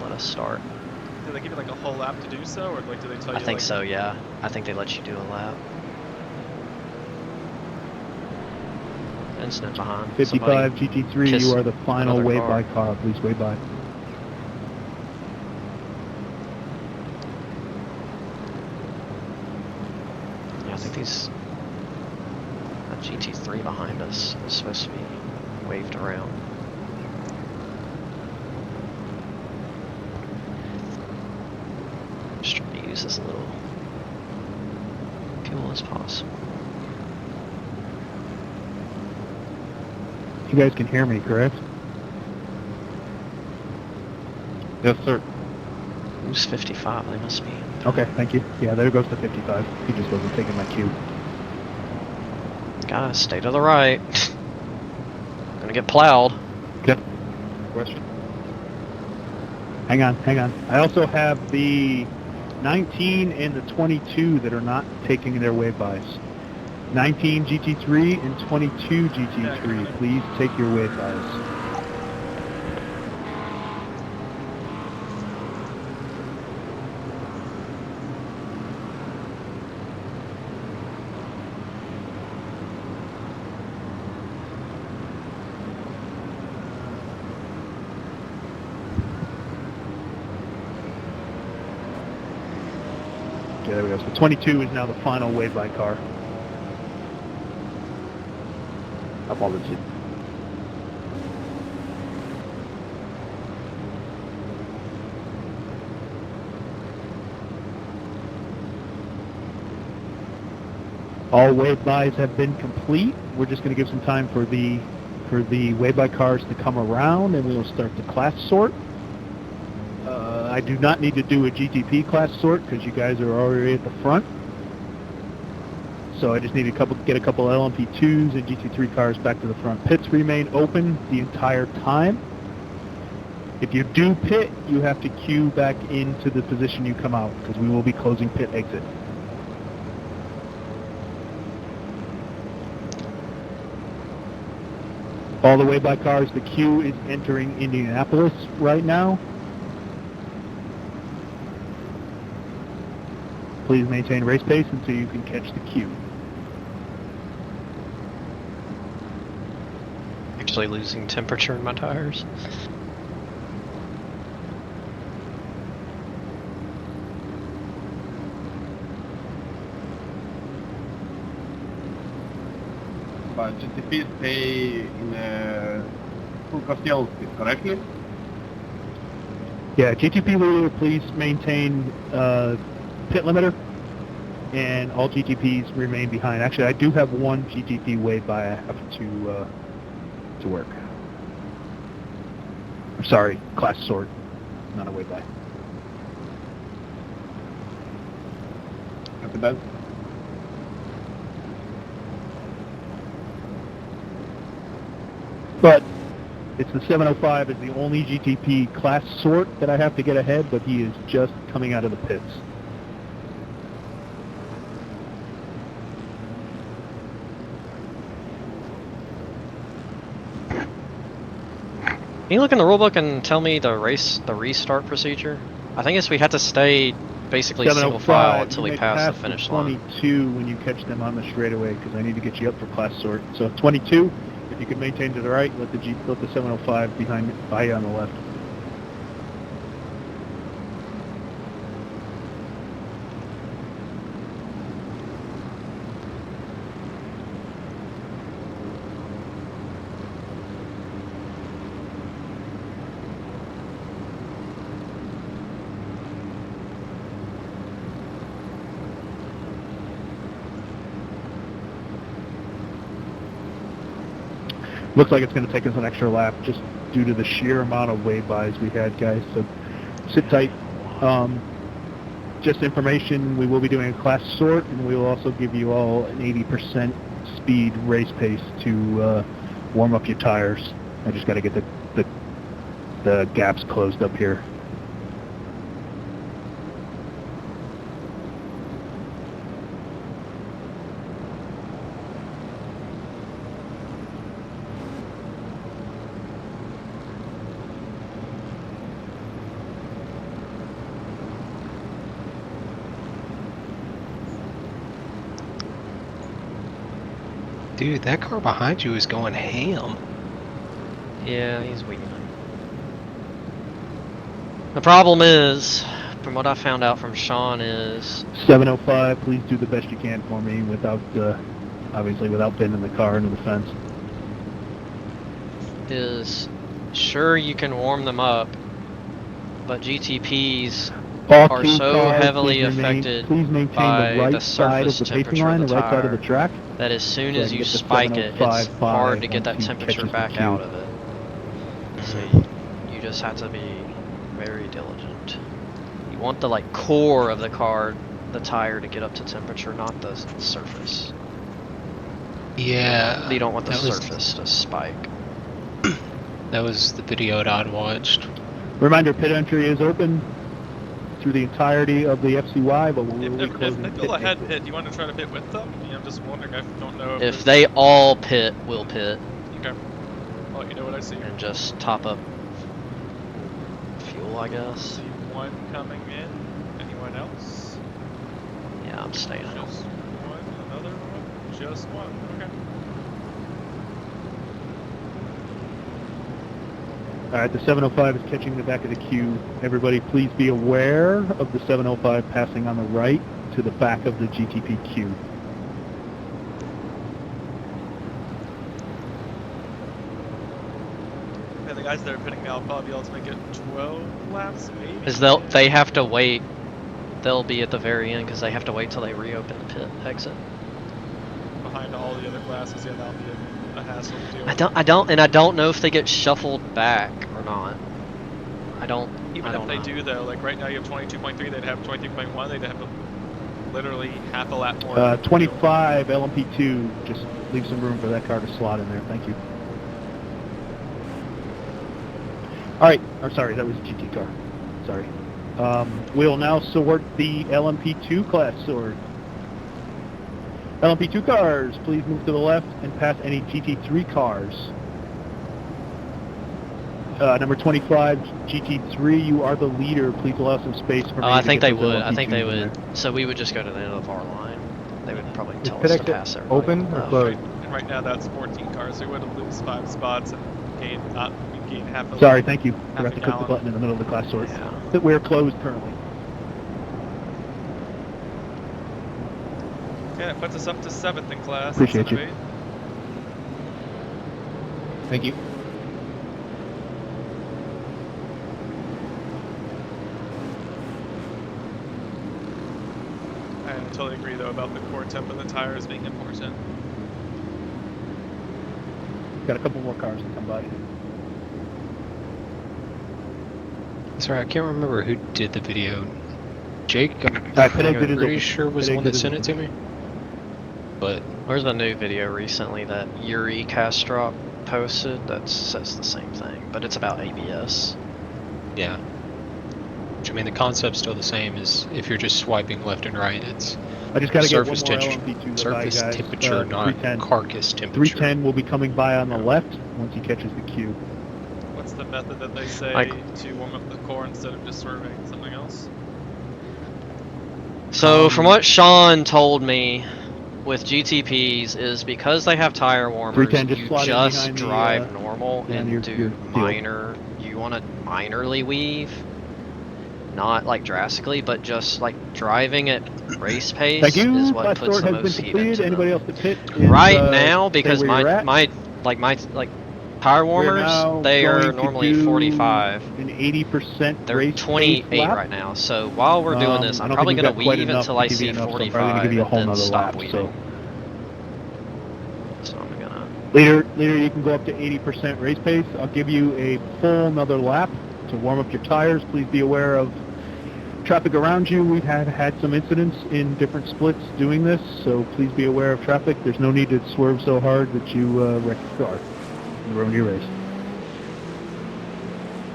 let us start. Do they give you like a whole lap to do so, or like do they tell you? I think like... so, yeah. I think they let you do a lap. Incident behind. 55 GT3, kiss you are the final another wave car. by car. Please wave by. Yeah, I think these... That GT3 behind us is supposed to be waved around. Just trying to use as little fuel as possible. You guys can hear me, correct? Yes, sir. Who's 55? They must be. Okay, thank you. Yeah, there goes the 55. He just wasn't taking my cue. Gotta stay to the right. Gonna get plowed. Yep. Question. Hang on, hang on. I also have the 19 and the 22 that are not taking their wave bys. 19 GT3 and 22 GT3. Please take your wave bys. Okay, there we go. So 22 is now the final wave by car. Apologies. All wave bys have been complete. We're just going to give some time for the wave by cars to come around, and we'll start the class sort. I do not need to do a GTP class sort because you guys are already at the front. So I just need to get a couple LMP2s and GT3 cars back to the front. Pits remain open the entire time. If you do pit, you have to queue back into the position you come out because we will be closing pit exit. All the way by cars, the queue is entering Indianapolis right now. Please maintain race pace until you can catch the queue. Actually losing temperature in my tires. But GTP stay in full cocktail speed, correctly? Yeah, GTP leader, please maintain pit limiter, and all GTPs remain behind. Actually, I do have one GTP wave by I have to work. I'm sorry, class sort, not a wave by. After that, But it's the 705 is the only GTP class sort that I have to get ahead, but he is just coming out of the pits. Can you look in the rulebook and tell me the restart procedure? I think it's we have to stay basically single file 705, until you we make pass the past finish line. 22 when you catch them on the straightaway, because I need to get you up for class sort. So 22, if you could maintain to the right, let the 705 by you on the left. Looks like it's going to take us an extra lap just due to the sheer amount of wave-bys we had, guys. So sit tight. Just information, we will be doing a class sort, and we will also give you all an 80% speed race pace to warm up your tires. I just got to get the gaps closed up here. Dude, that car behind you is going ham. Yeah, he's weaving. The problem is, from what I found out from Sean, is 705, please do the best you can for me without, obviously, without bending the car into the fence. Sure you can warm them up, but GTPs All are two so cars, heavily please affected please maintain by the right the side of surface the pacing temperature line, of the the right side of the tire track. that as soon So I as can you get the spike it, it's 705 hard to get that once he temperature catches the back cue. out of it. So you just have to be very diligent. You want the core of the car, the tire, to get up to temperature, not the surface. Yeah. You don't want the that was- surface to spike. That was the video that I'd watched. Reminder, pit entry is open through the entirety of the FCY, but we will be If closing they pit pull ahead exit. pit, do you want to try to pit with them? I'm just wondering. I don't know If there's- they all pit, we'll pit Okay. I'll let you know what I see. and just top up fuel, I guess. See one coming in. Anyone else? Yeah, I'm staying out. Just one. Another one. Just one. Okay. Alright, the 705 is catching the back of the queue. Everybody please be aware of the 705 passing on the right to the back of the GTP queue. Yeah, the guys that are pitting now will probably be able to make it 12 laps, maybe? Because they have to wait. They'll be at the very end because they have to wait till they reopen the pit exit. Behind all the other classes, yeah, that'll be a hassle to deal with. I don't know if they get shuffled back or not. Even if they do, though, like right now you have 22.3, they'd have 23.1, they'd have literally half a lap more. 25 LMP2, just leave some room for that car to slot in there. Thank you. Alright, or sorry, that was a GT car. Sorry. We'll now sort the LMP2 class sort. LMP2 cars, please move to the left and pass any GT3 cars. Number 25, GT3, you are the leader. Please allow some space for me. I to think get they those would. I think LMP2s they in would. there. So we would just go to the end of our line. They would probably tell pit us to exit pass everybody. open or left. closed? And right now that's 14 cars, so we would lose 5 spots and gain half a Sorry, thank you. half Forgot a to click the gallon. button in the middle of the class sort. Yeah. That we're closed currently. Okay, that puts us up to 7th in class. Appreciate instead you. of 8th. Thank you. I totally agree, though, about the core temp of the tires being important. Got a couple more cars to come by. Sorry, I can't remember who did the video. Jake, I'm pit exit is pretty open. sure was Pit the one that exit sent is it to me. But There's a new video recently that Yuri Kastrop posted that says the same thing, but it's about ABS. yeah. Which, I mean, the concept's still the same as if you're just swiping left and right. It's I just got to get one surface, more LMP2 to buy, surface guys. temperature, not 310. carcass temperature. 310 will be coming by on the left once he catches the queue. What's the method that they say Like- to warm up the core instead of just swerving? Something else? So from what Sean told me, with GTPs is because they have tire warmers, 310, just you slot in just behind the, drive normal behind and your do field. minor. You want to minorly weave, not like drastically, but just like driving at race pace Thank you. is what Class puts sort the has been most heat completed. into Anybody them. else to pit is, Right now, stay because where you're at. my tire We're warmers, now they are going to normally do 45. an 80% They're race pace 28 lap. right now. So while we're doing this, I I'm don't probably think gonna we've got quite weave enough until to I give you see enough, so I'm probably going to 45 give you a and whole then nother stop lap. weaving. So I'm gonna. Leader, you can go up to 80% race pace. I'll give you a full another lap to warm up your tires. Please be aware of traffic around you. We've had some incidents in different splits doing this, so please be aware of traffic. There's no need to swerve so hard that you wreck your car and ruin your race.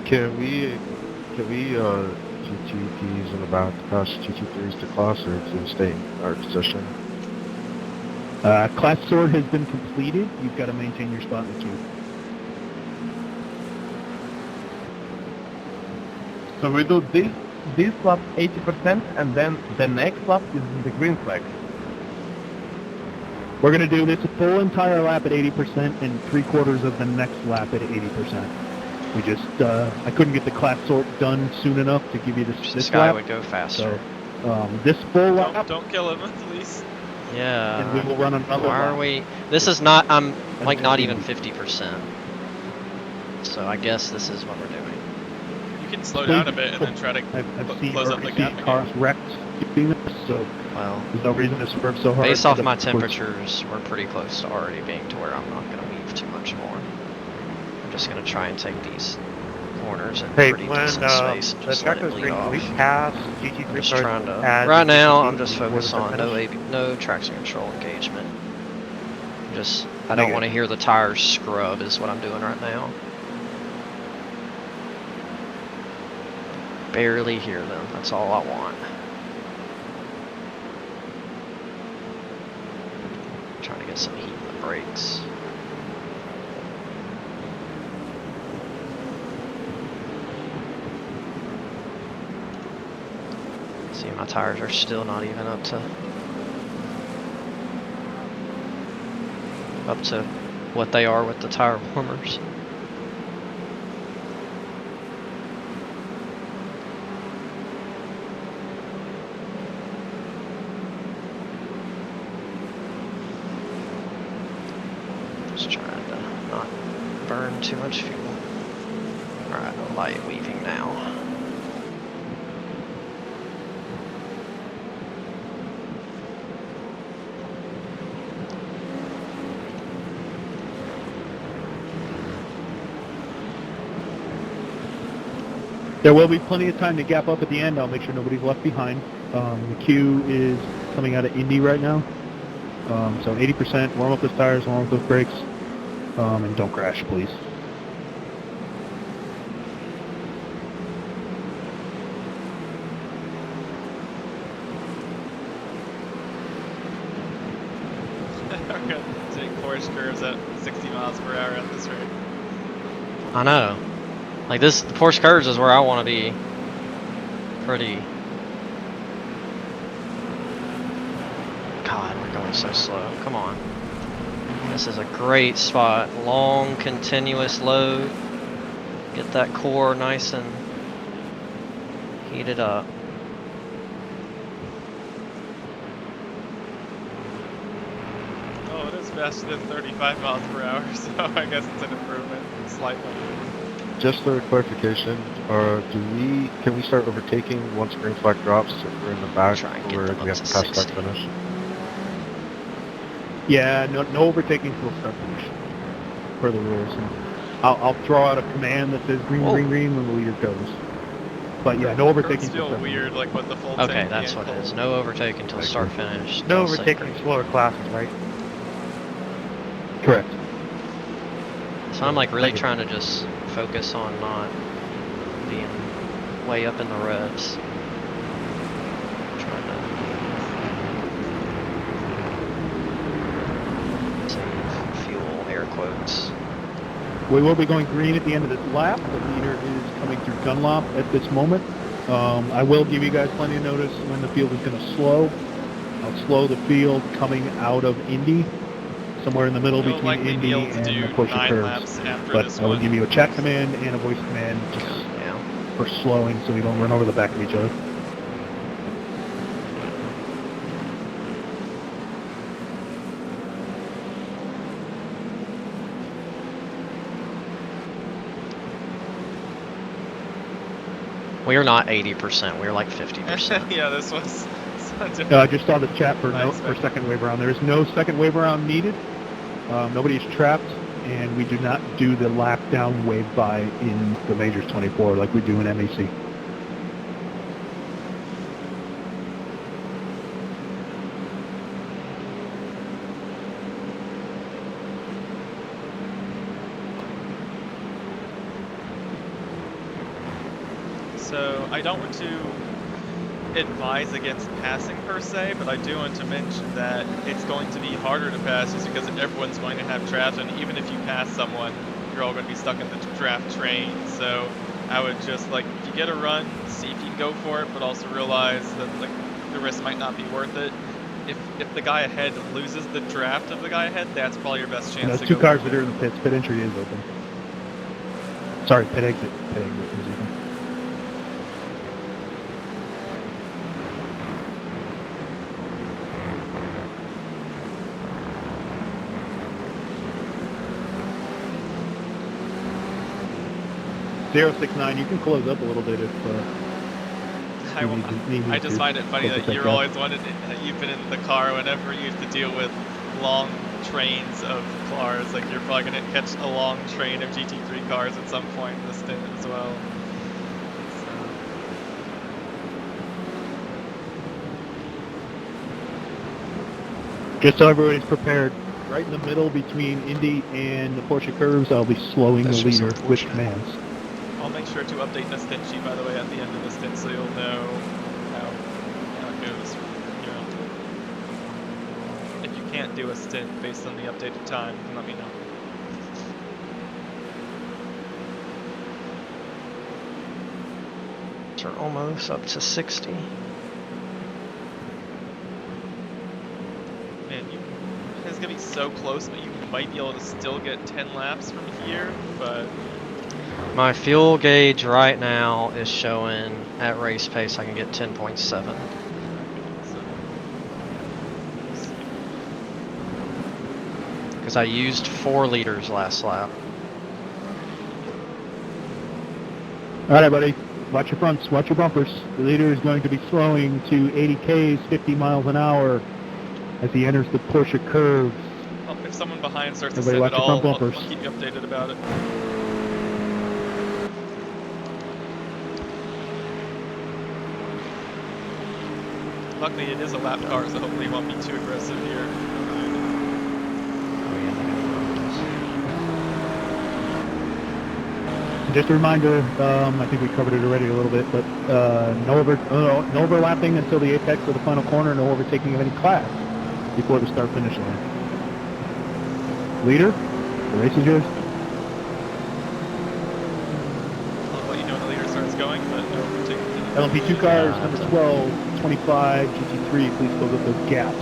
Can we GTPs in the back pass GT3s to class or to stay in our position? Class sort has been completed. You've got to maintain your spot in the queue. So we do this lap 80%, and then the next lap is the green flag. We're going to do this full entire lap at 80% and 3/4 of the next lap at 80%. We just, I couldn't get the class sort done soon enough to give you this guy lap. would go faster. So, this full lap, Don't kill him, please. Yeah. and we will run another Why lap. are we? This is not. I'm like Until not we even leave. 50%. So I guess this is what we're doing. You can slow down a bit and then try to I've seen close up the gap cars again. wrecked doing this, so Well, there's no reason to swerve so hard. based off to my the towards- temperatures, we're pretty close to already being to where I'm not gonna weave too much more. I'm just gonna try and take these corners in pretty decent space and just let it bleed off. pass I'm GT3 just start trying to. as Right now, GT I'm just before the focused on finish? no traction control engagement. Just I don't Negative. want to hear the tires scrub is what I'm doing right now. Barely hear them. That's all I want. Trying to get some heat in the brakes. See, my tires are still not even up to what they are with the tire warmers. Just trying to not burn too much fuel. Alright, light weaving now. There will be plenty of time to gap up at the end. I'll make sure nobody's left behind. The queue is coming out of Indy right now. So 80%, warm up those tires, warm up those brakes, and don't crash, please. We're gonna take Porsche curves at 60 miles per hour on this rate. I know. Like this, the Porsche curves is where I want to be. Pretty. God, we're going so slow. Come on. This is a great spot. Long, continuous load. Get that core nice and heated up. Oh, it is faster than 35 miles per hour, so I guess it's an improvement, slightly. Just for clarification, can we start overtaking once green flag drops if we're in the back, Try and get or them do we up have to to pass start 60. finish? Yeah, no overtaking till start finish, per the rules. And I'll throw out a command that says green, Whoa. green, green when the leader goes. But yeah, no overtaking Curves till feel start weird, like with the full Okay, tank that's being what it is. full. No overtaking until Thank start you. finish. No I'll say overtaking green. slower classes, right? Correct. So I'm like really Thank you. trying to just focus on not being way up in the revs. Trying to save fuel, air quotes. We will be going green at the end of this lap. The leader is coming through Dunlop at this moment. I will give you guys plenty of notice when the field is going to slow. I'll slow the field coming out of Indy, somewhere in the middle You'll between likely be Indy able to and the do Porsche 9 curves. laps after But this I will one. give you a chat command and a voice command just Yeah. for slowing so we don't run over the back of each other. We're not 80%. We're like 50%. Yeah, this was such a... I just saw the chat for Nice, for man. second wave round. There is no second wave round needed. Nobody's trapped, and we do not do the lap down wave by in the Majors 24 like we do in MEC. So I don't want to advise against passing per se, but I do want to mention that it's going to be harder to pass just because everyone's going to have draft, and even if you pass someone, you're all going to be stuck in the draft train. So I would just, like, if you get a run, see if you can go for it, but also realize that, like, the risk might not be worth it. If the guy ahead loses the draft of the guy ahead, that's probably your best And chance those to two go cars for that are it. in the pits. Pit entry is open. Sorry, pit exit. Pit exit is open. .069, you can close up a little bit if I, you will- need I just to. find it funny Look that at that you're gap. always wanted. You've been in the car whenever you have to deal with long trains of cars. Like, you're probably gonna catch a long train of GT3 cars at some point in the stint as well. Just so everybody's prepared, right in the middle between Indy and the Porsche curves, I'll be slowing That's the just leader with unfortunate. commands. I'll make sure to update the stint sheet, by the way, at the end of the stint, so you'll know how it goes. You know, if you can't do a stint based on the updated time, you can let me know. We're almost up to 60. Man, it's gonna be so close, but you might be able to still get 10 laps from here, but My fuel gauge right now is showing at race pace I can get 10.7. so, Because I used 4 liters last lap. All right, buddy. Watch your fronts. Watch your bumpers. The leader is going to be slowing to 80 Ks, 50 miles an hour as he enters the Porsche curves. well, if someone behind starts to Everybody send it watch your front all, bumpers. I'll keep you updated about it. Luckily, it is a lap car, so hopefully it won't be too aggressive here. Oh yeah, Just a reminder, I think we covered it already a little bit, but no overlapping until the apex of the final corner, no overtaking of any class before the start-finish line. Leader, the race is yours. I'll let you know when the leader starts going, but no overtaking. LMP2 cars, number 12, 25, GT3, please close up those gaps.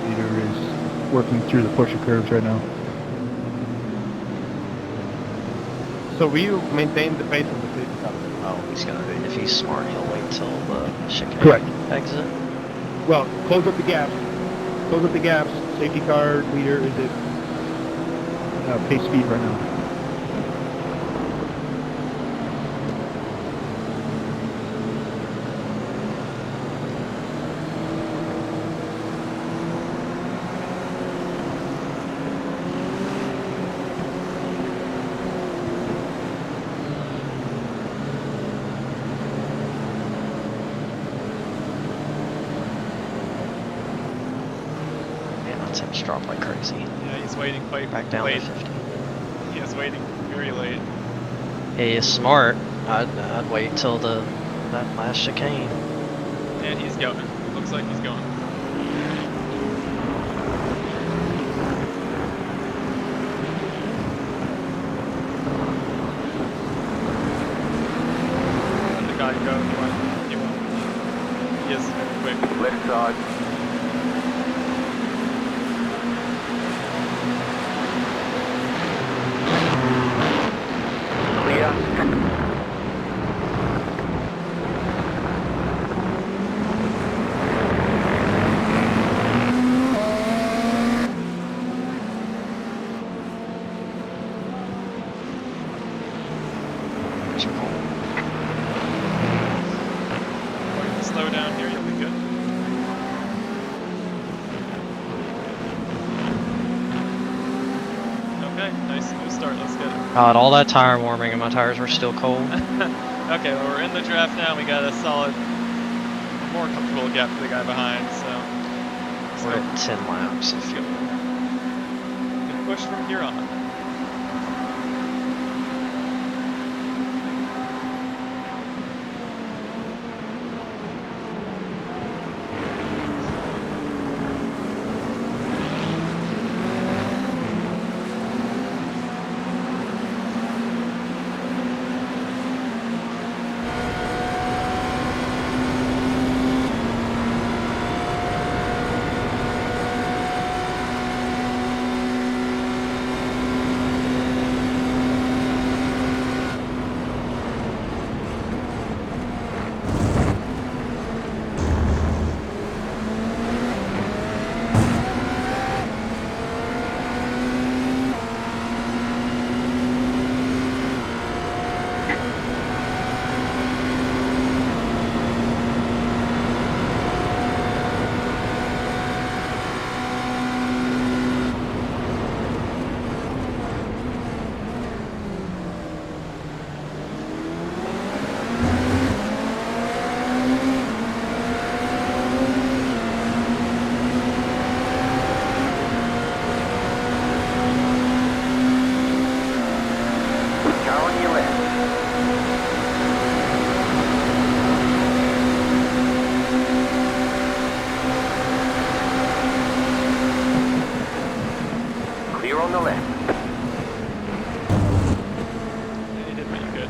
Leader is working through the Porsche curves right now. So we maintain the pace of the safety car. Oh, he's gonna. If he's smart, he'll wait till the chicane Correct. exit. Well, close up the gaps. Close up the gaps. Safety car, leader is at pace speed right now. Man, my temps dropped like crazy. Yeah, he's waiting quite Back down late. to 50. He is waiting very late. He is smart. I'd wait till that last chicane. And he's going. Looks like he's going. Let the guy go. He left side. Clear. Slow down here, you'll be good. Okay, nice smooth start, let's get it. God, all that tire warming and my tires were still cold. Okay, well we're in the draft now, we got a solid, more comfortable gap to the guy behind, so. We're at 10 laps of fuel. You can push from here on. On the left. Yeah, you did pretty good.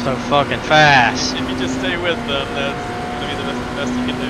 So fucking fast. If you just stay with them, that's gonna be the best you can do.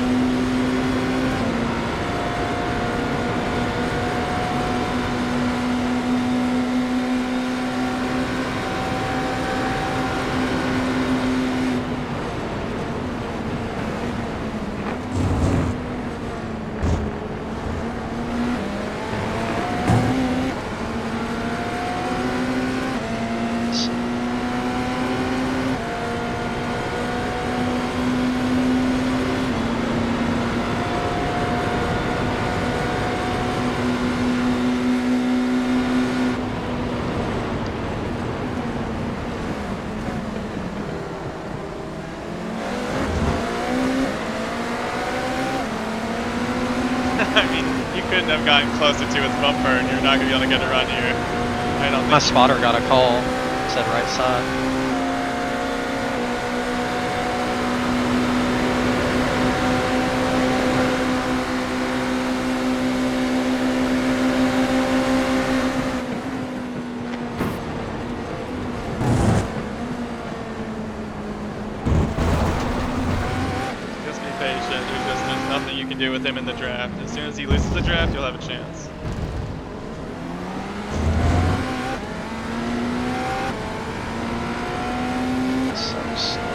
have gotten closer to his bumper, and you're not going to be able to get around here. I don't My think. spotter got a call. Said right side. Just be patient. There's nothing you can do with him in the draft. As soon as he loses the draft, you'll have a chance. So slow.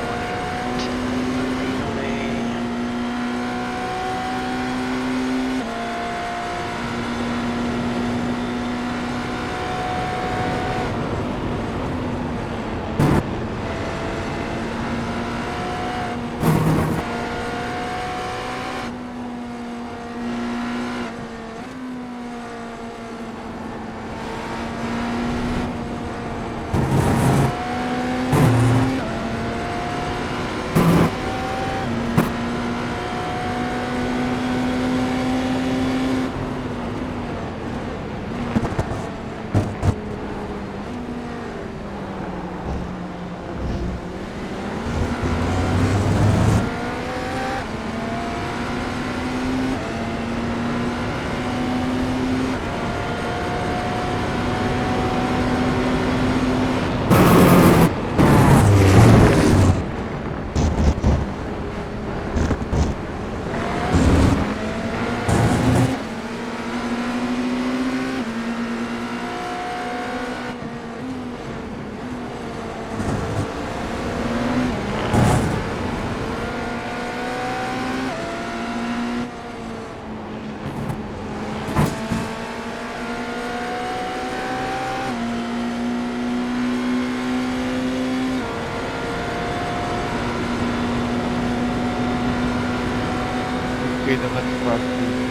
Okay, then let's cross the...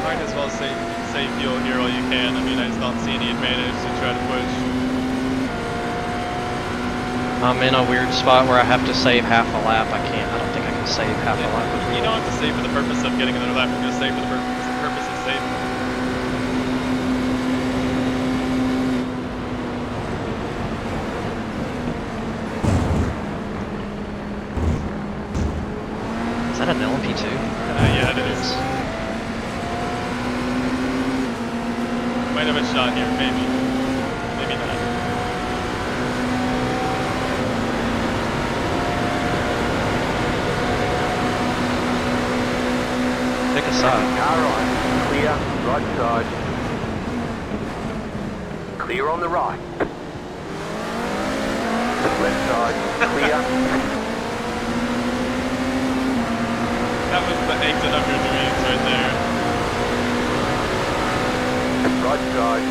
Might as well save fuel here while you can. I mean, I just don't see any advantage to try to push. I'm in a weird spot where I have to save half a lap. I don't think I can save half a lap with You fuel. don't have to save for the purpose of getting another lap. You're going to save for the purpose of saving. Is that an LMP2? Yeah, it is. Might have a shot here, maybe. Maybe not. Pick a side. Car right. Clear. Right side. Clear on the right. Left side. Clear. That was the exit of your dreams right there. Right side.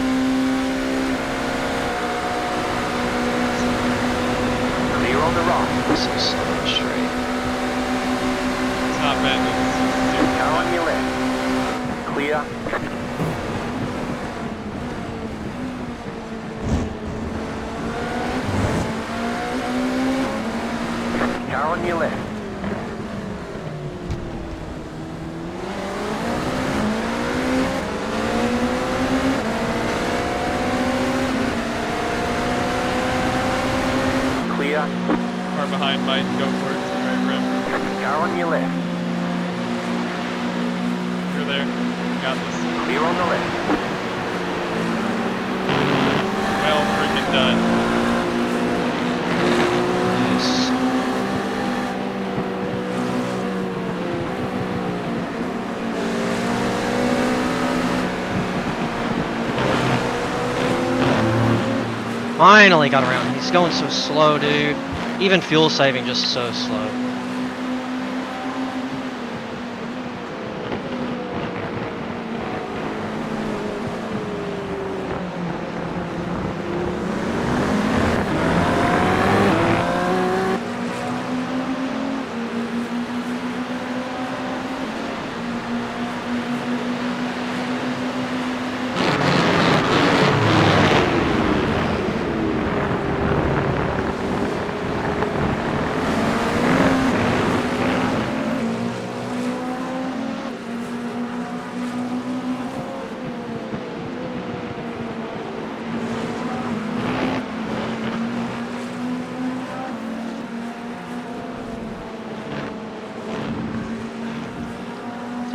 Clear on the right. So slow and straight. It's not bad. It's Car on your left. Clear. Car on your left. Clear. far behind might go for it to the right rim. Car on your left. You're there. You got this. Clear on the left. Well freaking done. Nice. Finally got around. He's going so slow, dude. Even fuel saving just so slow.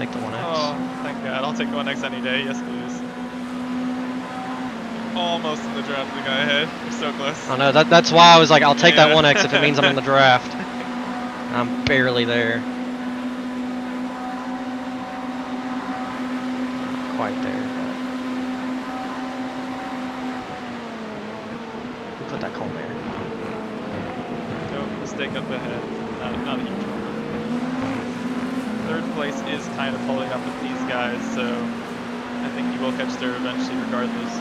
take the 1X. Oh, thank God. I'll take the 1X any day. Yes, please. Almost in the draft with the guy ahead. We're so close. I know, that's why I was like, I'll take that Yeah. 1X if it means I'm in the draft. I'm barely there. Not quite there, but... Who put that cone there? No mistake up ahead. Not a huge one. Third place is kind of holding up with these guys, so I think he will catch third eventually regardless.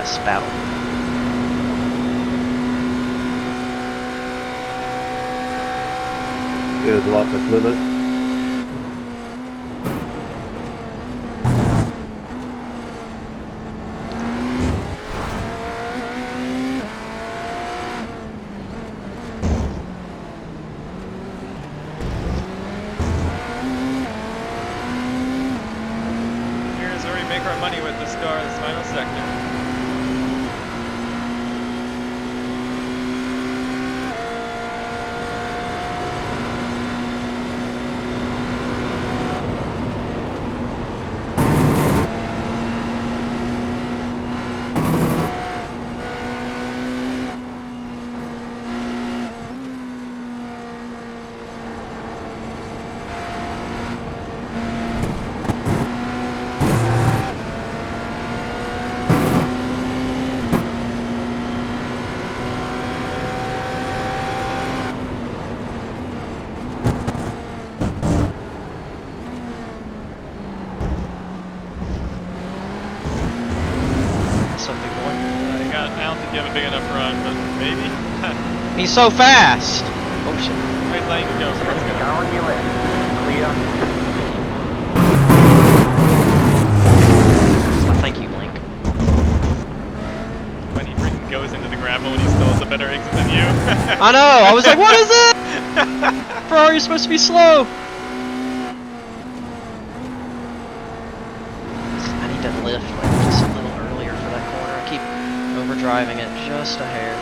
Spout. Good luck with Lilith. Here's where we make our money with this car, this final sector. I don't think you have a big enough run, but maybe? He's so fast! Oh shit. Wait, letting you go. Let's go. Down your left. Clear. Thank you, Link. When he freaking goes into the gravel and he still has a better exit than you. I know! I was like, what is it? Ferrari's supposed to be slow! I need to lift like just a little earlier for that corner. I keep overdriving it just a hair.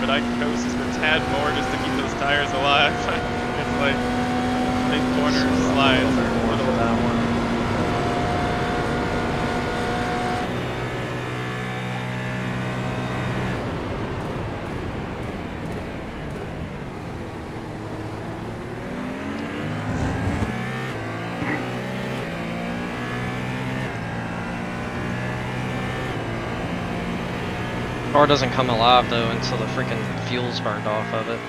But I coast just a tad more just to keep those tires alive. It's like big corner slides are a little that one. Car doesn't come alive though until the freaking fuel's burned off of it.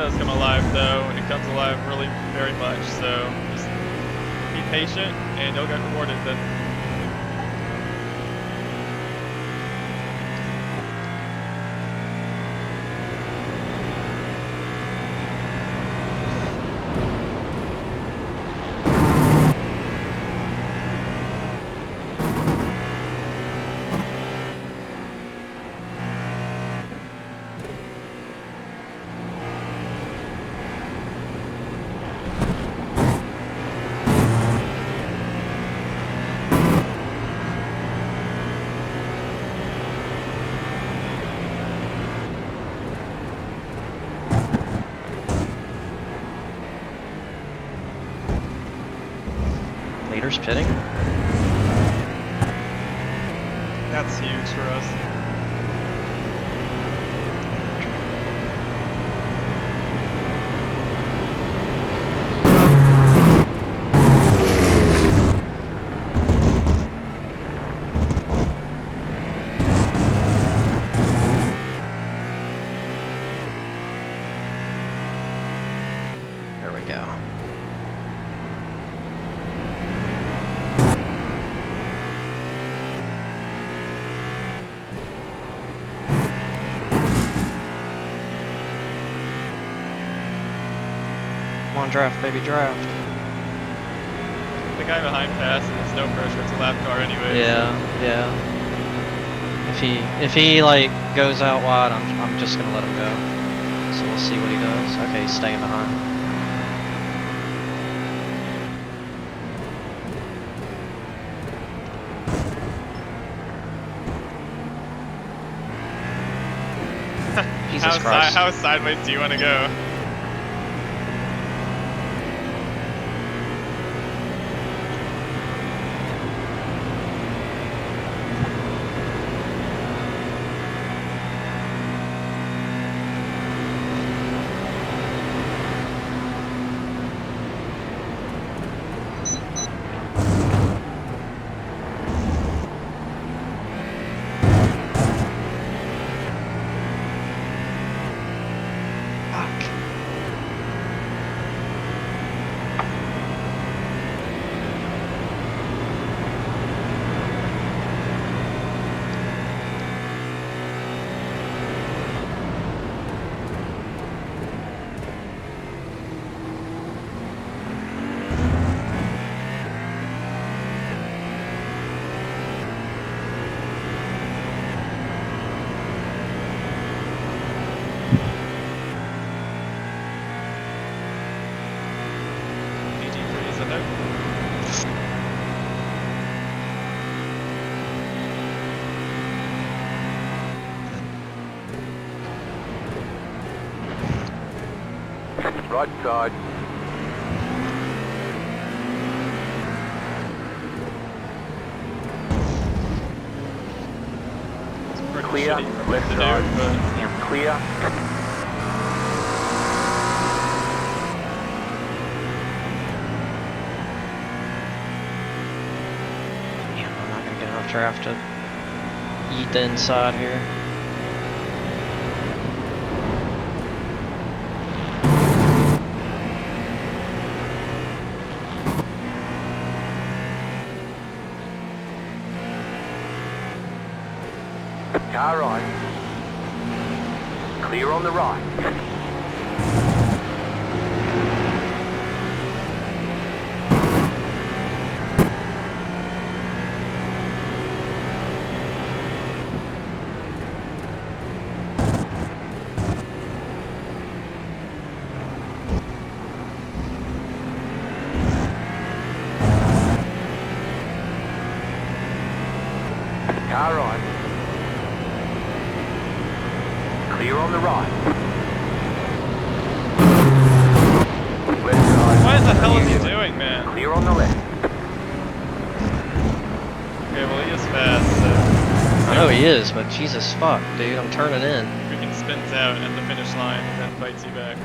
does come alive though, and it comes alive really very much, so just be patient and you'll get rewarded then. Leaders pitting. That's huge for us. There we go. Come on, draft, baby, draft. The guy behind passes, there's no pressure, it's a lap car anyway. Yeah, yeah. If he like goes out wide, I'm just gonna let him go. So we'll see what he does. Okay, he's staying behind. Jesus Christ. How sideways do you want to go? Right side. Clear, left side. Clear. Damn, I'm not gonna get enough draft to eat the inside here. Car right. Clear on the right. Car right. Clear on the right. Left side. What the hell is he doing, man? Clear on the left. Okay, well he is fast, so I know he is, but Jesus fuck, dude, I'm turning in. freaking spins out at the finish line and then fights you back.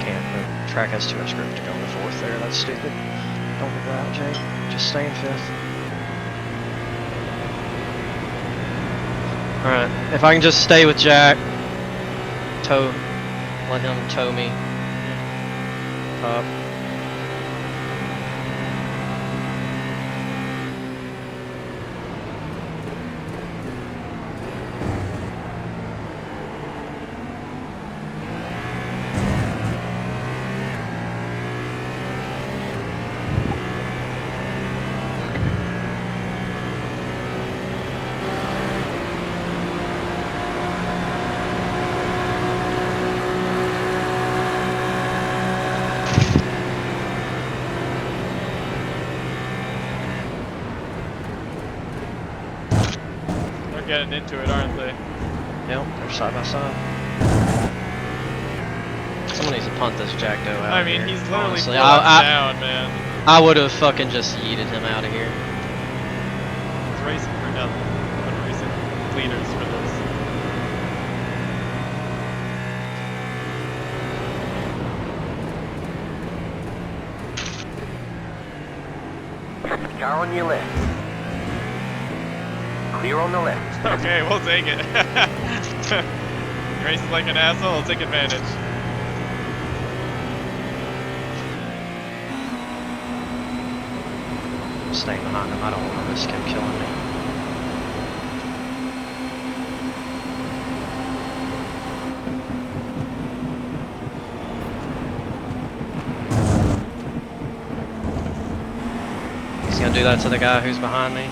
Can't. The track has too much grip to go in the fourth there. That's stupid. Don't go out, Jake. Just stay in 5th. Alright, if I can just stay with Jack, let him tow me up. Getting into it, aren't they? Yep, they're side by side. Someone needs to punt this Jack Doe out I mean, here. he's literally Honestly, 4 laps down, man. I would have fucking just yeeted him out of here. He's racing for nothing. But racing leaders for this. Car on your left. Clear on the left. Okay, we'll take it. Racing like an asshole, I'll take advantage. I'm staying behind him. I don't want to risk him killing me. He's gonna do that to the guy who's behind me.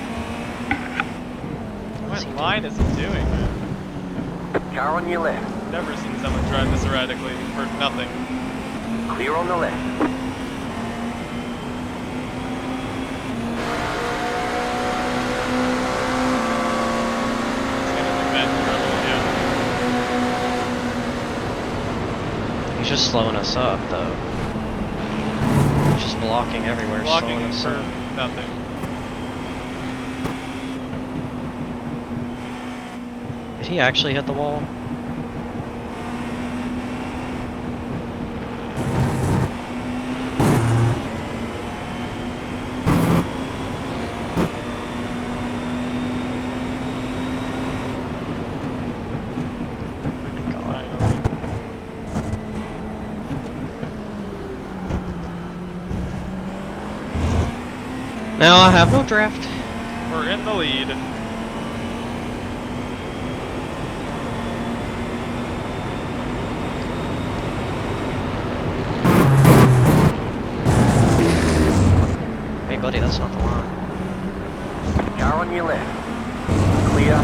What line is he doing, man? Car on your left. Never seen someone drive this erratically for nothing. Clear on the left. He's just slowing us up, though. He's just blocking everywhere, Blocking slowing us for up. nothing. Did he actually hit the wall? Now I have no draft. We're in the lead. Hey buddy, that's not the line. Car on your left. Clear.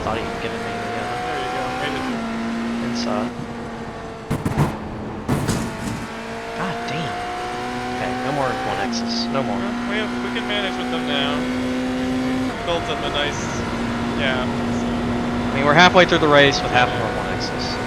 Thought he had given me the There you go, made it. inside. God damn. Okay, no more 1Xs. No more. We can manage with them now. Builds up a nice gap. I mean, we're halfway through the race with half of our 1Xs.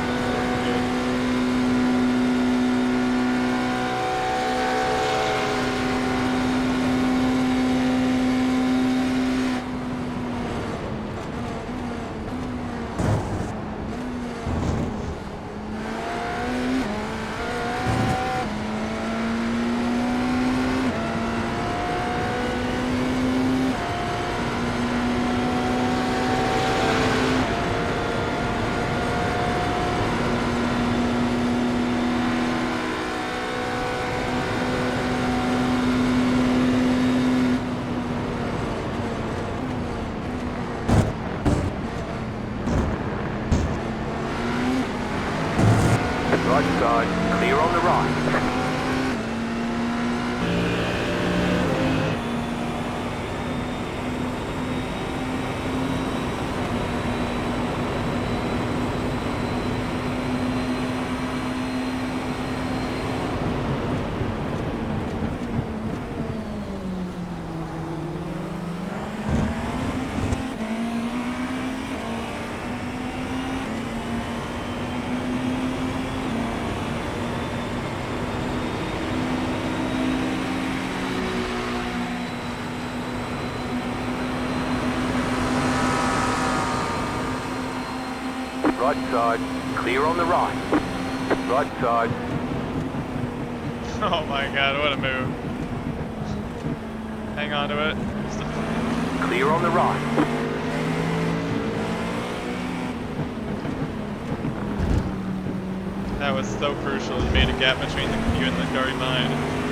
Right side. Clear on the right. Right side, clear on the right. Right side, Oh my god, what a move. Hang on to it. clear on the right. That was so crucial. You made a gap between you and the car behind.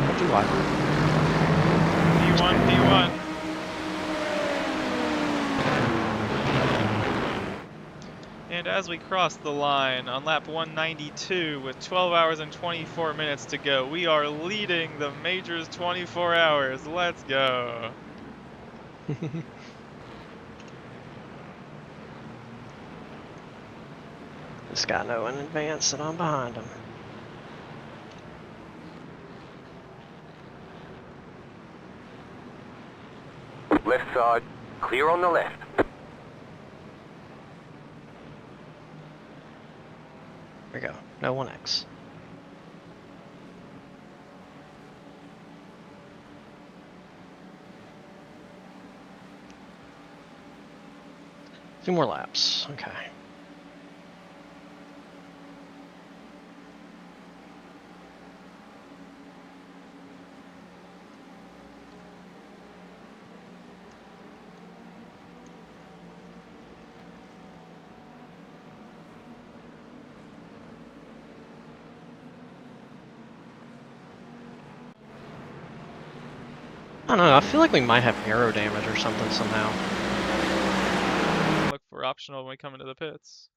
What do I? P1, P1. And as we cross the line on lap 192 with 12 hours and 24 minutes to go, we are leading the Majors 24 hours. Let's go. This guy know in advance that I'm behind him. Left side, clear on the left. There we go. No 1X. Two more laps. Okay. I don't know, I feel like we might have aero damage or something somehow. Look for optional when we come into the pits.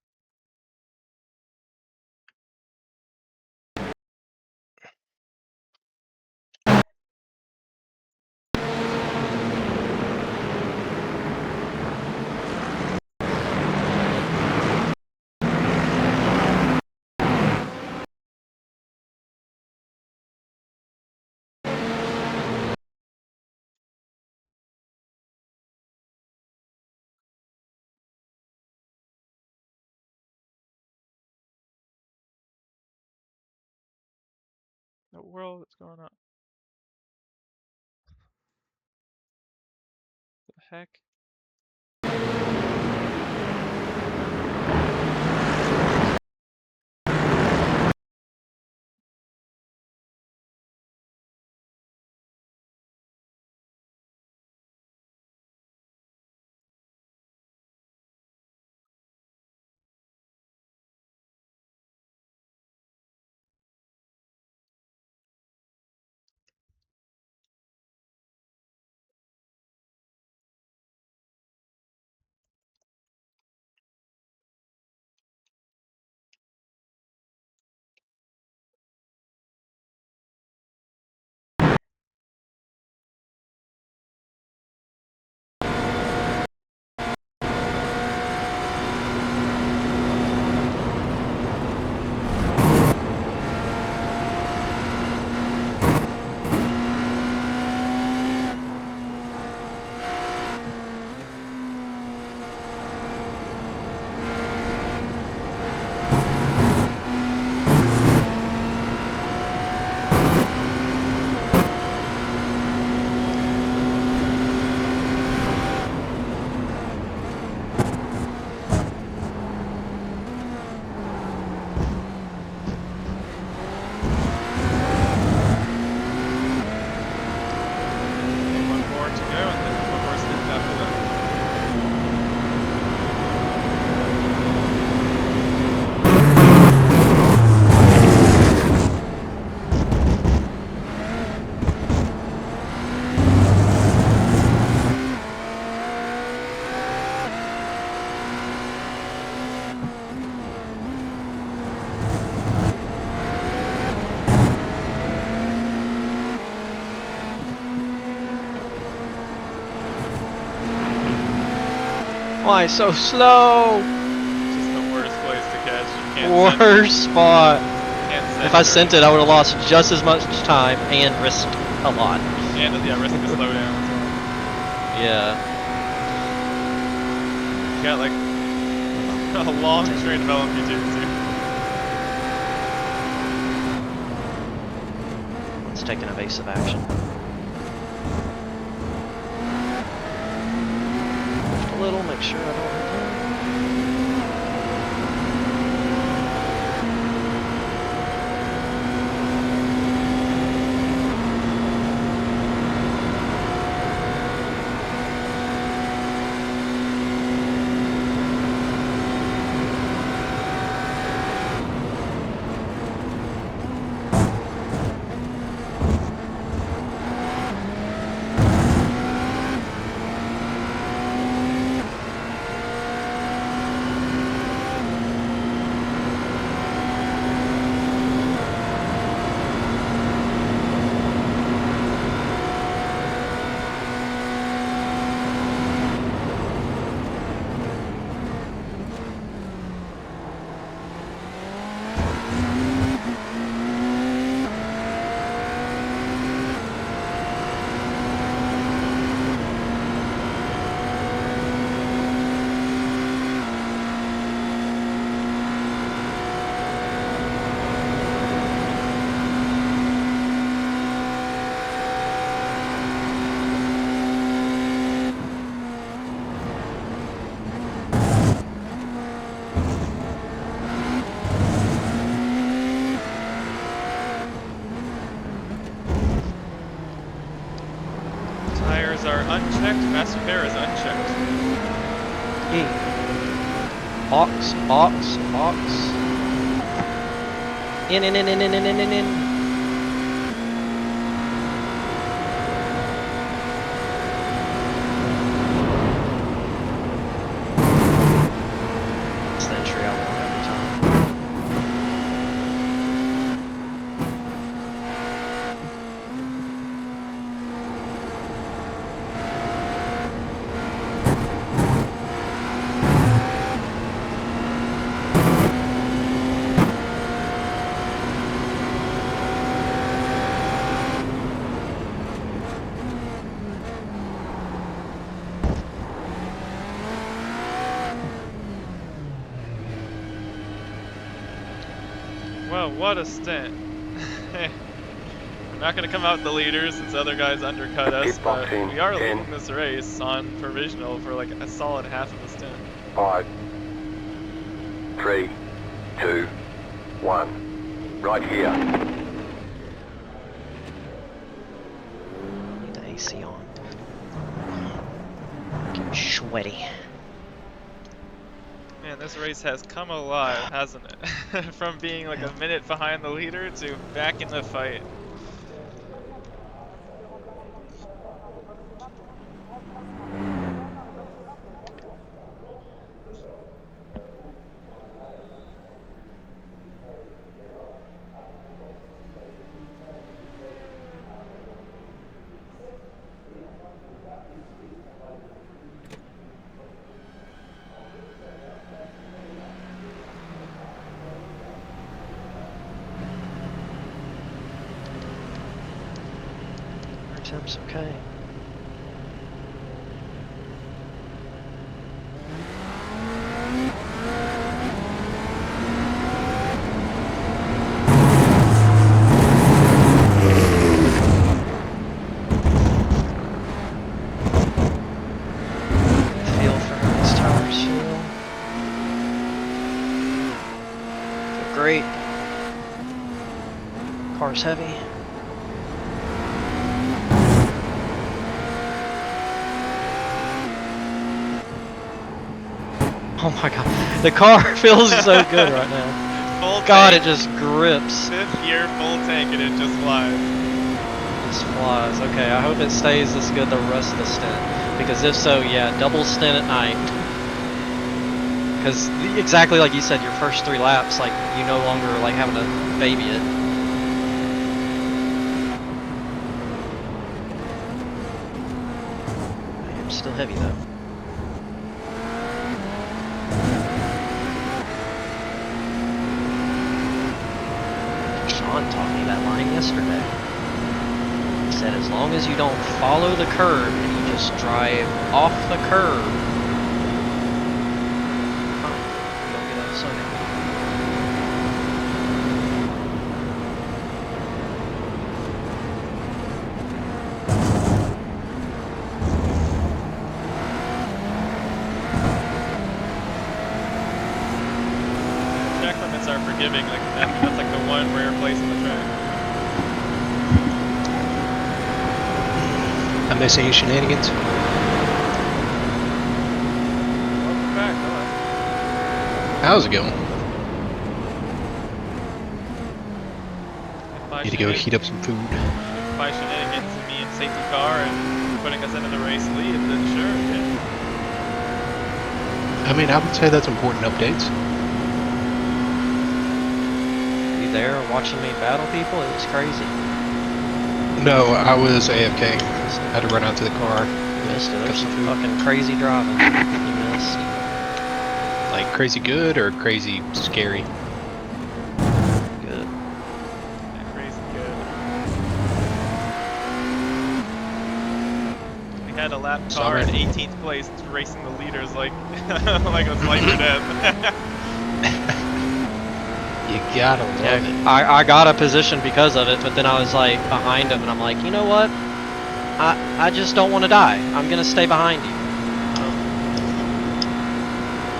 What world? What's going on? The heck? Why so slow? Just the worst place to catch. You can't send, Worst spot. can't send If I sent it, I would have lost just as much time and risked a lot. And yeah, risk a slowdown as well. Yeah. You got like a long string of LMP2s too. Let's take an evasive action. Just a little, make sure I don't hit that. Tires are unchecked. Master repair is unchecked. E. Ox, ox, ox. In. That's the entry I want every time. Well, what a stint. We're not going to come out with the leaders since other guys undercut us, Keep but boxing. we are 10. leading this race on provisional for like a solid half of the stint. 5, 3, 2, 1. Right here. Need the AC on. Get sweaty. Man, this race has come alive, hasn't it? From being like a minute behind the leader to back in the fight. Tim's okay. Feel for how these tires feel. Feel great. Car's heavy. Oh my god, the car feels so good right now. Full God, tank, it just grips. 5th year full tank and it just flies. Just flies. Okay, I hope it stays this good the rest of the stint. Because if so, yeah, double stint at night. Because exactly like you said, your first 3 laps, like, you no longer like having to baby it. I am still heavy though. John taught me that line yesterday. He said, as long as you don't follow the curb and you just drive off the curb, fine. You don't get a slowdown. Track limits are forgiving, like that's like the one rare place on the track. I'm missing any shenanigans. Welcome back, hello. How's it going? By Need to go heat up some food. by shenanigans and me in safety car and putting us into the race lead, then sure, yeah. I mean, I would say that's important updates. Were you there watching me battle people? It was crazy. No, I was AFK. I had to run out to the car. You missed it. There Got was some some food. fucking crazy driving. You missed. Like crazy good or crazy scary? Good. Yeah, crazy good. We had a lap car in 18th place racing the leaders like like it was life or death. You gotta love it. I got a position because of it, but then I was like behind him, and I'm like, you know what? I just don't want to die. I'm gonna stay behind you.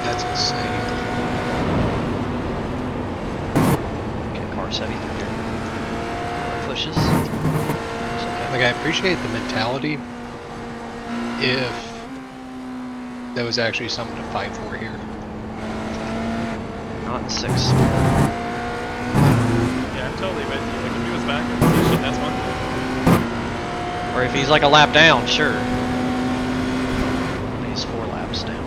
That's insane. Okay, car's heavy through here. Pushes. It's okay. Like, I appreciate the mentality if there was actually something to fight for here. Not in 6. Yeah, I'm totally with you. Like if he was back in position, that's one thing. Or if he's like a lap down, sure. He's 4 laps down.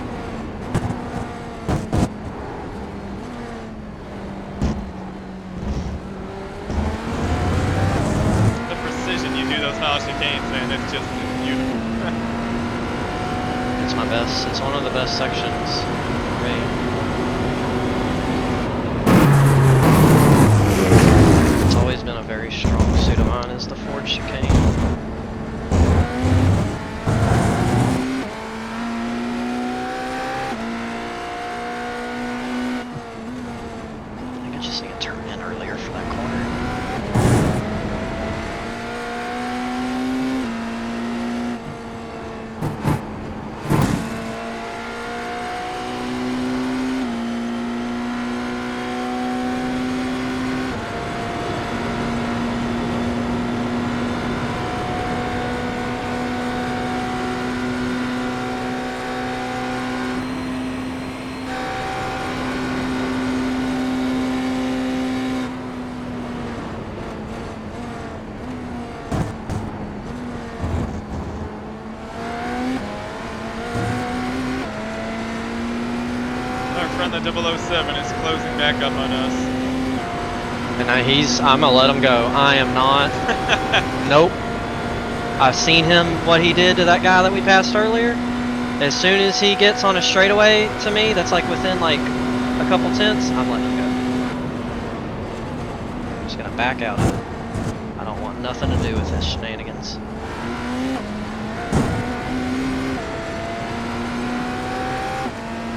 The precision you do those Hollow chicanes, man, it's just beautiful. It's my best. It's one of the best sections for me. It's always been a very strong suit of mine is the Ford chicane. I think I just need to turn in earlier for that corner. Our friend the 007 is closing back up on us. And I'm gonna let him go. I am not. Nope. I've seen him, what he did to that guy that we passed earlier. As soon as he gets on a straightaway to me, that's like within like a couple tenths, I'm letting him go. I'm just gonna back out of it. I don't want nothing to do with his shenanigans.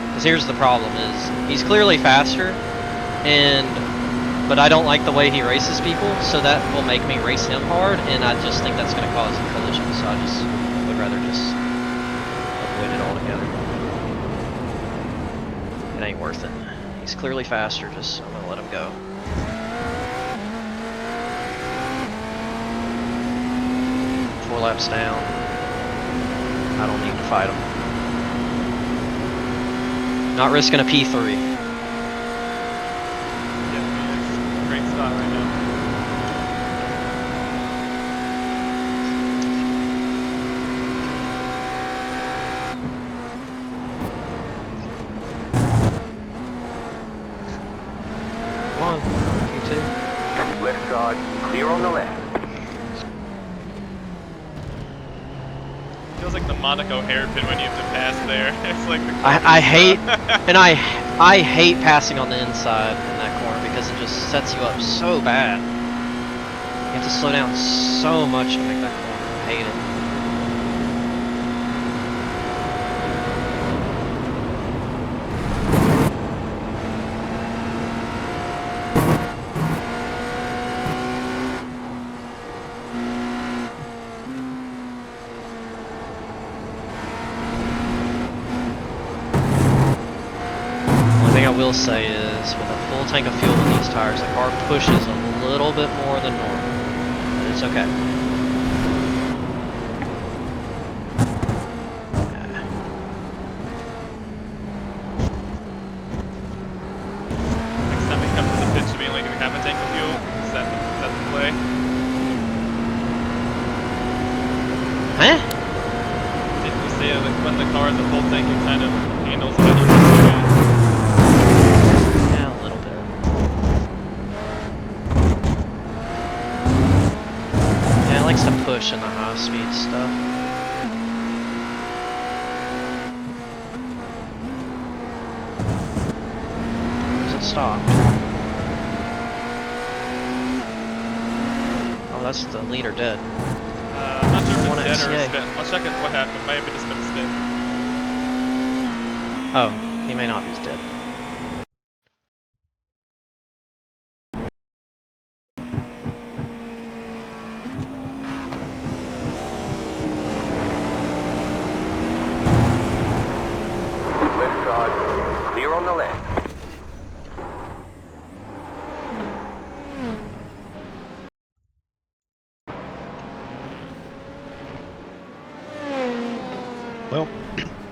Because here's the problem is, he's clearly faster, but I don't like the way he races people, so that will make me race him hard, and I just think that's going to cause a collision, so I just would rather just avoid it altogether. It ain't worth it. He's clearly faster, I'm going to let him go. Four laps down. I don't need to fight him. Not risking a P3. Yeah, man, it's a great spot right now. One, P2. Left side, clear on the left. Feels like the Monaco hairpin when you have to pass there. It's like the I hate, and I hate passing on the inside in that corner because it just sets you up so bad. You have to slow down so much to make that corner. I hate it. One thing I will say is, with a full tank of fuel in these tires, the car pushes a little bit more than normal, but it's okay. Next time we come to the pit, should we only have a tank of fuel? Is that the play? Huh? Didn't you say that when the car is a full tank, it kind of handles it better? Yeah, a little bit. Yeah, it likes to push in the high speed stuff. Where's it stopped? Oh, that's the leader dead. I'm not sure if One it's dead or XCA. spin. I'll check it what happened. Might have just been spin. Oh, he may not be dead. Left side. Clear on the left. Well,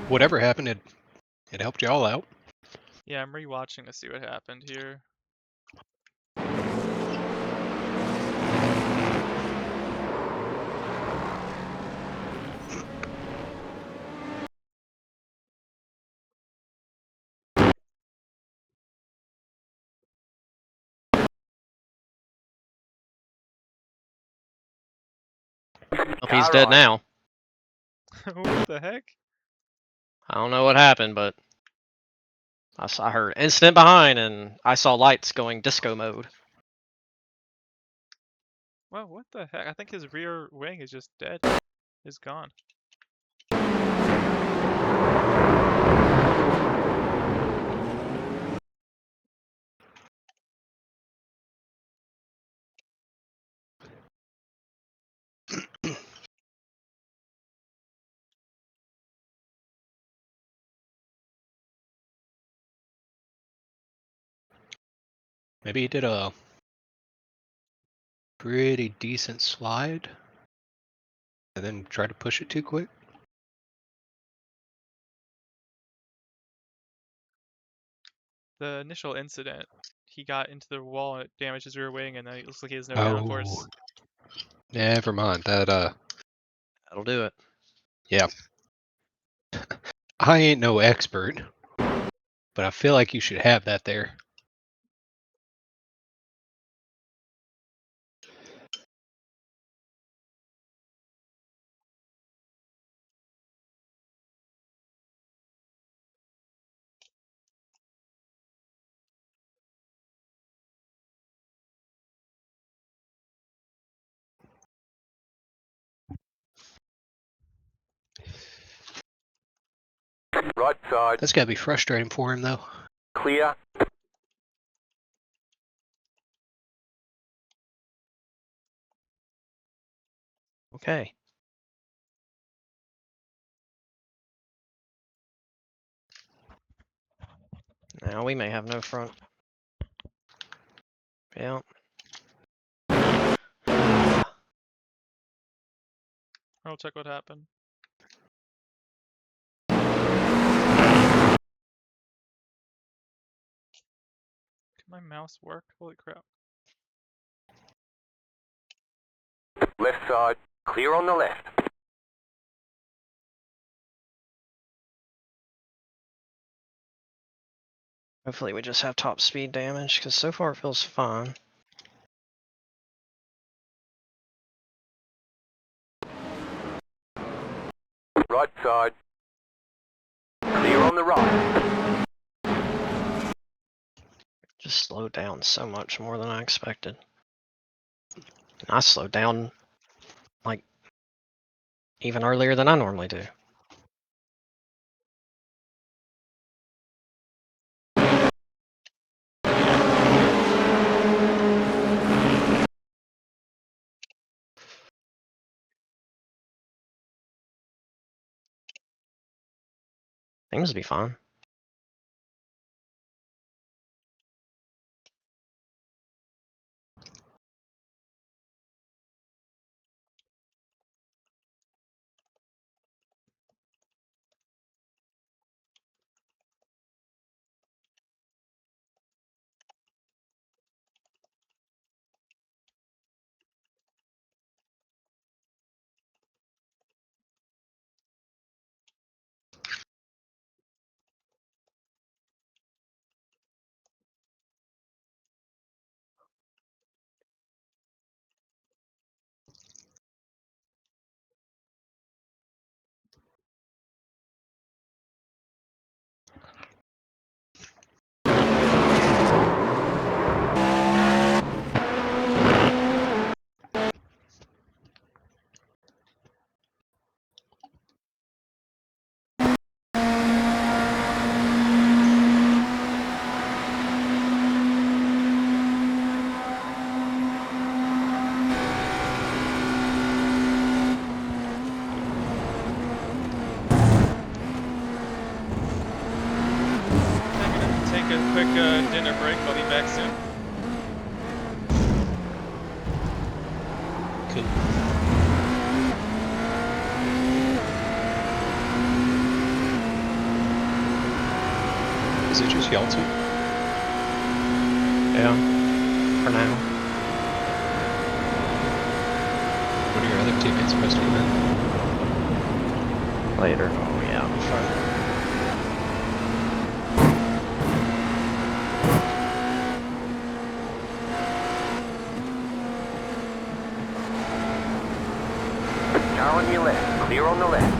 whatever happened, it helped y'all out. Yeah, I'm rewatching to see what happened here. Hope he's Car dead right. now. What the heck? I don't know what happened, but I heard instant behind and I saw lights going disco mode. Well, what the heck? I think his rear wing is just dead. Is gone. Maybe he did a pretty decent slide and then tried to push it too quick. The initial incident, he got into the wall and it damaged his rear wing, and then it looks like he has no Oh, downforce. never mind. That'll do it. Yeah. I ain't no expert, but I feel like you should have that there. Right side. That's gotta be frustrating for him, though. Clear. Okay. Now we may have no front. Yeah. I'll check what happened. Can my mouse work? Holy crap. Left side. Clear on the left. Hopefully we just have top speed damage, because so far it feels fine. Right side. Clear on the right. Just slowed down so much more than I expected. I slowed down like even earlier than I normally do. Seems to be fine. I'm gonna take a quick dinner break. I'll be back soon. Cool. Is it just y'all two? Yeah. For now. What are your other teammates supposed to come in? Later. Oh yeah, I'll be fine. Car on your left. Clear on the left.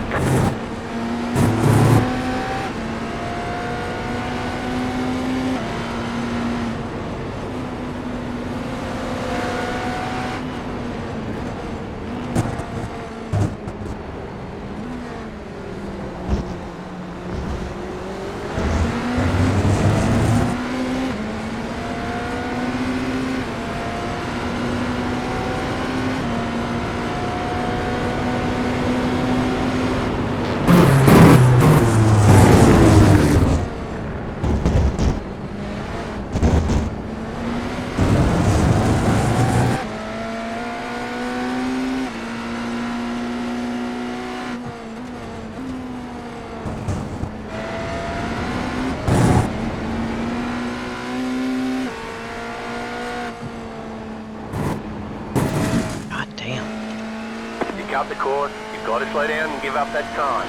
God damn. You cut the course. You've got to slow down and give up that time.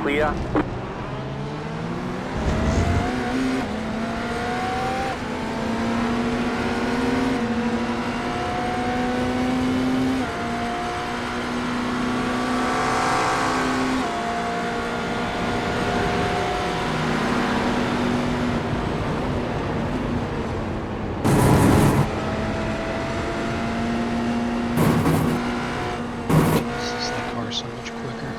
clear. Jesus, that car is so much quicker.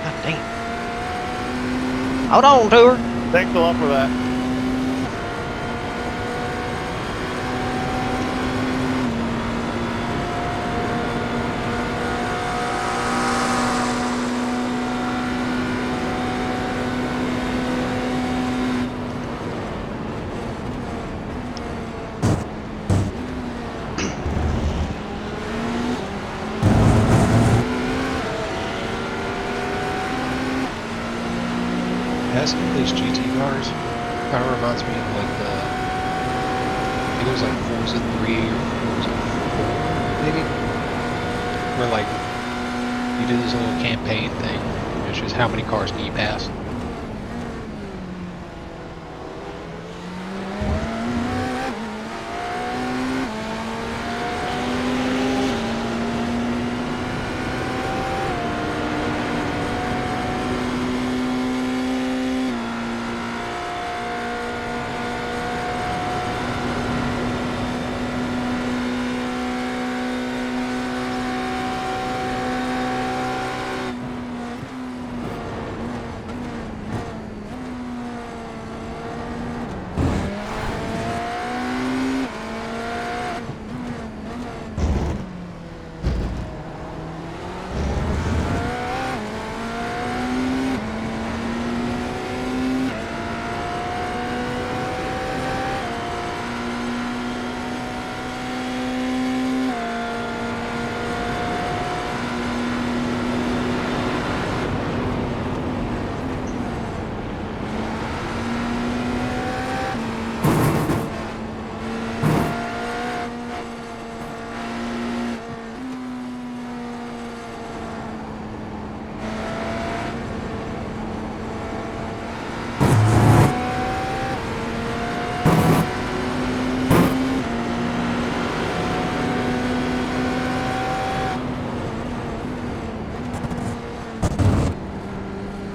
God damn. Hold on to her. Thanks a lot for that. Has some of these GT cars kind of reminds me of like the, I think it was like Forza 3 or Forza 4, maybe? Where like, you do this little campaign thing, it's just how many cars can you pass?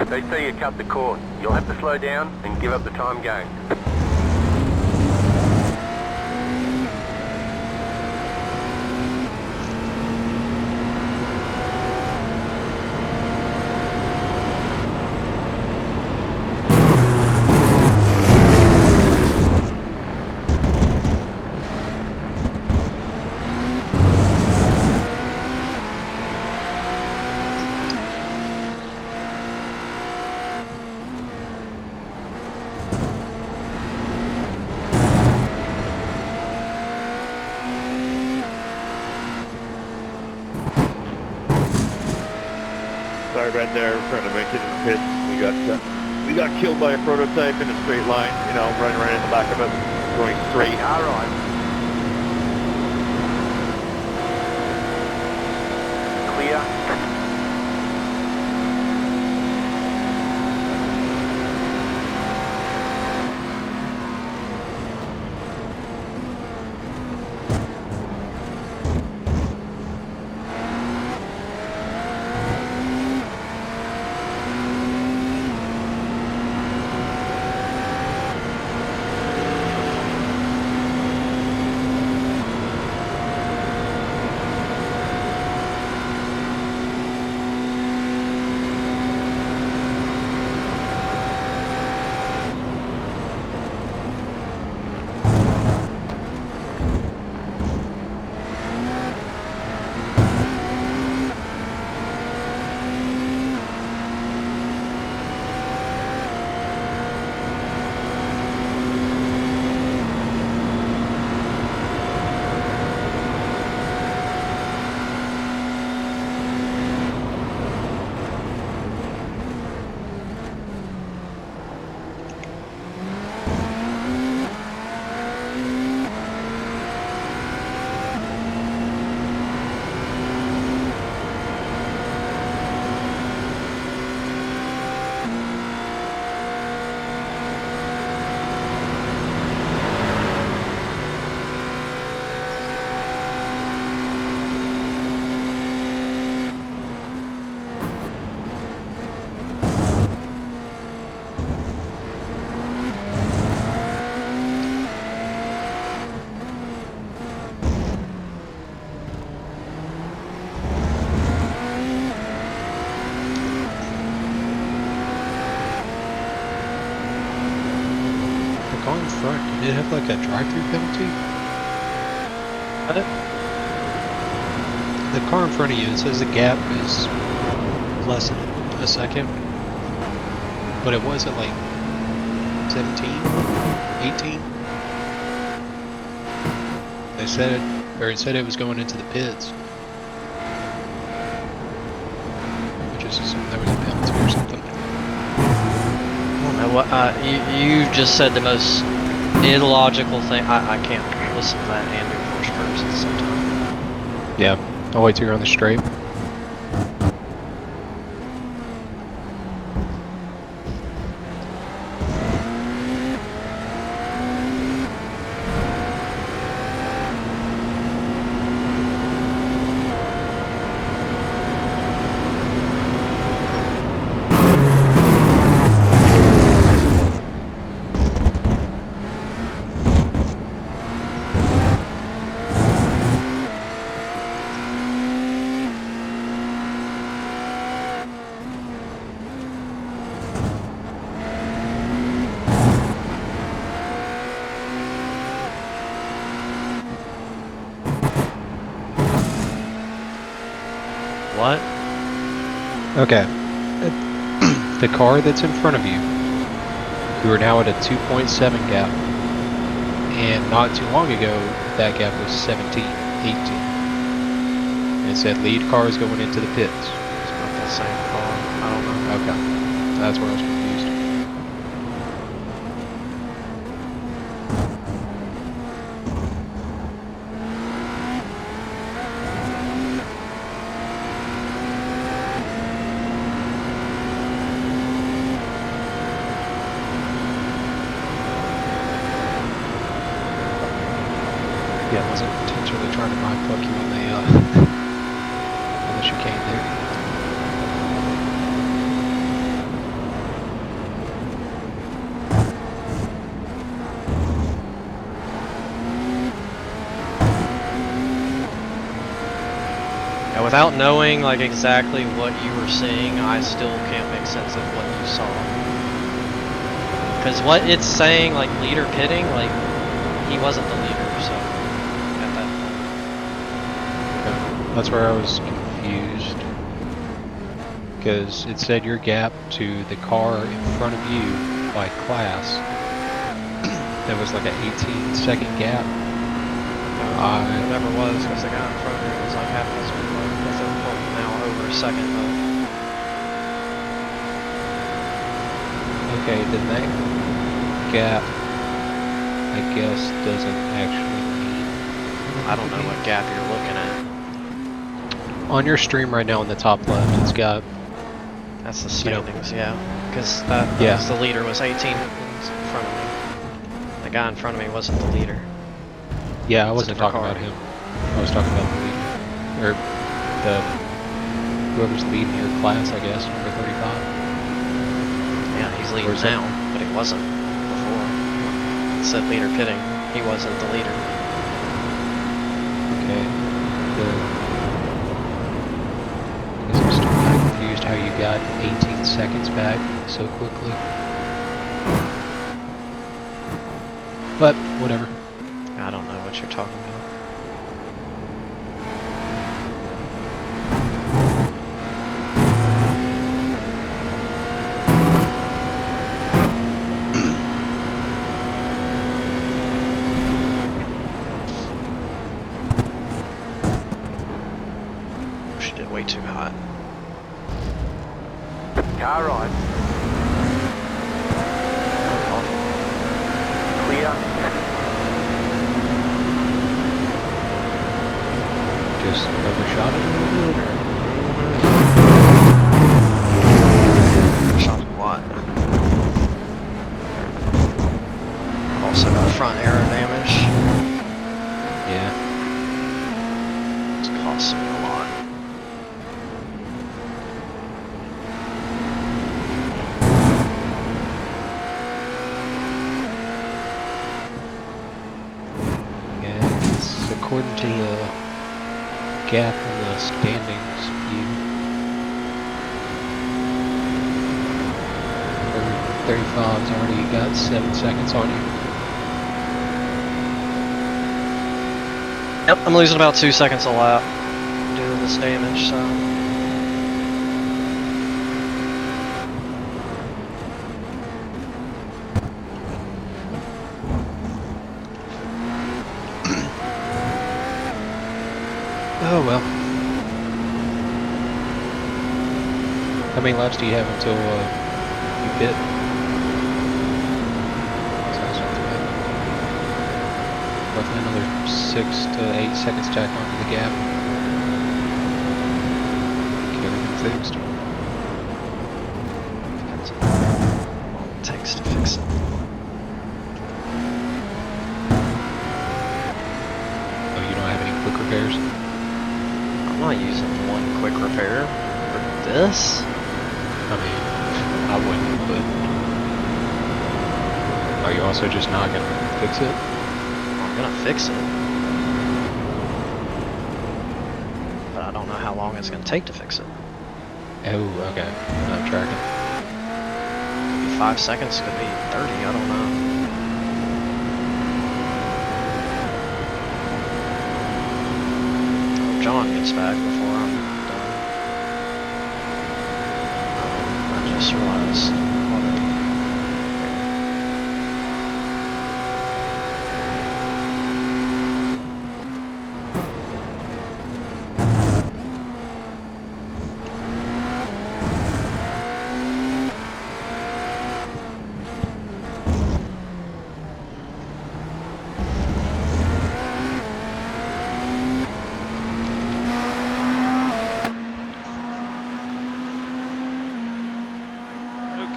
They say you cut the cord. You'll have to slow down and give up the time gained. Sorry, right there, we're trying to make it in the pits. We got killed by a prototype in a straight line, you know, running right in the back of us, going straight. Car right. Clear. The car in front, did it have like a drive-through penalty? The car in front of you, it says the gap is less than a second, but it was at like 17, 18. They said it, or it said it was going into the pits. I just assumed there was a penalty or something. I don't know what, you just said the most illogical thing. I can't listen to that and do first person at the same time. Yeah, I'll wait till you're on the straight. What? Okay. The car that's in front of you, you are now at a 2.7 gap. And not too long ago, that gap was 17, 18. And it said lead car is going into the pits. It's not the same car. I don't know. Okay. That's where I was confused. Yeah, I wasn't intentionally trying to mind fuck you on the, on the chicane there. Yeah, without knowing like exactly what you were seeing, I still can't make sense of what you saw. Because what it's saying, like leader pitting, like he wasn't the leader, so at that point. Okay. That's where I was confused. Because it said your gap to the car in front of you by class. That was like an 18-second gap. It never was, because the guy in front of me was like half a second. That's now over a second though. Okay, then that gap, I guess, doesn't actually mean... I don't know what gap you're looking at. On your stream right now in the top left, it's got... That's the You know- standings, yeah. Because that Yeah. was the leader was 18 in front of me. The guy in front of me wasn't the leader. Yeah, I It's a wasn't different talking car. about him. I was talking about the leader. Or the... whoever's leading your class, I guess, number 35. Yeah, he's leading Or is it- now, but he wasn't before. It said leader pitting. He wasn't the leader. Okay. I guess I'm still kind of confused how you got 18 seconds back so quickly. But, whatever. I don't know what you're talking about. She did way too hot. Car right. Clear. Just overshot it a little bit. Shot a lot. Also got front aero damage. Yeah. It's costing me a lot. Yeah, it's according to the gap in the standings view. Number 35's already got 7 seconds on you. Yep, I'm losing about 2 seconds a lap due to this damage, so. Oh well. How many laps do you have until you pit? So that's not too bad. Roughly another 6 to 8 seconds tack onto the gap. Get everything fixed. Depends on how long it takes to fix it. Oh, you don't have any quick repairs? I'm not using one quick repair for this. I mean, I wouldn't, but... Are you also just not gonna fix it? I'm gonna fix it. But I don't know how long it's gonna take to fix it. Oh, okay. I'm tracking. Could be 5 seconds, could be 30, I don't know. Hope John gets back before I'm done. I just realized.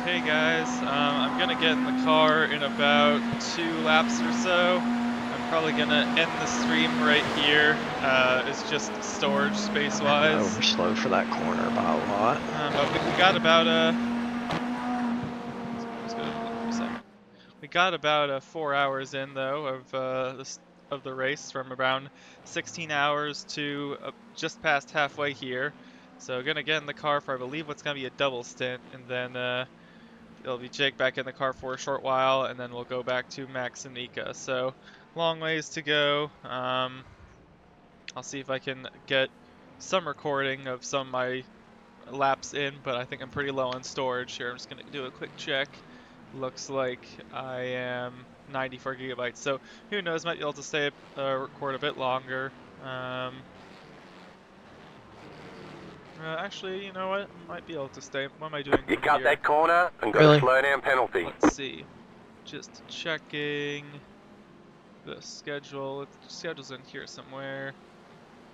Okay, guys, I'm gonna get in the car in about 2 laps or so. I'm probably gonna end the stream right here. It's just storage space-wise. Over slow for that corner by a lot. But we got about let's go to for a second. We got about 4 hours in though of the race, from around 16 hours to just past halfway here. So gonna get in the car for, I believe, what's gonna be a double stint, and then it'll be Jake back in the car for a short while, and then we'll go back to Max and Nika. So long ways to go. I'll see if I can get some recording of some of my laps in, but I think I'm pretty low on storage here. I'm just gonna do a quick check. Looks like I am 94 gigabytes. So who knows? Might be able to stay record a bit longer. Actually, you know what? I might be able to stay. What am I doing You from cut here? that corner and got Really? a slow down penalty. Let's see. Just checking the schedule. The schedule's in here somewhere.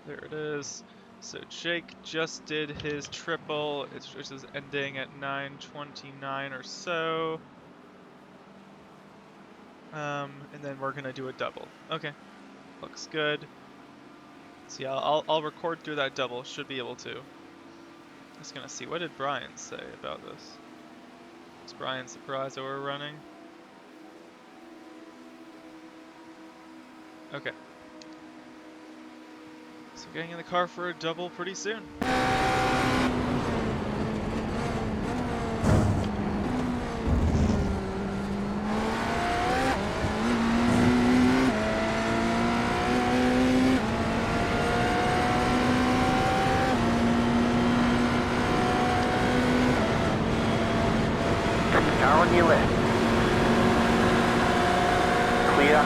There it is. So Jake just did his triple, which is ending at 9:29 or so. And then we're gonna do a double. Okay, looks good. So yeah, I'll record through that double. Should be able to. Just gonna see, what did Brian say about this? Is Brian surprised that we're running? Okay. So getting in the car for a double pretty soon. Car on your left. Clear.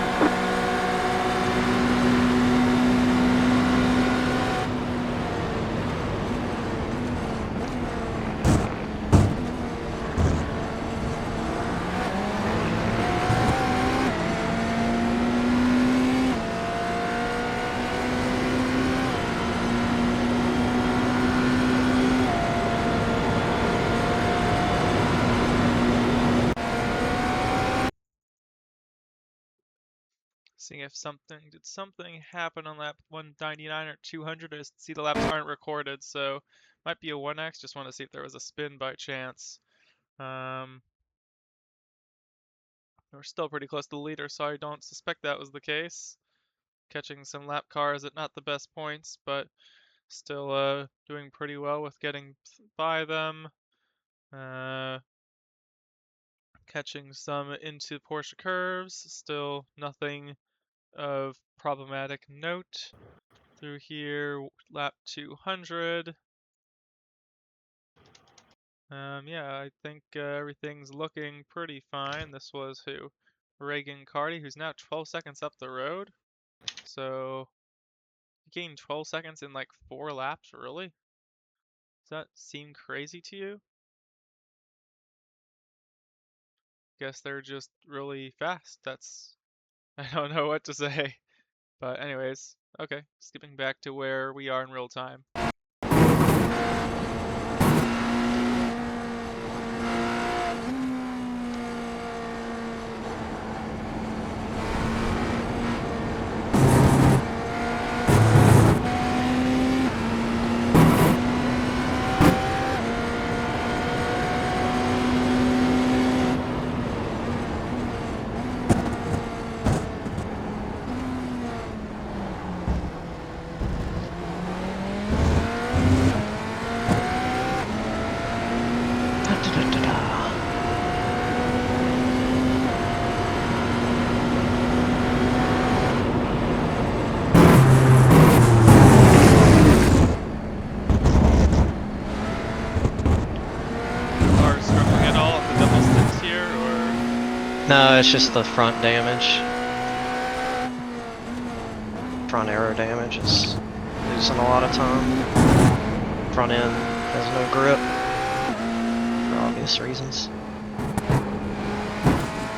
Seeing if did something happen on lap 199 or 200? I see the laps aren't recorded, so might be a 1x. Just want to see if there was a spin by chance. We're still pretty close to the leader, so I don't suspect that was the case. Catching some lap cars at not the best points, but still doing pretty well with getting by them. Catching some into Porsche curves, still nothing of problematic note. Through here, lap 200. Yeah, I think everything's looking pretty fine. This was who? Reagan Carty, who's now 12 seconds up the road. So, he gained 12 seconds in like 4 laps, really? Does that seem crazy to you? Guess they're just really fast. I don't know what to say. But anyways, okay, skipping back to where we are in real time. Are struggling at all at the double sticks here, or? No, it's just the front damage. Front aero damage is losing a lot of time. Front end has no grip for obvious reasons.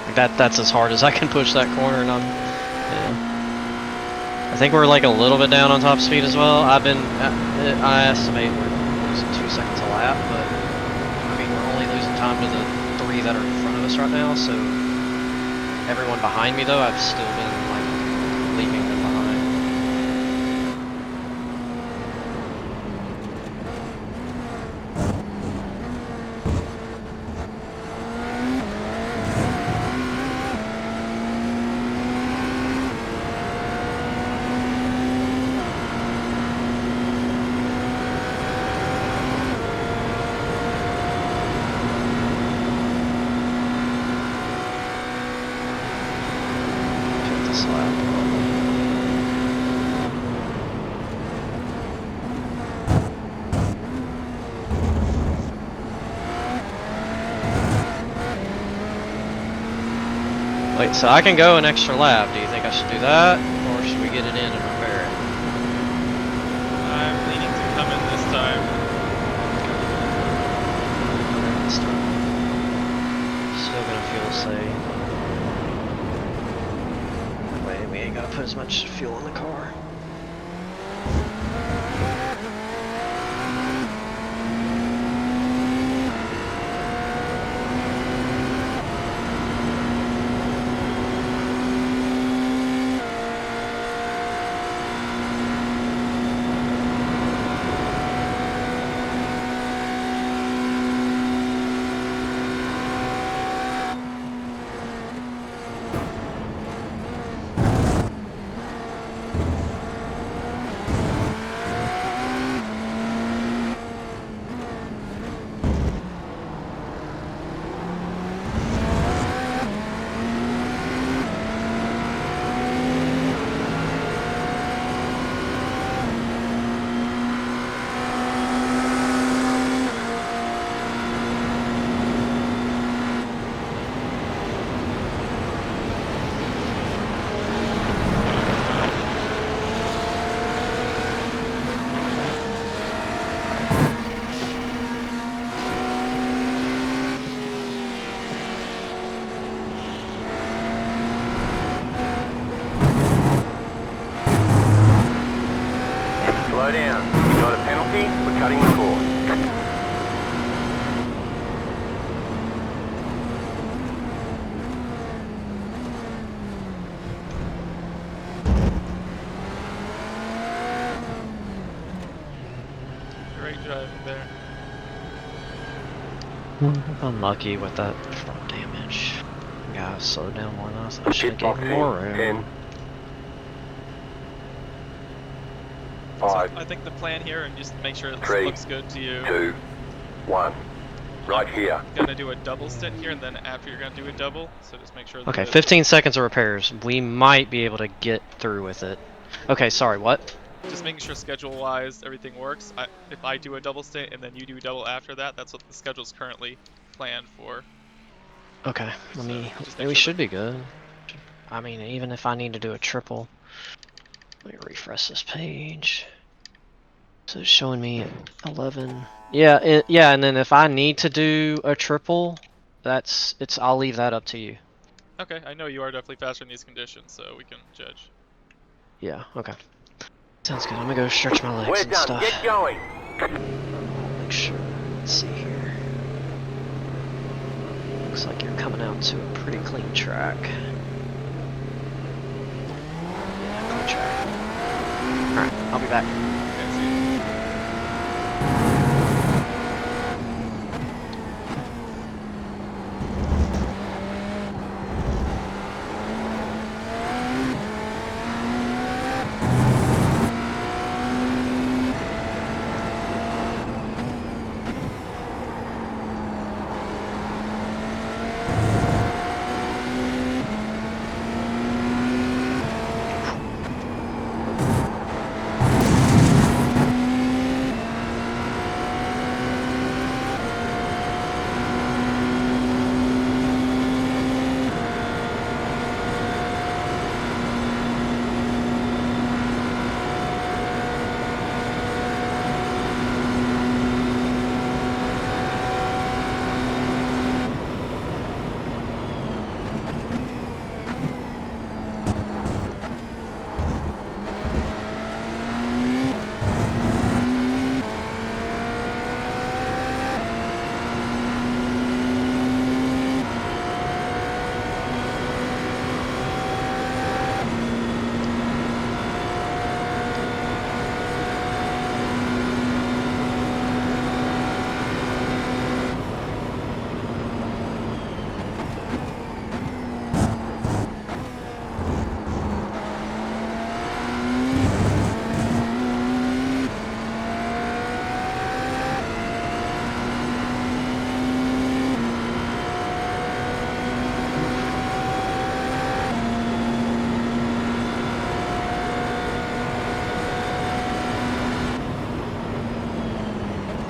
Like that's as hard as I can push that corner, and yeah. I think we're like a little bit down on top speed as well. I estimate we're losing 2 seconds a lap, but I mean we're only losing time to the 3 that are in front of us right now. So everyone behind me though, I've still been like leaving them behind. Wait, so I can go an extra lap. Do you think I should do that, or should we get it in and repair it? I'm leaning to come in this time. put as much fuel in the car. Slow down. You got a penalty for cutting the course. Great driving there. Unlucky with that front damage. Gotta slow down more than I thought. I should have Pit gave him more room. 10, So 5, I think the plan here, and just make sure it 3, looks good to you. 2, 1. Right here. Gonna do a double stint here, and then after you're gonna do a double. So just make sure. That Okay, the- 15 seconds of repairs. We might be able to get through with it. Okay, sorry, what? Just making sure schedule-wise everything works. If I do a double stint and then you do a double after that, that's what the schedule's currently planned for. Okay, So, let me. just make We sure should be good. I mean, even if I need to do a triple. Let me refresh this page. So it's showing me 11. Yeah, yeah, and then if I need to do a triple, I'll leave that up to you. Okay, I know you are definitely faster in these conditions, so we can judge. Yeah, okay. Sounds good. I'm gonna go stretch my legs We're and done. stuff. Get going. Make sure. Let's see here. Looks like you're coming out to a pretty clean track. Yeah, clean track. Alright, I'll be back. Okay, see you.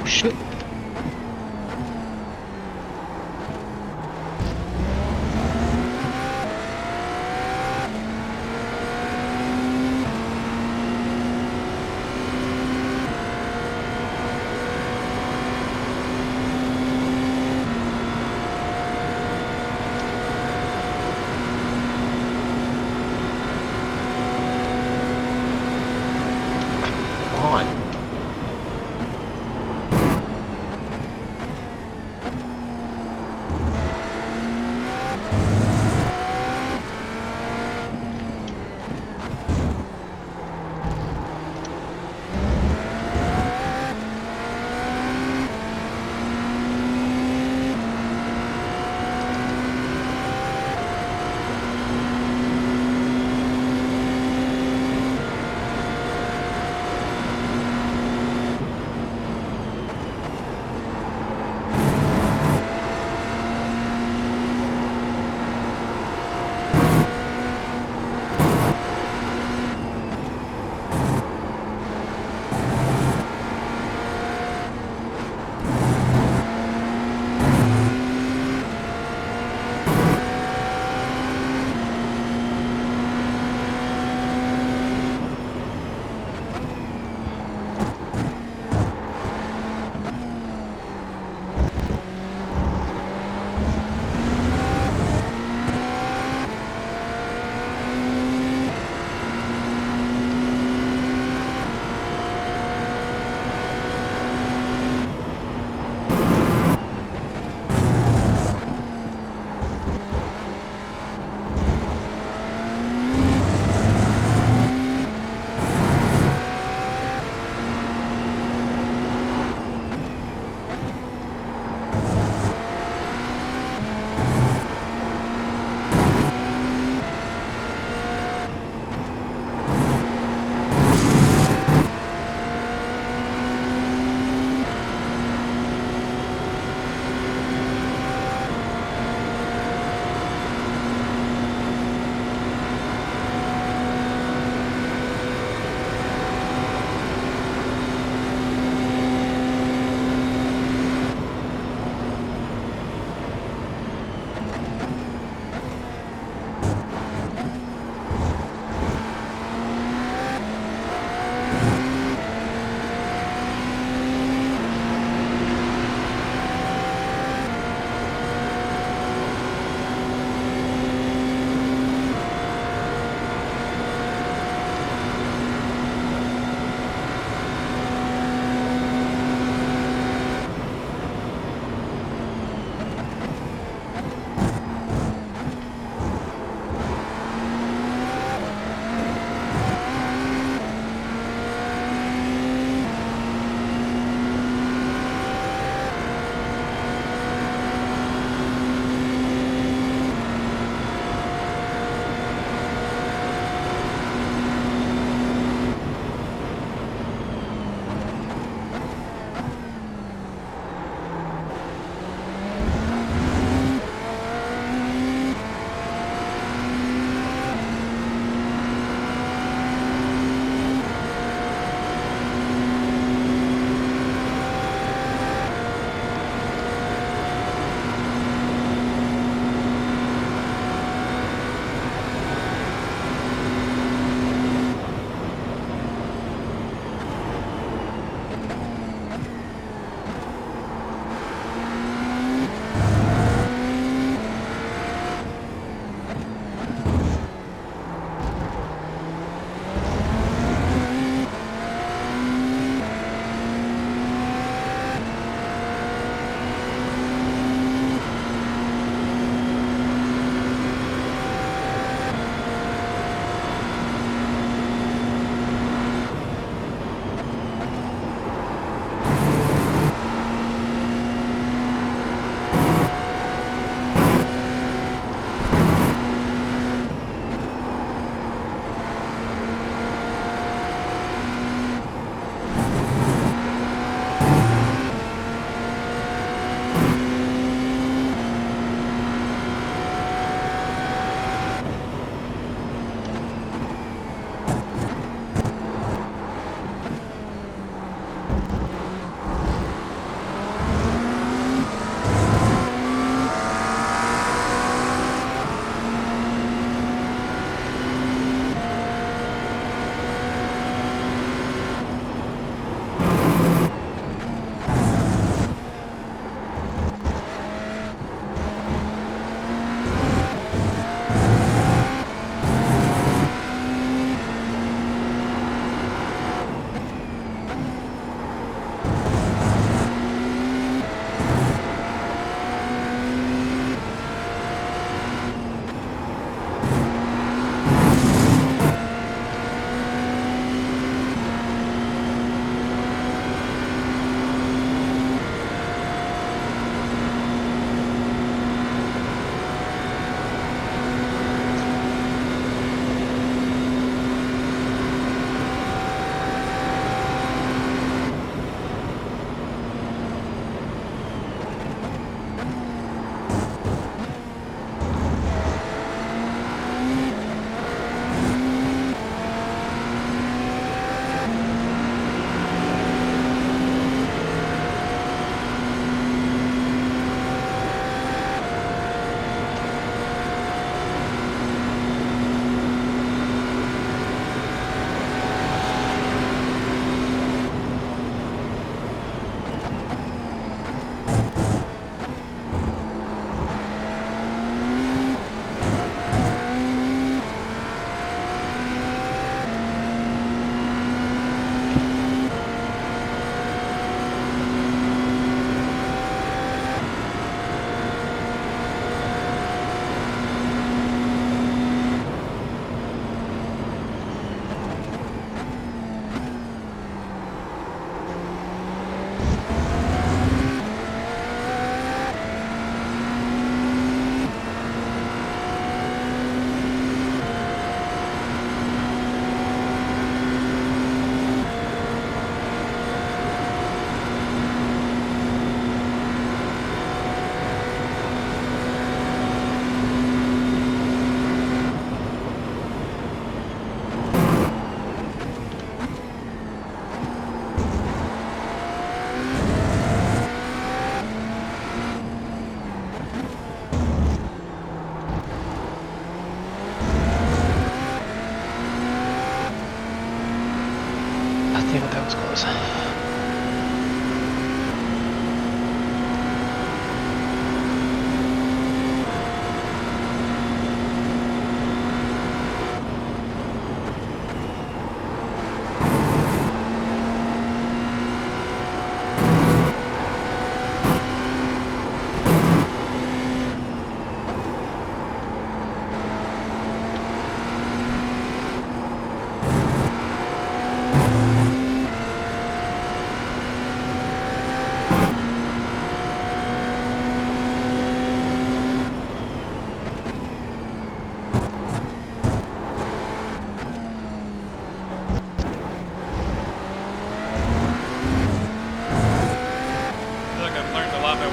Shit.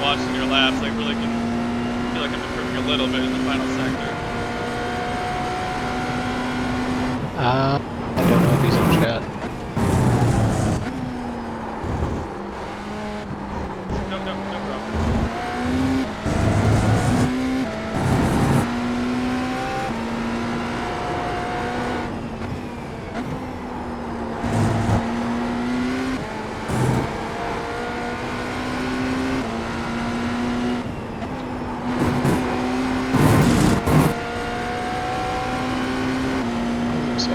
watching your laps, I really can feel like I'm improving a little bit in the final sector. I don't know if he's in chat. No problem. So,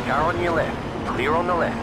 Car on your left. Clear on the left.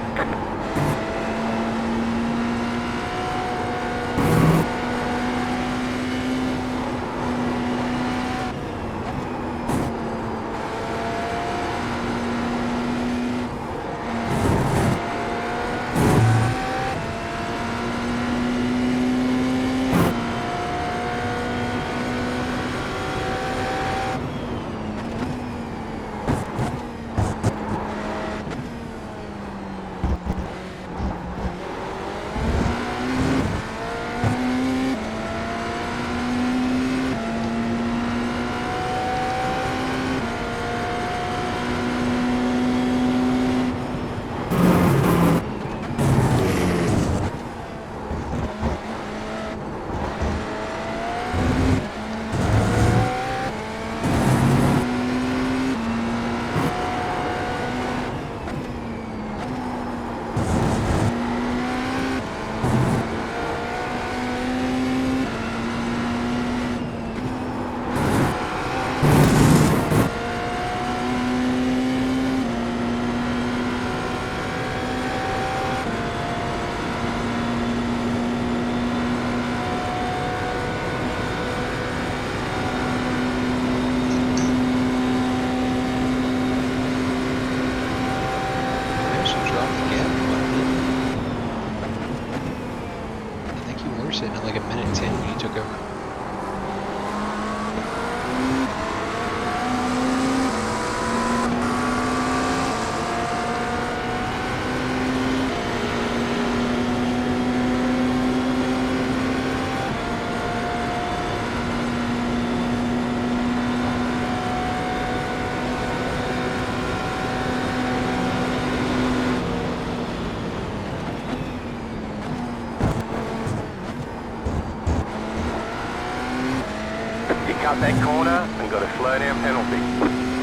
Sitting at like a minute 10 when you took over. You cut that corner and got a slow down penalty.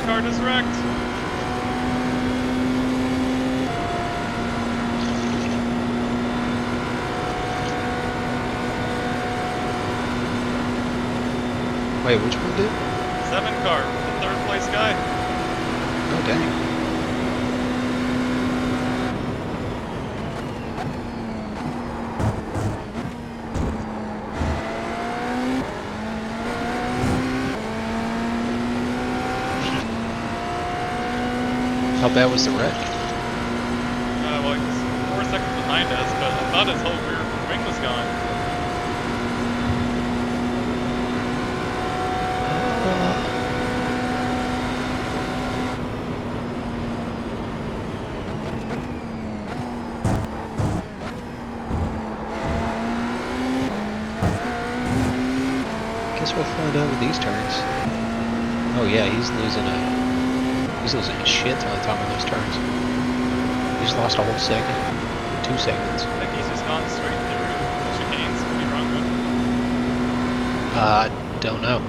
car just wrecked. Wait, which one did? 7 car, the 3rd place guy. Oh, dang. How bad was the wreck? Well, he's 4 seconds behind us, but I thought his whole rear wing was gone. Guess we'll find out with these turns. Oh yeah, he's losing a shit ton of time on those turns. He just lost a whole second. 2 seconds. I think he's just gone straight through the chicanes, could be wrong with. Don't know.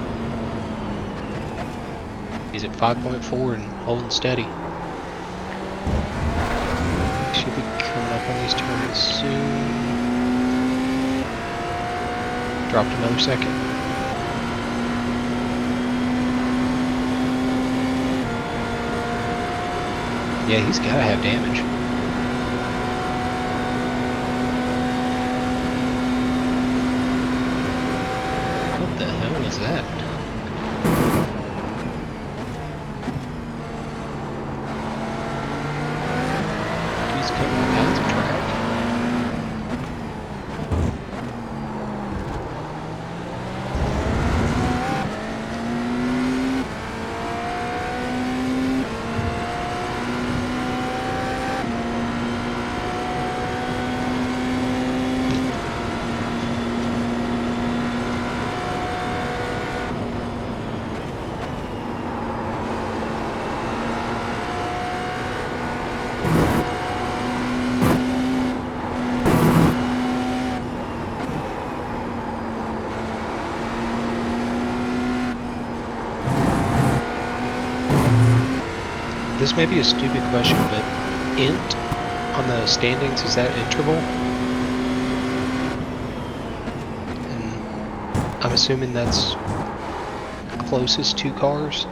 He's at 5.4 and holding steady. Should be coming up on these turns soon. Dropped another second. Yeah, he's gotta have damage. What the hell is that? He's cutting all kinds of track. This may be a stupid question, but int on the standings, is that interval? And I'm assuming that's closest 2 cars,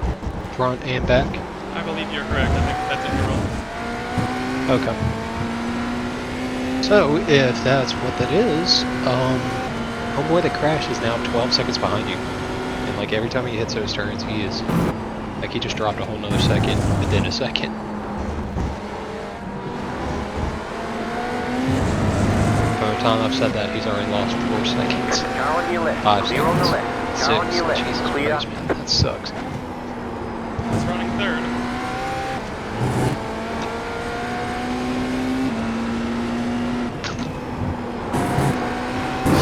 front and back. I believe you're correct. I think that's interval. Okay. So if that's what that is, homeboy that crashed is now 12 seconds behind you. And like every time he hits those turns, he is like he just dropped a whole nother second within a second. By the time I've said that, he's already lost 4 seconds. Car on your left. 5 Clear on the seconds. left. Car on 6. your left. Jesus Clear. Christ, man. That sucks. He's running 3rd.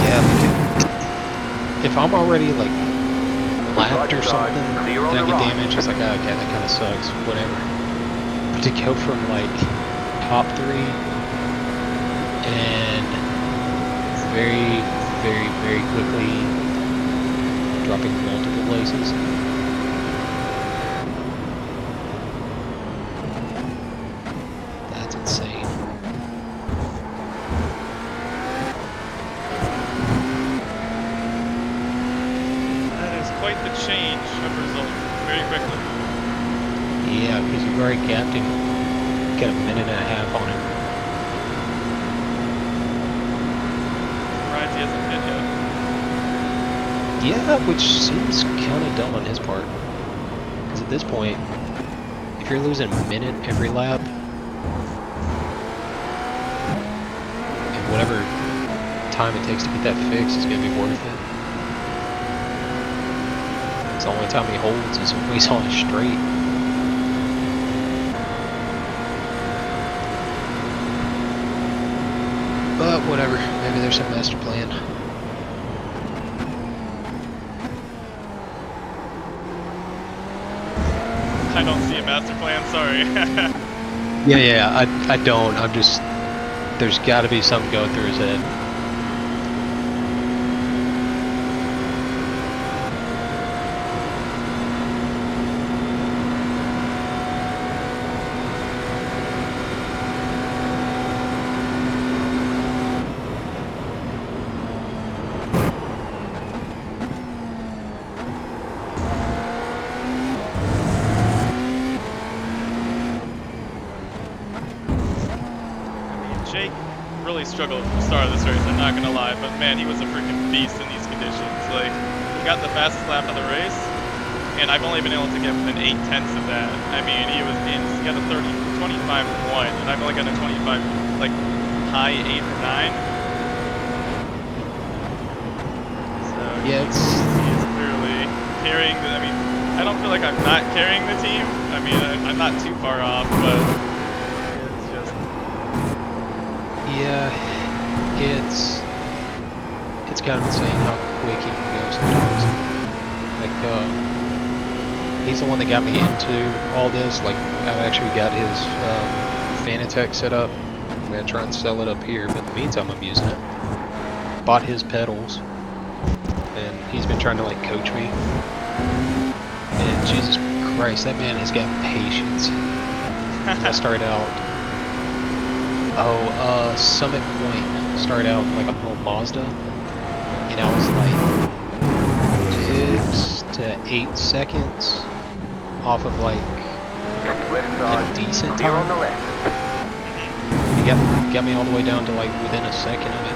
Yeah, like if I'm already like lapped or something, and I get damaged, it's like, oh, okay, that kind of sucks, whatever. But to go from like top 3 and very, very, very quickly dropping multiple places. That's insane. That is quite the change of result very quickly. Yeah, because you've already gapped him. Got a minute and a half on him. Rides he hasn't hit yet. Yeah, which seems kind of dumb on his part. Because at this point, if you're losing a minute every lap, and whatever time it takes to get that fixed is going to be worth it. It's the only time he holds is when he's on a straight. But whatever, maybe there's some master plan. I don't see a master plan, sorry. Yeah, I don't. I'm just, there's got to be something going through his head. really struggled at the start of this race, I'm not gonna lie, but man, he was a freaking beast in these conditions. Like, he got the fastest lap of the race, and I've only been able to get within 8/10 of that. I mean, he got a 25-1, and I've only got a 25, like, high 8 or 9. So, Yeah, he's clearly carrying the, I mean, I don't feel like I'm not carrying the team. I mean, I'm not too far off, but it's just... Yeah, it's kind of insane how quick he can go sometimes. Like, he's the one that got me into all this. Like, I've actually got his Fanatec set up. I'm gonna try and sell it up here, but in the meantime, I'm using it. Bought his pedals, and he's been trying to like coach me. And Jesus Christ, that man has got patience. I started out. Summit Point started out like a little Mazda, and I was like 6 to 8 seconds off of like a decent Clear on time. the left. He got me all the way down to like within a second of it.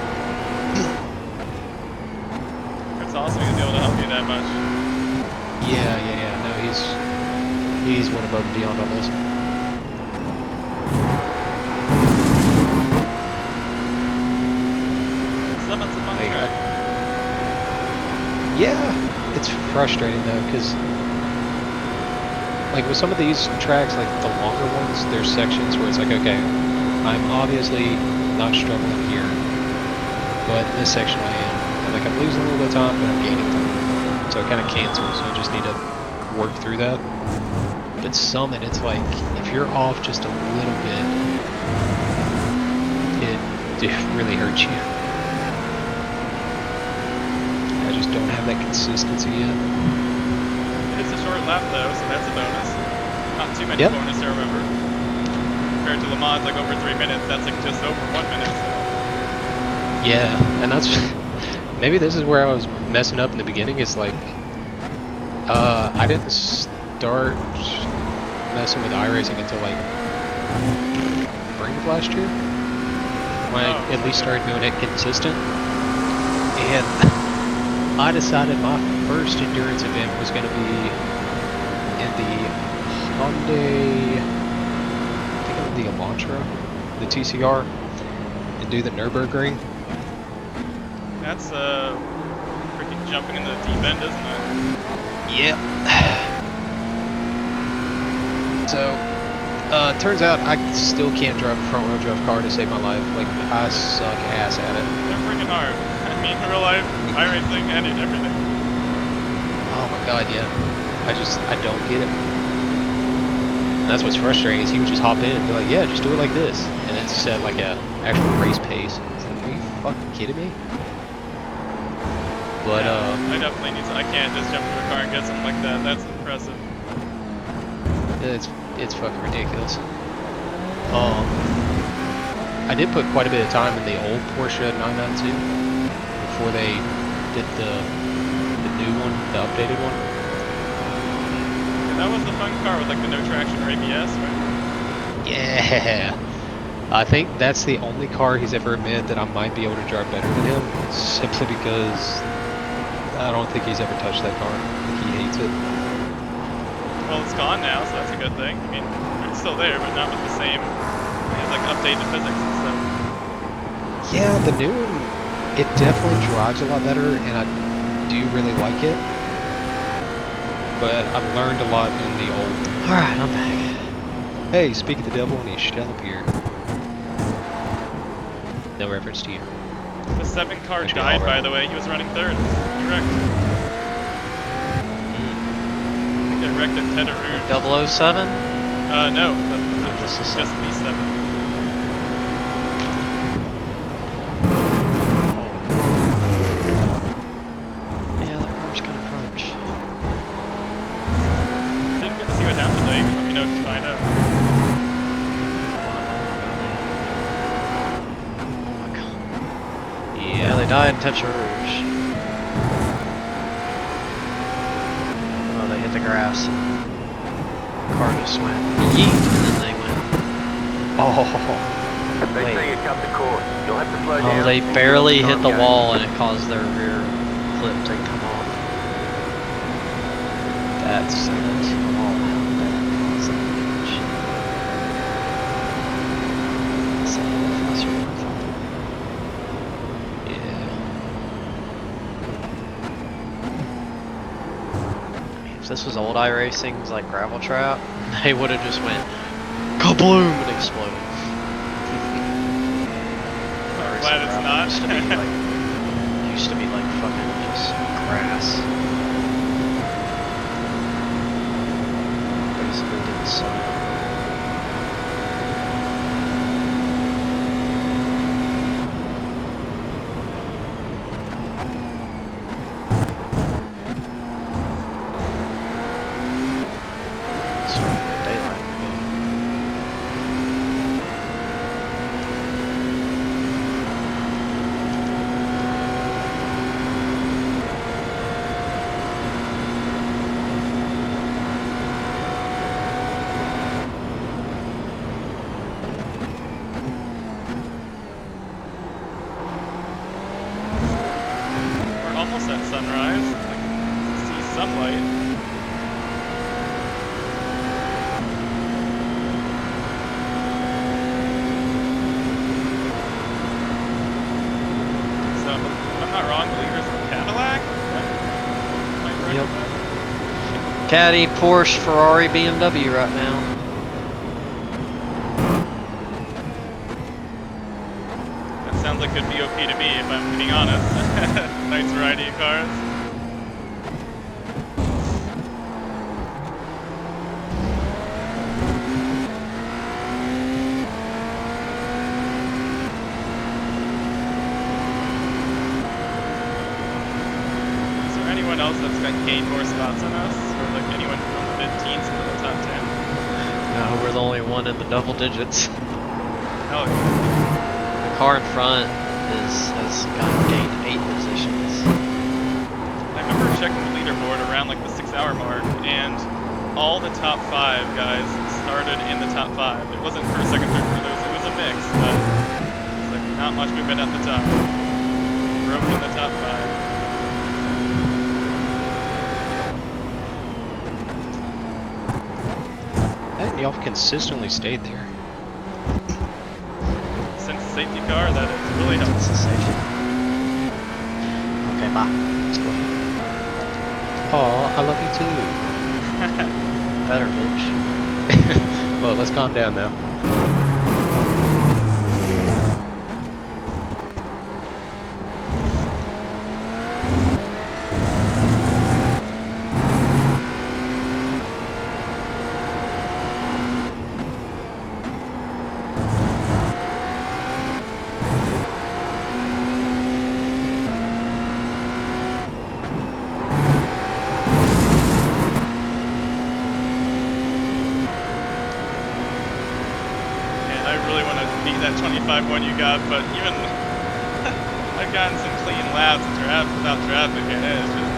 It's awesome to be able to help you that much. Yeah. No, he's one above and beyond on this. Seven's a fun track. Yeah, it's frustrating though, because like with some of these tracks, like the longer ones, there's sections where it's like, okay, I'm obviously not struggling here, but in this section I am. And like I'm losing a little bit of time, but I'm gaining time. So it kind of cancels, so I just need to work through that. But Summit, it's like, if you're off just a little bit, it really hurts you. I just don't have that consistency yet. It's a short lap though, so that's a bonus. Not too many bonus to remember. Compared to Le Mans, like over 3 minutes, that's like just over 1 minute. So. Yeah, and that's maybe this is where I was messing up in the beginning. It's like I didn't start messing with iRacing until like spring of last year, when I at least started doing it consistent. And I decided my first endurance event was going to be in the Hyundai, I think it was the Elantra, the TCR, and do the Nürburgring. That's freaking jumping in the deep end, isn't it? Yep. So, turns out I still can't drive a front-wheel drive car to save my life. Like, I suck ass at it. They're freaking hard. I mean, real life, iRacing, and everything. Oh my god, yeah. I don't get it. And that's what's frustrating, is he would just hop in and be like, yeah, just do it like this. And it's set like a actual race pace. It's like, are you fucking kidding me? But, I definitely need to, I can't just jump into a car and get something like that. That's impressive. It's fucking ridiculous. I did put quite a bit of time in the old Porsche 992 before they did the new one, the updated one. Yeah, that was the fun car with like the no traction or ABS, right? Yeah. I think that's the only car he's ever admitted that I might be able to drive better than him, simply because I don't think he's ever touched that car. I think he hates it. Well, it's gone now, so that's a good thing. I mean, it's still there, but not with the same, it's like updated physics and stuff. Yeah, the new one, it definitely drives a lot better, and I do really like it. But I've learned a lot in the old. Alright, I'm back. Hey, speak of the devil, and he shall appear. No reference to you. The 7 car died, by the way. He was running 3rd. He wrecked. I think they wrecked at Teta Rouge. 007? No. Just B7. Yeah, that car's kind of crunch. Didn't get to see what happened though. You can let me know if you find out. Yeah, they died in Teta Rouge. Oh, they hit the grass. The car just went yeet, and then they went. Oh. They Wait. say you come to course. You'll have to slow down. Oh, they and barely get hit on the time wall and it caused their rear clip to come off. That's sad. Oh, how that caused that damage. That's a little faster than I thought. Yeah. If this was old iRacing's like gravel trap, they would have just went kabloom and exploded. I'm glad it's not. Used to be like fucking just grass. Basically didn't suck. Daylight. We're almost at sunrise. I can see some light. So, if I'm not wrong, the leader's a Cadillac? Am I correct Yep. with that? Caddy, Porsche, Ferrari, BMW right now. That sounds like good BOP to me, if I'm being honest. Nice variety of cars. Is there anyone else that's got gained more spots than us? Or like anyone from the mid-teens into the top 10? No, we're the only one in the double digits. Oh, The car in front has gained 8 positions. I remember checking the leaderboard around like the 6-hour mark, and all the top 5 guys started in the top 5. It wasn't first, second, third, fourth. It was a mix, but it's like not much movement at the top. Broke in the top 5. And y'all consistently stayed there. Since the safety car, that has really helped. It's a safety. Okay, bye. Let's go. Oh, I love you too. Better, bitch. Well, let's calm down now. And I really want to beat that 25-1 you got, but even I've gotten some clean laps without traffic, and it's just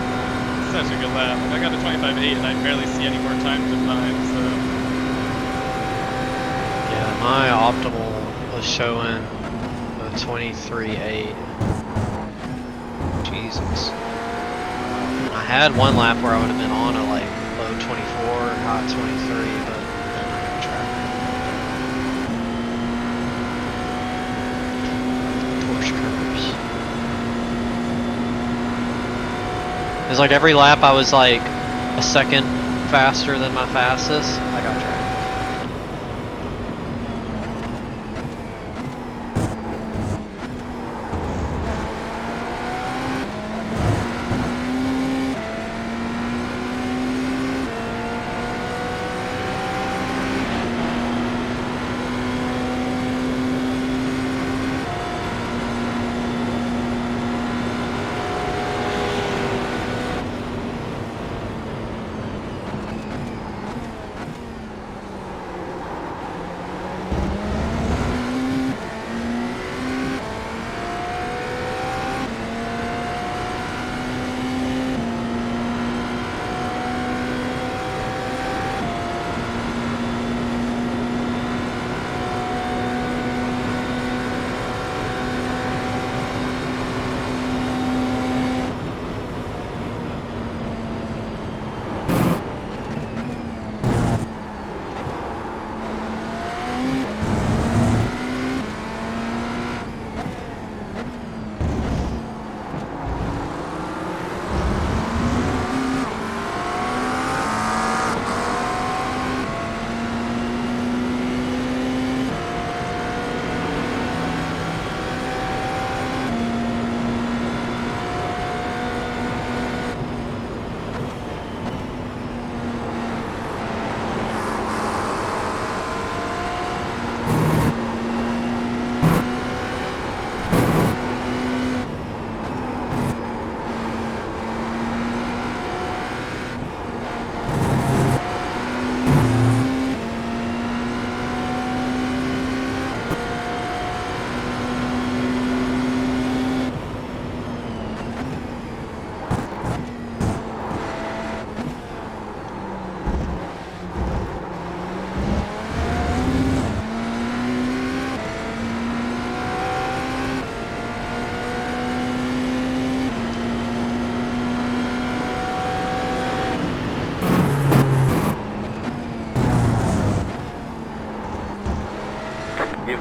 such a good lap. I got a 25.8, and I barely see any more time to find. So Yeah, my optimal was showing a 23.8. Jesus. I had one lap where I would have been on a like low 24 or high 23, but then I got traffic. Porsche curves. It was like every lap I was like a second faster than my fastest. I got traffic.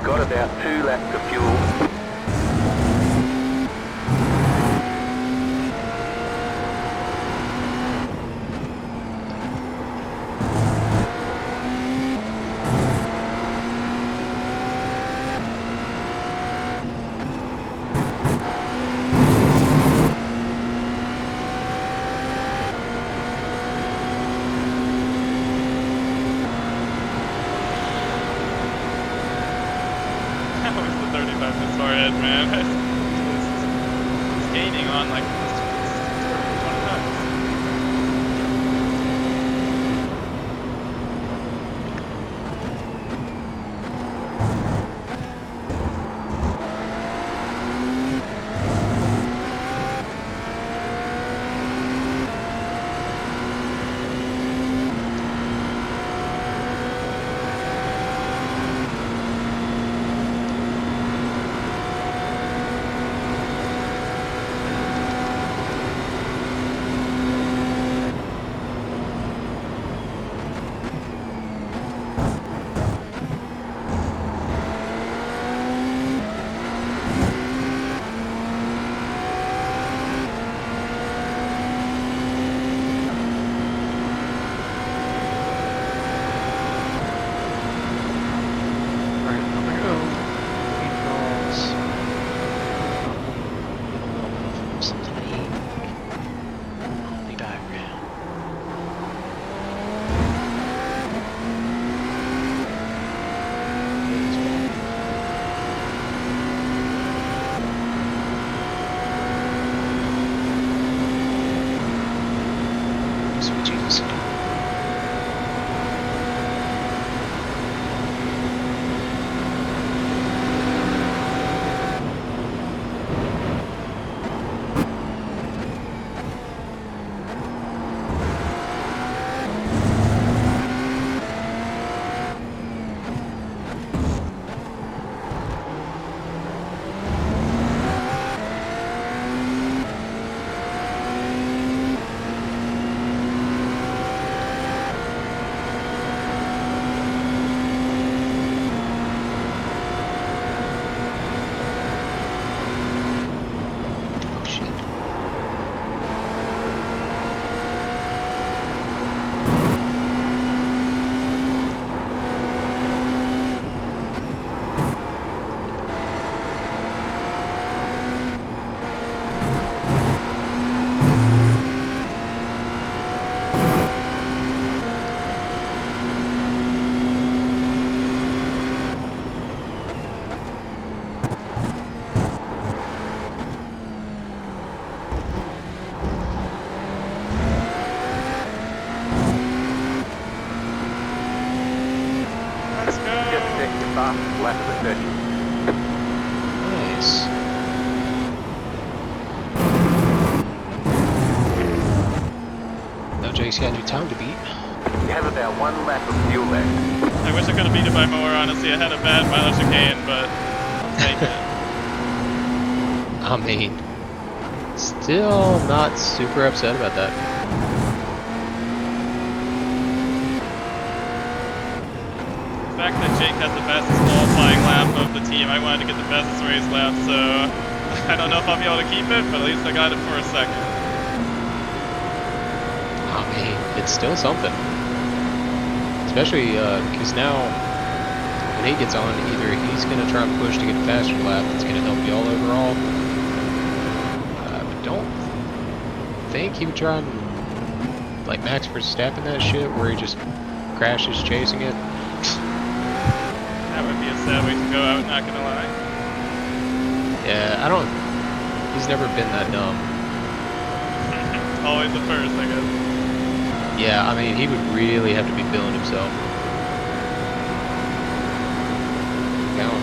got about 2 laps of fuel. That was the 35 this far ahead, man. It's gaining on like 20 times. Alright, I'm gonna go meatballs. Something to eat. I'll be back. Sweet Jesus. Oh shit. Let's go! Just check your fastest lap of the session. Nice. Now Jake's got new time to beat. You have about 1 lap of fuel left. I wish I could have beat it by more, honestly. I had a bad mileage chicane, but I'll take it. I mean, still not super upset about that. The fact that Jake has the fastest qualifying lap of the team, I wanted to get the fastest race lap, so I don't know if I'll be able to keep it, but at least I got it for a second. I mean, it's still something. Especially because now, when he gets on, either he's going to try and push to get a faster lap that's going to help y'all overall. But don't think he would try and, like, Max Verstappen that shit, where he just crashes chasing it. That would be a sad way to go out, not gonna lie. Yeah, he's never been that dumb. Always the first, I guess. Yeah, I mean, he would really have to be feeling himself. Now,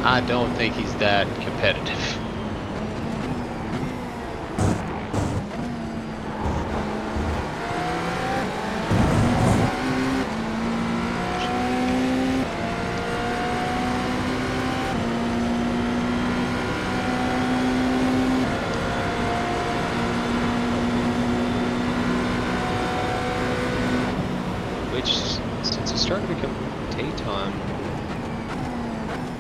I don't think he's that competitive. Which, since it's starting to become daytime.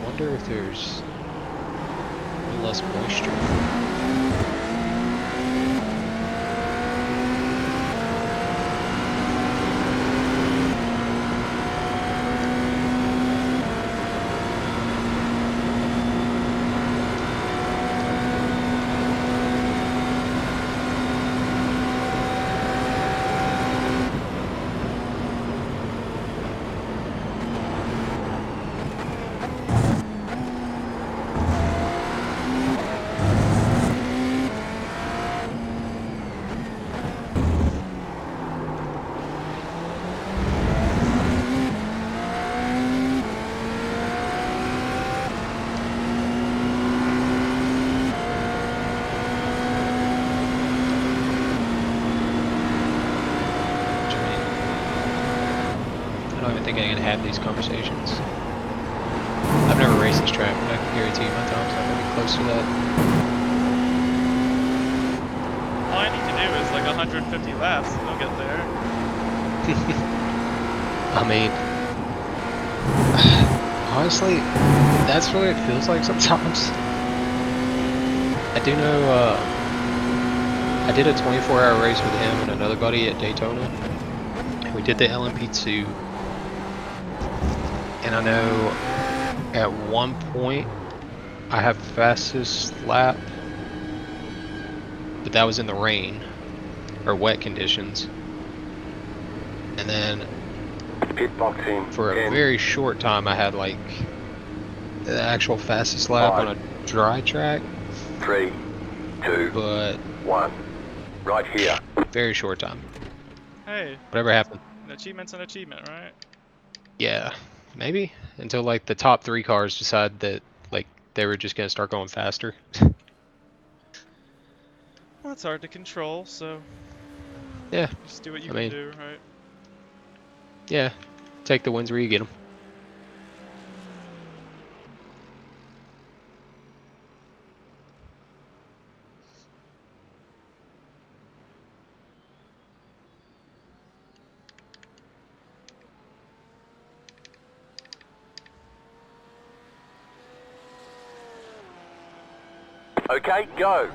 Wonder if there's a little less moisture. I don't even think I can have these conversations. I've never raced this track, but I can guarantee you my time's not going to be close to that. All I need to do is like 150 laps and I'll get there. I mean, honestly, that's what it feels like sometimes. I do know, I did a 24-hour race with him and another buddy at Daytona. And we did the LMP2. And I know at one point I had fastest lap, but that was in the rain or wet conditions. And then for a very short time I had like the actual fastest lap on a dry track. 3, 2, but 1. Right here. Very short time. Hey. Whatever happened. An achievement's an achievement, right? Yeah, maybe until like the top 3 cars decide that like they were just gonna start going faster. Well, it's hard to control, so yeah, just do what you can do, right? Yeah, take the wins where you get them. Okay, go.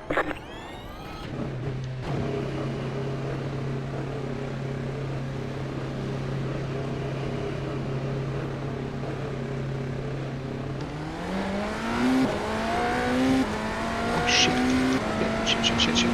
Oh shit. Shit.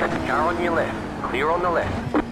Car on your left. Clear on the left.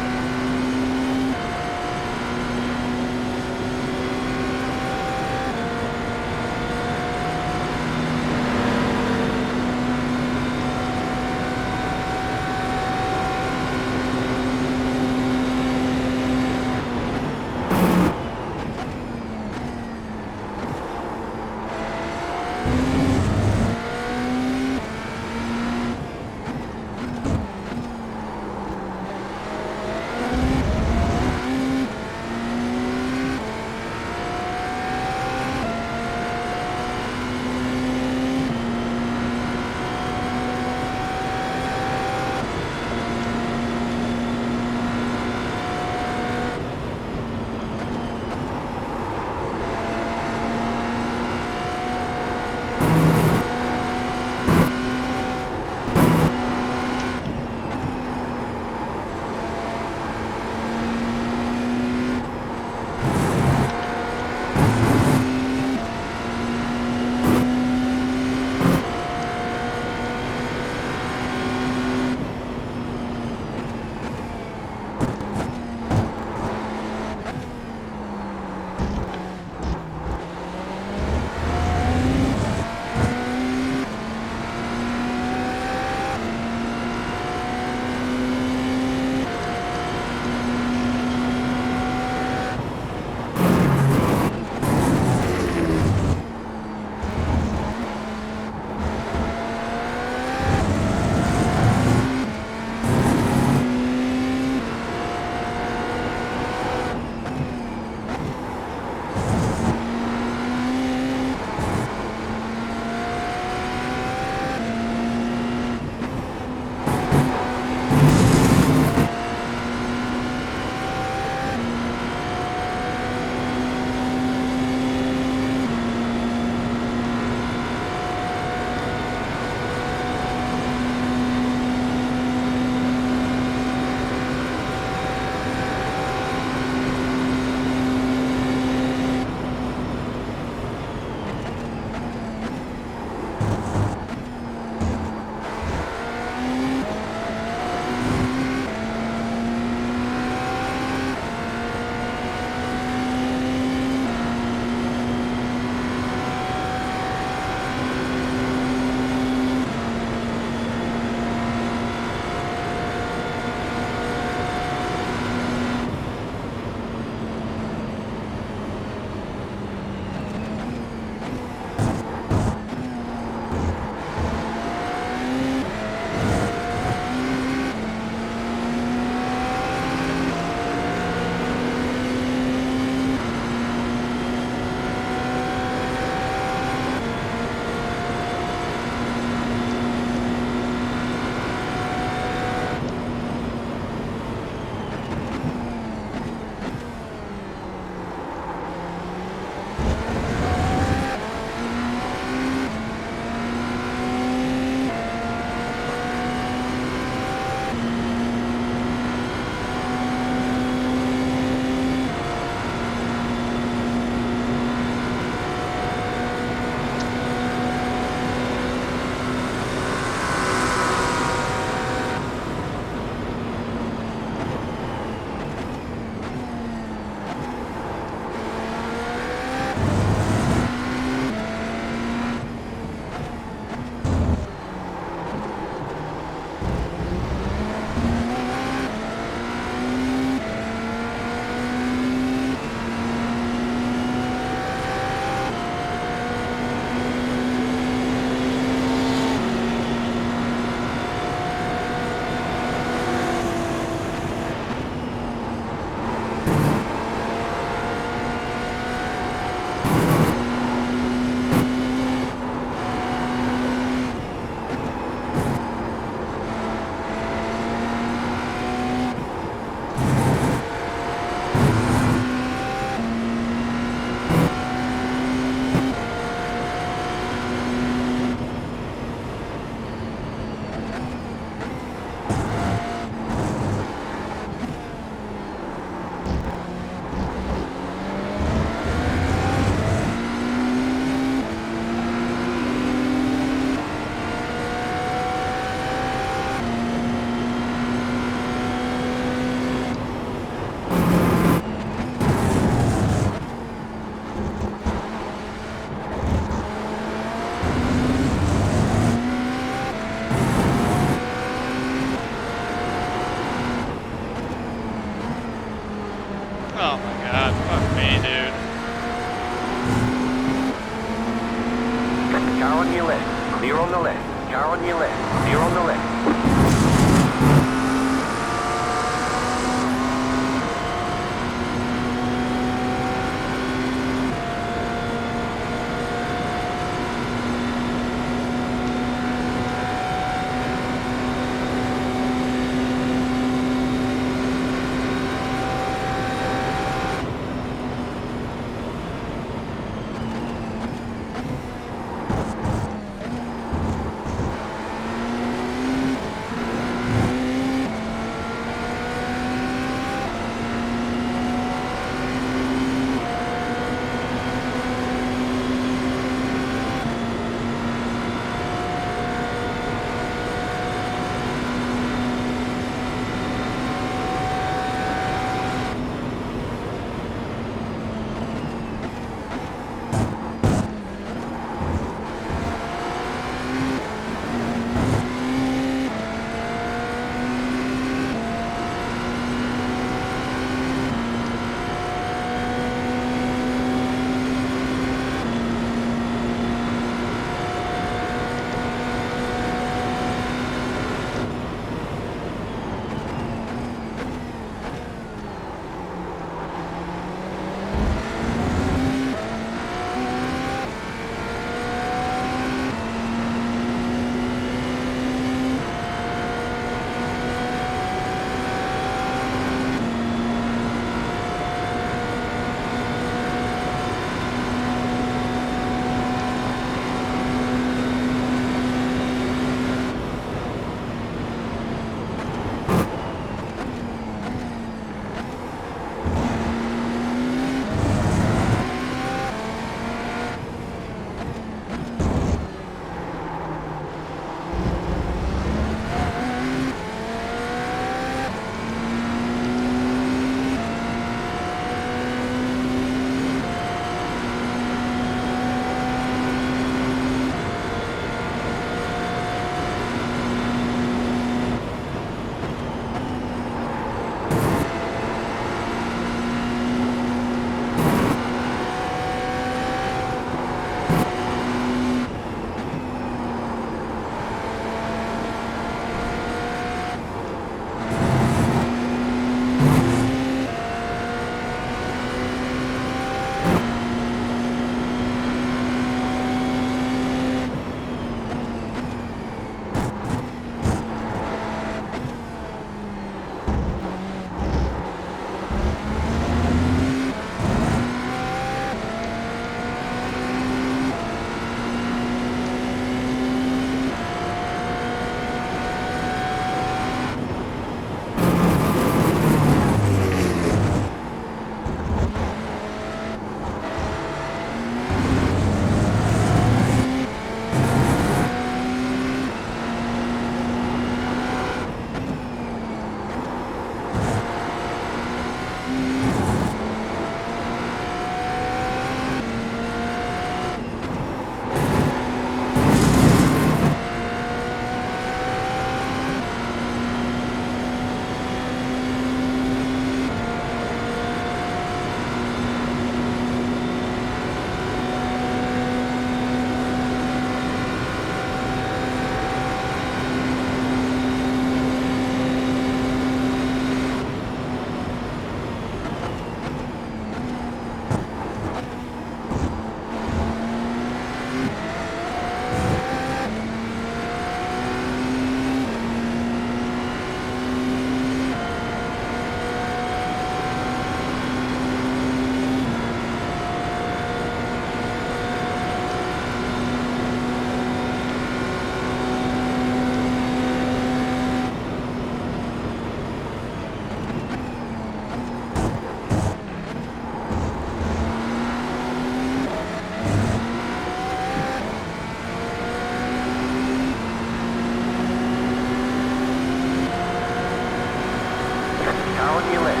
Car on your left.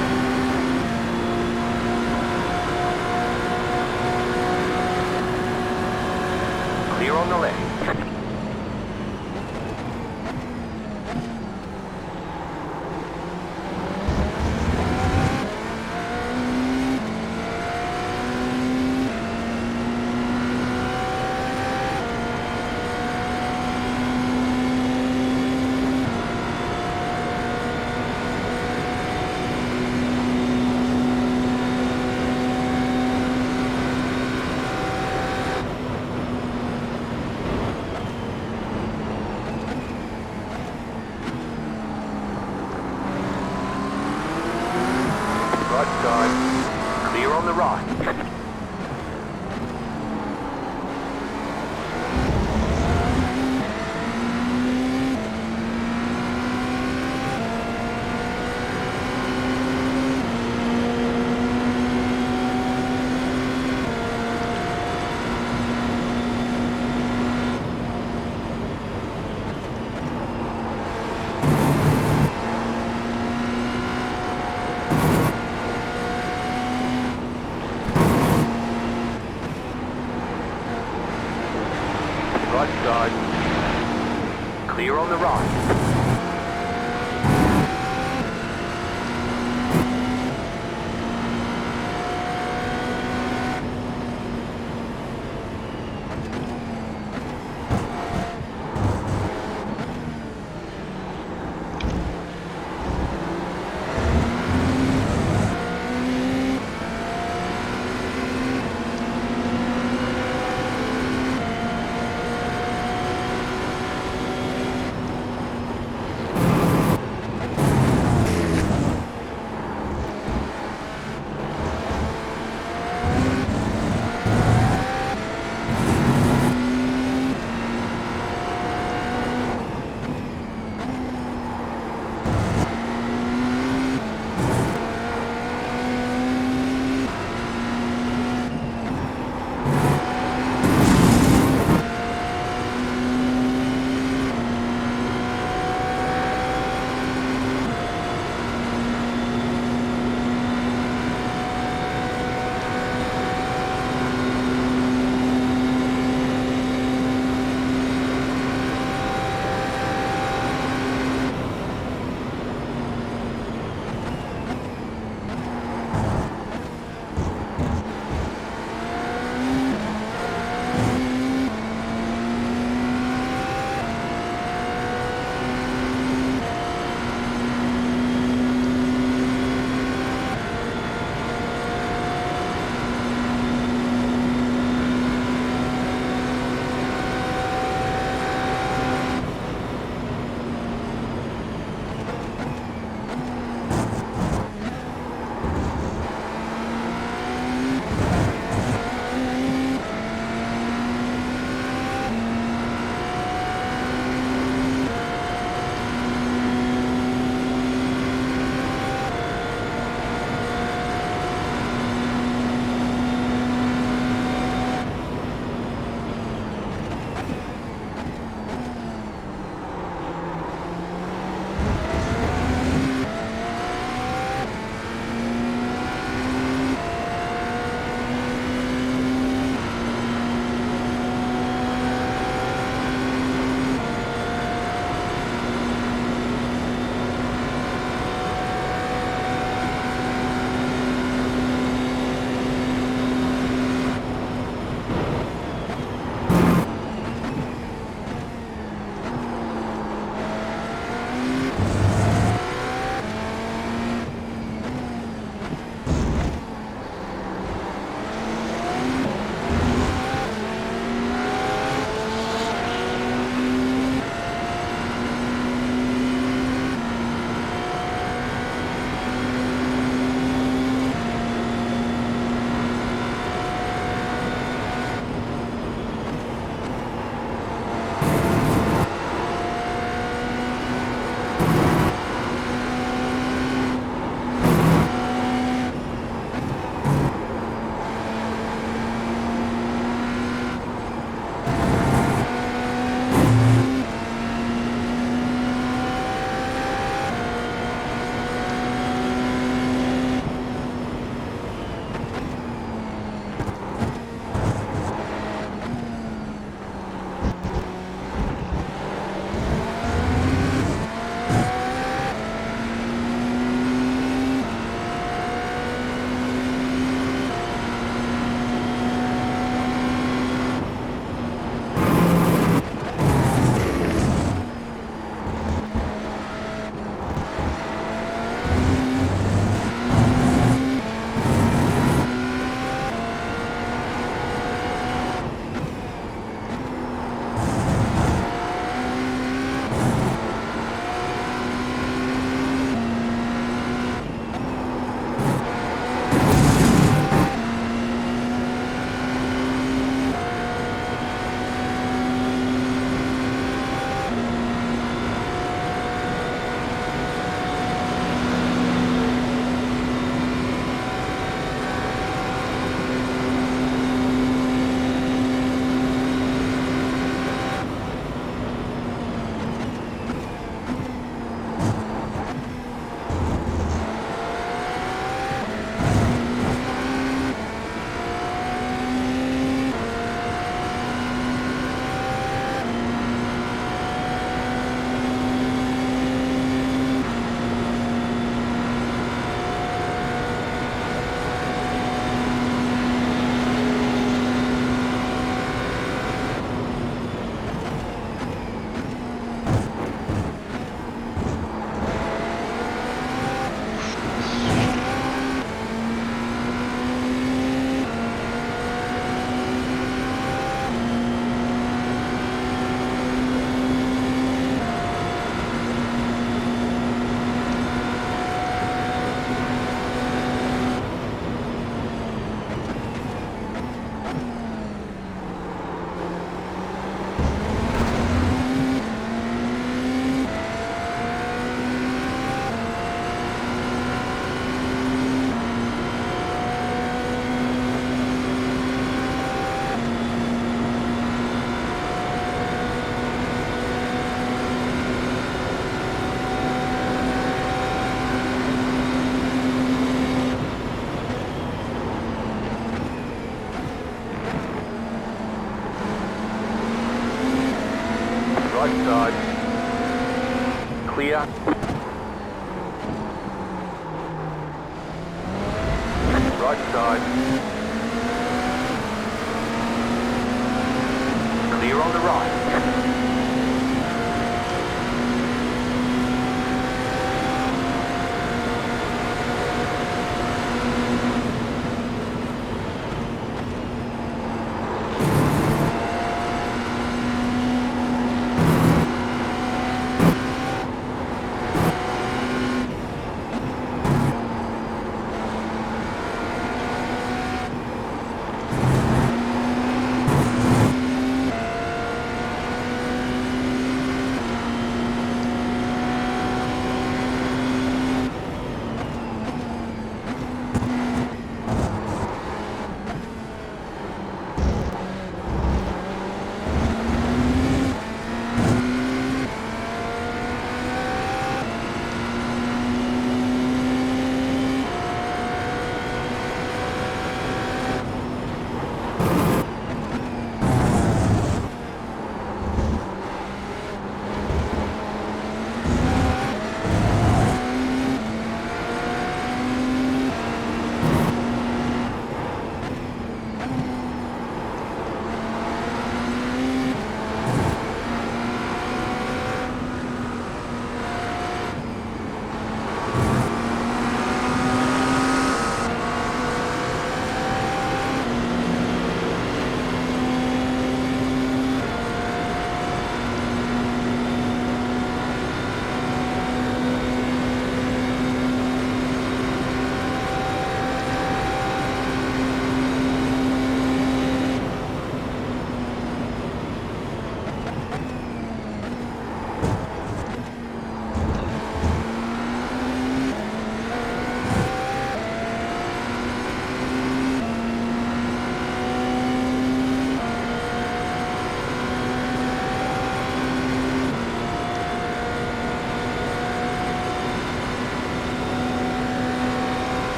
Clear on the left. Right side. Clear on the right. clear. Right side. Clear on the right.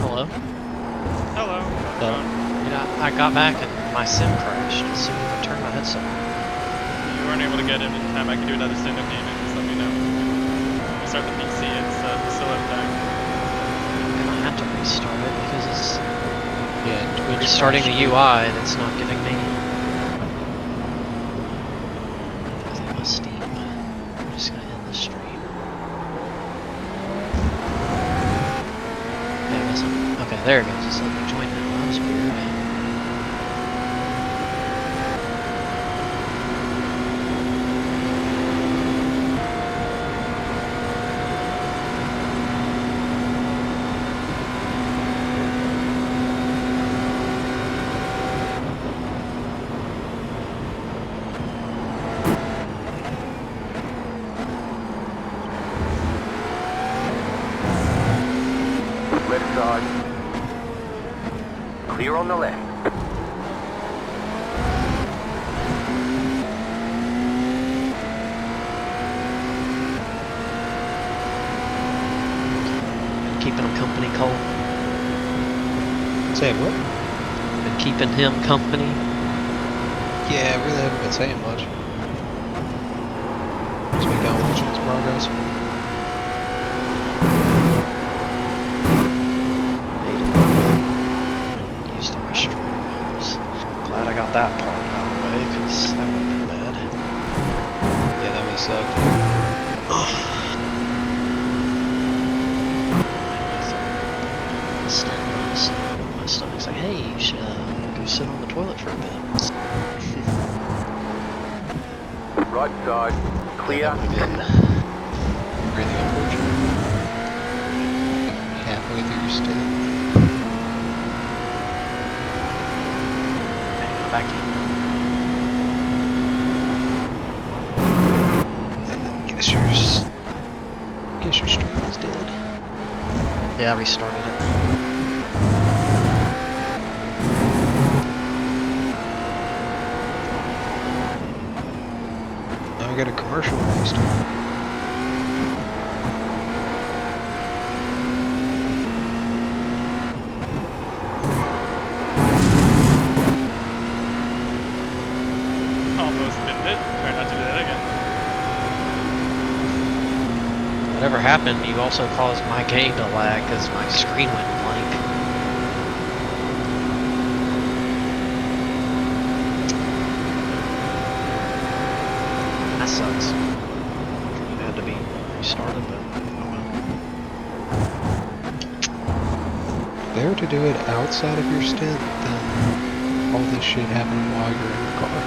Hello? Hello. You know, I got back and my sim crashed as soon as I turned my headset on. You weren't able to get in time. I can do another sim if needed. Just let me know. We'll start the PC. It's still out of time. And I had to restart it because it's Yeah, restarting the UI and it's not giving me my Steam. I'm just gonna end the stream. Okay, I guess okay, there it goes. It's letting me join now. That was weird. Left side. Clear on the left. Keeping him company, Cole. Saying what? Been keeping him company. Yeah, I really haven't been saying much. Just been going watching his progress. Use the restroom. Glad I got that part out of the way because that would have been bad. Yeah, that would suck. My stomach's like, hey, you should go sit on the toilet for a bit. Right side. Clear. Really unfortunate. Halfway through your stay. Okay, go back in. Guess your stream is dead. Yeah, I restarted it. Now we got a commercial restart. Almost binned it. Try not to do that again. Whatever happened, you also caused my game to lag because my screen went blank. That sucks. It had to be restarted, but oh well. Better to do it outside of your stint than all this shit happening while you're in the car.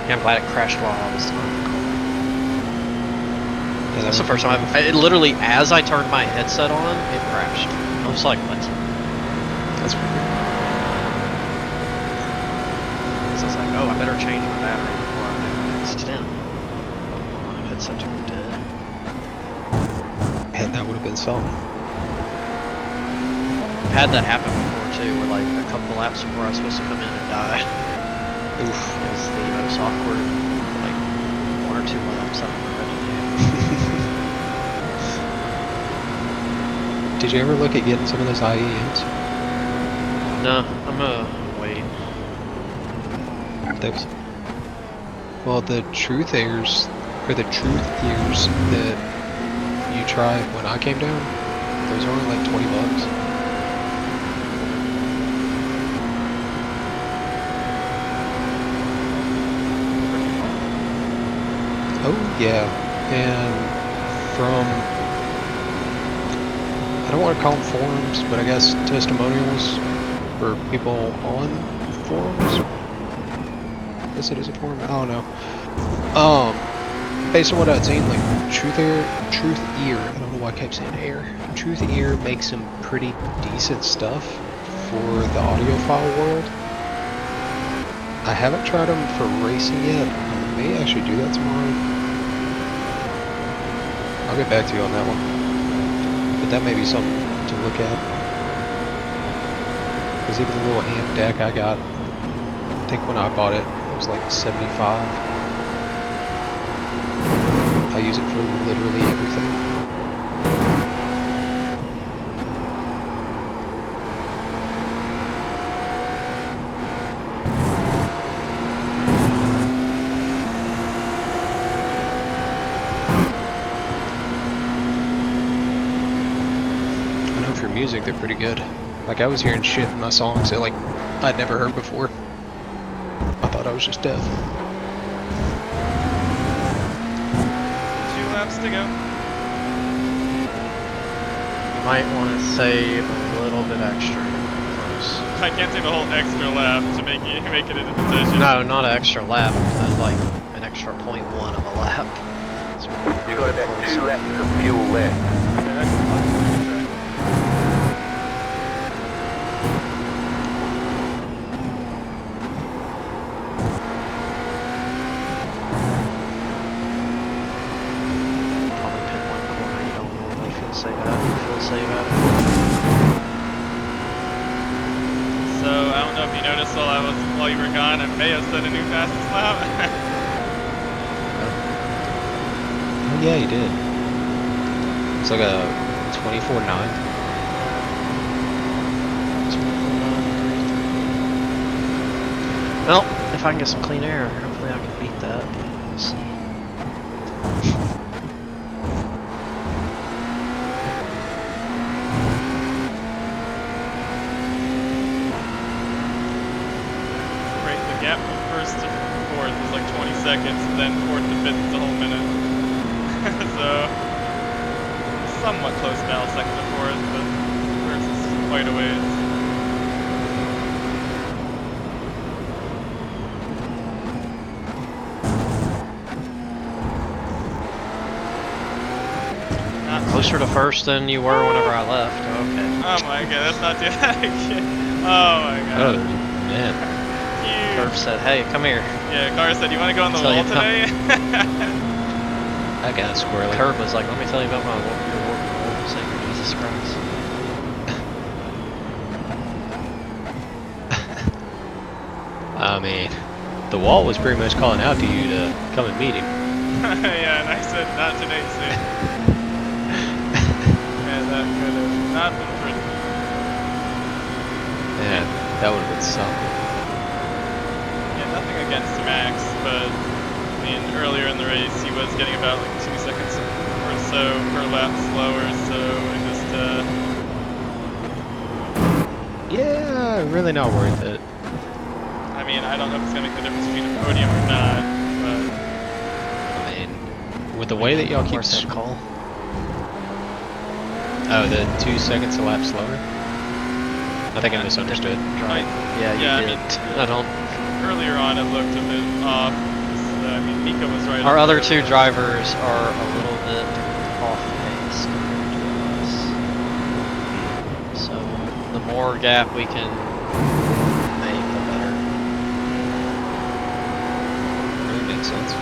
Yeah, I'm glad it crashed while I was in the car. Yeah, That's the first time it literally, as I turned my headset on, it crashed. I was like, what? That's weird. So I was like, oh, I better change my battery before I do my next stint. My headset turned dead. Man, that would have been something. I've had that happen before too, where like a couple laps before I was supposed to come in and die. Oof, it was the most awkward, like 1 or 2 laps I've ever had to do. Did you ever look at getting some of those IEMs? No, I'm gonna wait. Those. Well, the truth ears, or the truth ears that you tried when I came down, those are only like $20. Oh yeah, and from, I don't want to call them forums, but I guess testimonials for people on forums. I guess it is a forum. I don't know. Based on what I'd seen, like Truth Ear. I don't know why I kept saying air. Truth Ear makes some pretty decent stuff for the audiophile world. I haven't tried them for racing yet. I may actually do that tomorrow. I'll get back to you on that one. But that may be something to look at. Because even the little amp deck I got, I think when I bought it, it was like 75. I use it for literally everything. Music, they're pretty good. Like I was hearing shit in my songs that like I'd never heard before. I thought I was just deaf. 2 laps to go. You might want to save a little bit extra. I can't take the whole extra lap to make it into the position. No, not an extra lap. Like an extra 0.1 of a lap. You got about 2 laps of fuel left. Okay, that's fine. While you were gone, and Mayo set a new fastest lap. Oh yeah, he did. It's like a 24.9. Well, if I can get some clean air, hopefully I can beat that. We'll see. Gap from first to fourth was like 20 seconds, and then fourth to fifth is a whole minute. So, somewhat close now, second to fourth, but first is quite a ways. Not closer to first than you were whenever I left. Okay. Oh my god, that's not too Oh my god. Oh, man. Curve said, hey, come here. Yeah, Gar said, you want to go on the wall today? I got it squirrely. Curve was like, let me tell you about my your Savior Jesus Christ. I mean, the wall was pretty much calling out to you to come and meet him. Yeah, and I said, not today, Sid. Yeah, that could have not been pretty. Man, that would have been something. Nothing against Max, but I mean, earlier in the race he was getting about like 2 seconds or so per lap slower, so it just, Yeah, really not worth it. I mean, I don't know if it's gonna make a difference between a podium or not, but I mean, with the way that y'all keep Worth that call. Oh, the 2 seconds a lap slower? I think I misunderstood. Right. Yeah, you Yeah, I did. mean, I don't. earlier on it looked a bit off. I mean, Mika was right Our up other there, two drivers are a little bit off pace compared to us. So the more gap we can make, the better. Really makes sense.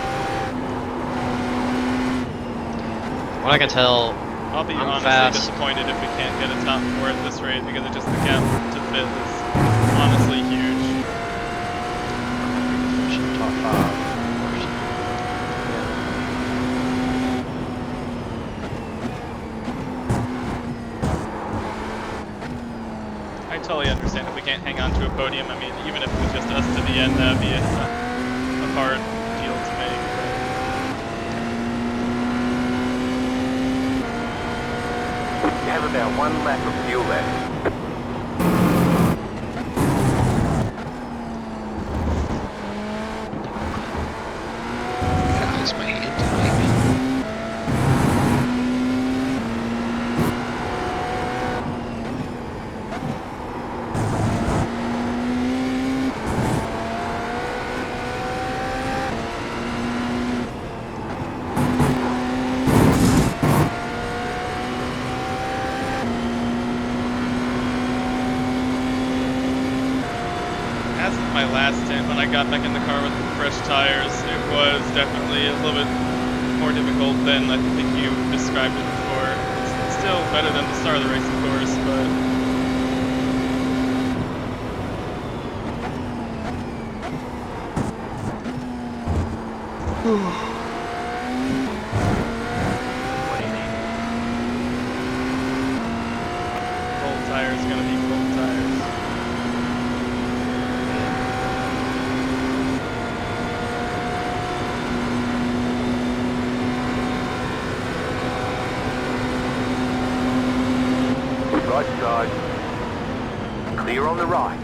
What I can tell, I'll be I'm honestly fast. disappointed if we can't get a top 4 at this rate because it just the gap to fifth is honestly huge. Finishing top 5. I totally understand if we can't hang on to a podium. I mean, even if it was just us to the end, that'd be a hard deal to make. You have about 1 lap of fuel left. Guys, my hand tonight. As with my last stint, when I got back in the car with fresh tires, it was definitely a little bit more difficult than I think you described it before. It's still better than the start of the race, of course, but What do you mean? cold tires gonna be cold tires. Right side. Clear on the right.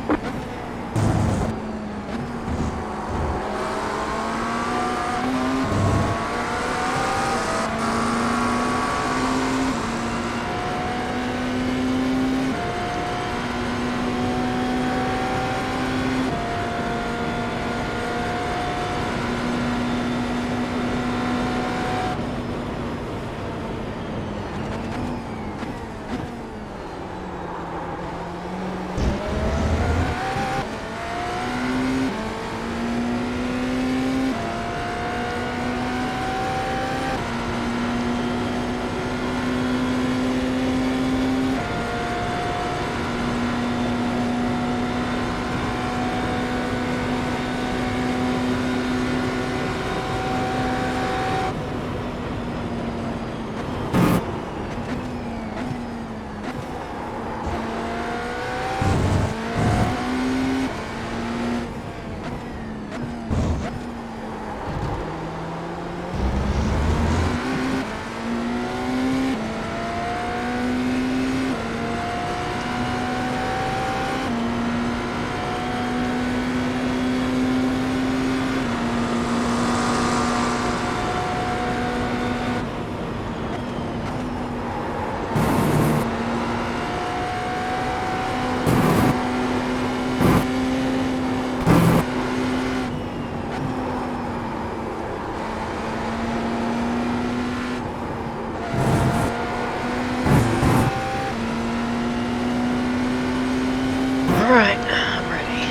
Alright, I'm ready.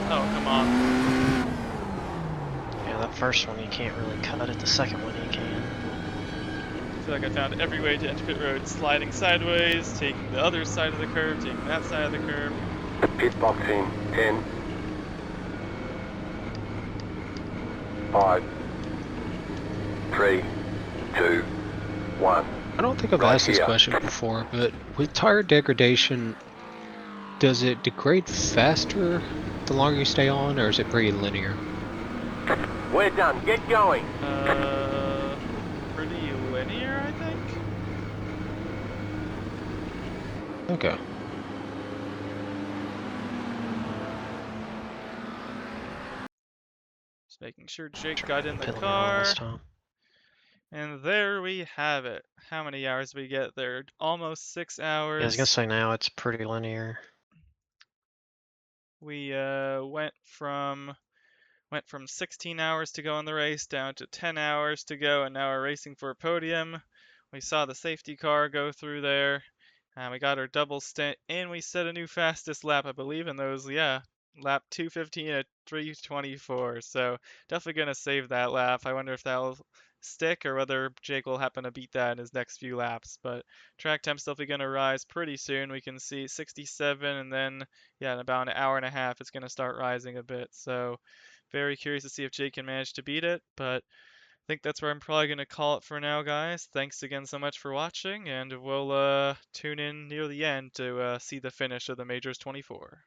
Oh, come on. Yeah, that first one you can't really cut it, the second one you can. I feel like I found every way to enter pit road. Sliding sideways, taking the other side of the curve, taking that side of the curve. Pit box in 10, 5, 3, 2, 1. I don't think I've Right asked this here. question before, but with tire degradation, does it degrade faster the longer you stay on, or is it pretty linear? We're done. Get going. Pretty linear, I think. Okay. Just making sure Jake got in the Pit limit all this car. time. And there we have it. How many hours did we get there? Almost 6 Yeah, I was gonna hours. say now it's pretty linear. We went from 16 hours to go in the race down to 10 hours to go, and now we're racing for a podium. We saw the safety car go through there, and we got our double stint, and we set a new fastest lap, I believe, in those, yeah, lap 2:15 at 3:24. So definitely gonna save that lap. I wonder if that'll stick or whether Jake will happen to beat that in his next few laps. But track time's definitely gonna rise pretty soon. We can see 67, and then yeah, in about an hour and a half, it's gonna start rising a bit. So very curious to see if Jake can manage to beat it, but I think that's where I'm probably going to call it for now, guys. Thanks again so much for watching, and we'll tune in near the end to see the finish of the Majors 24.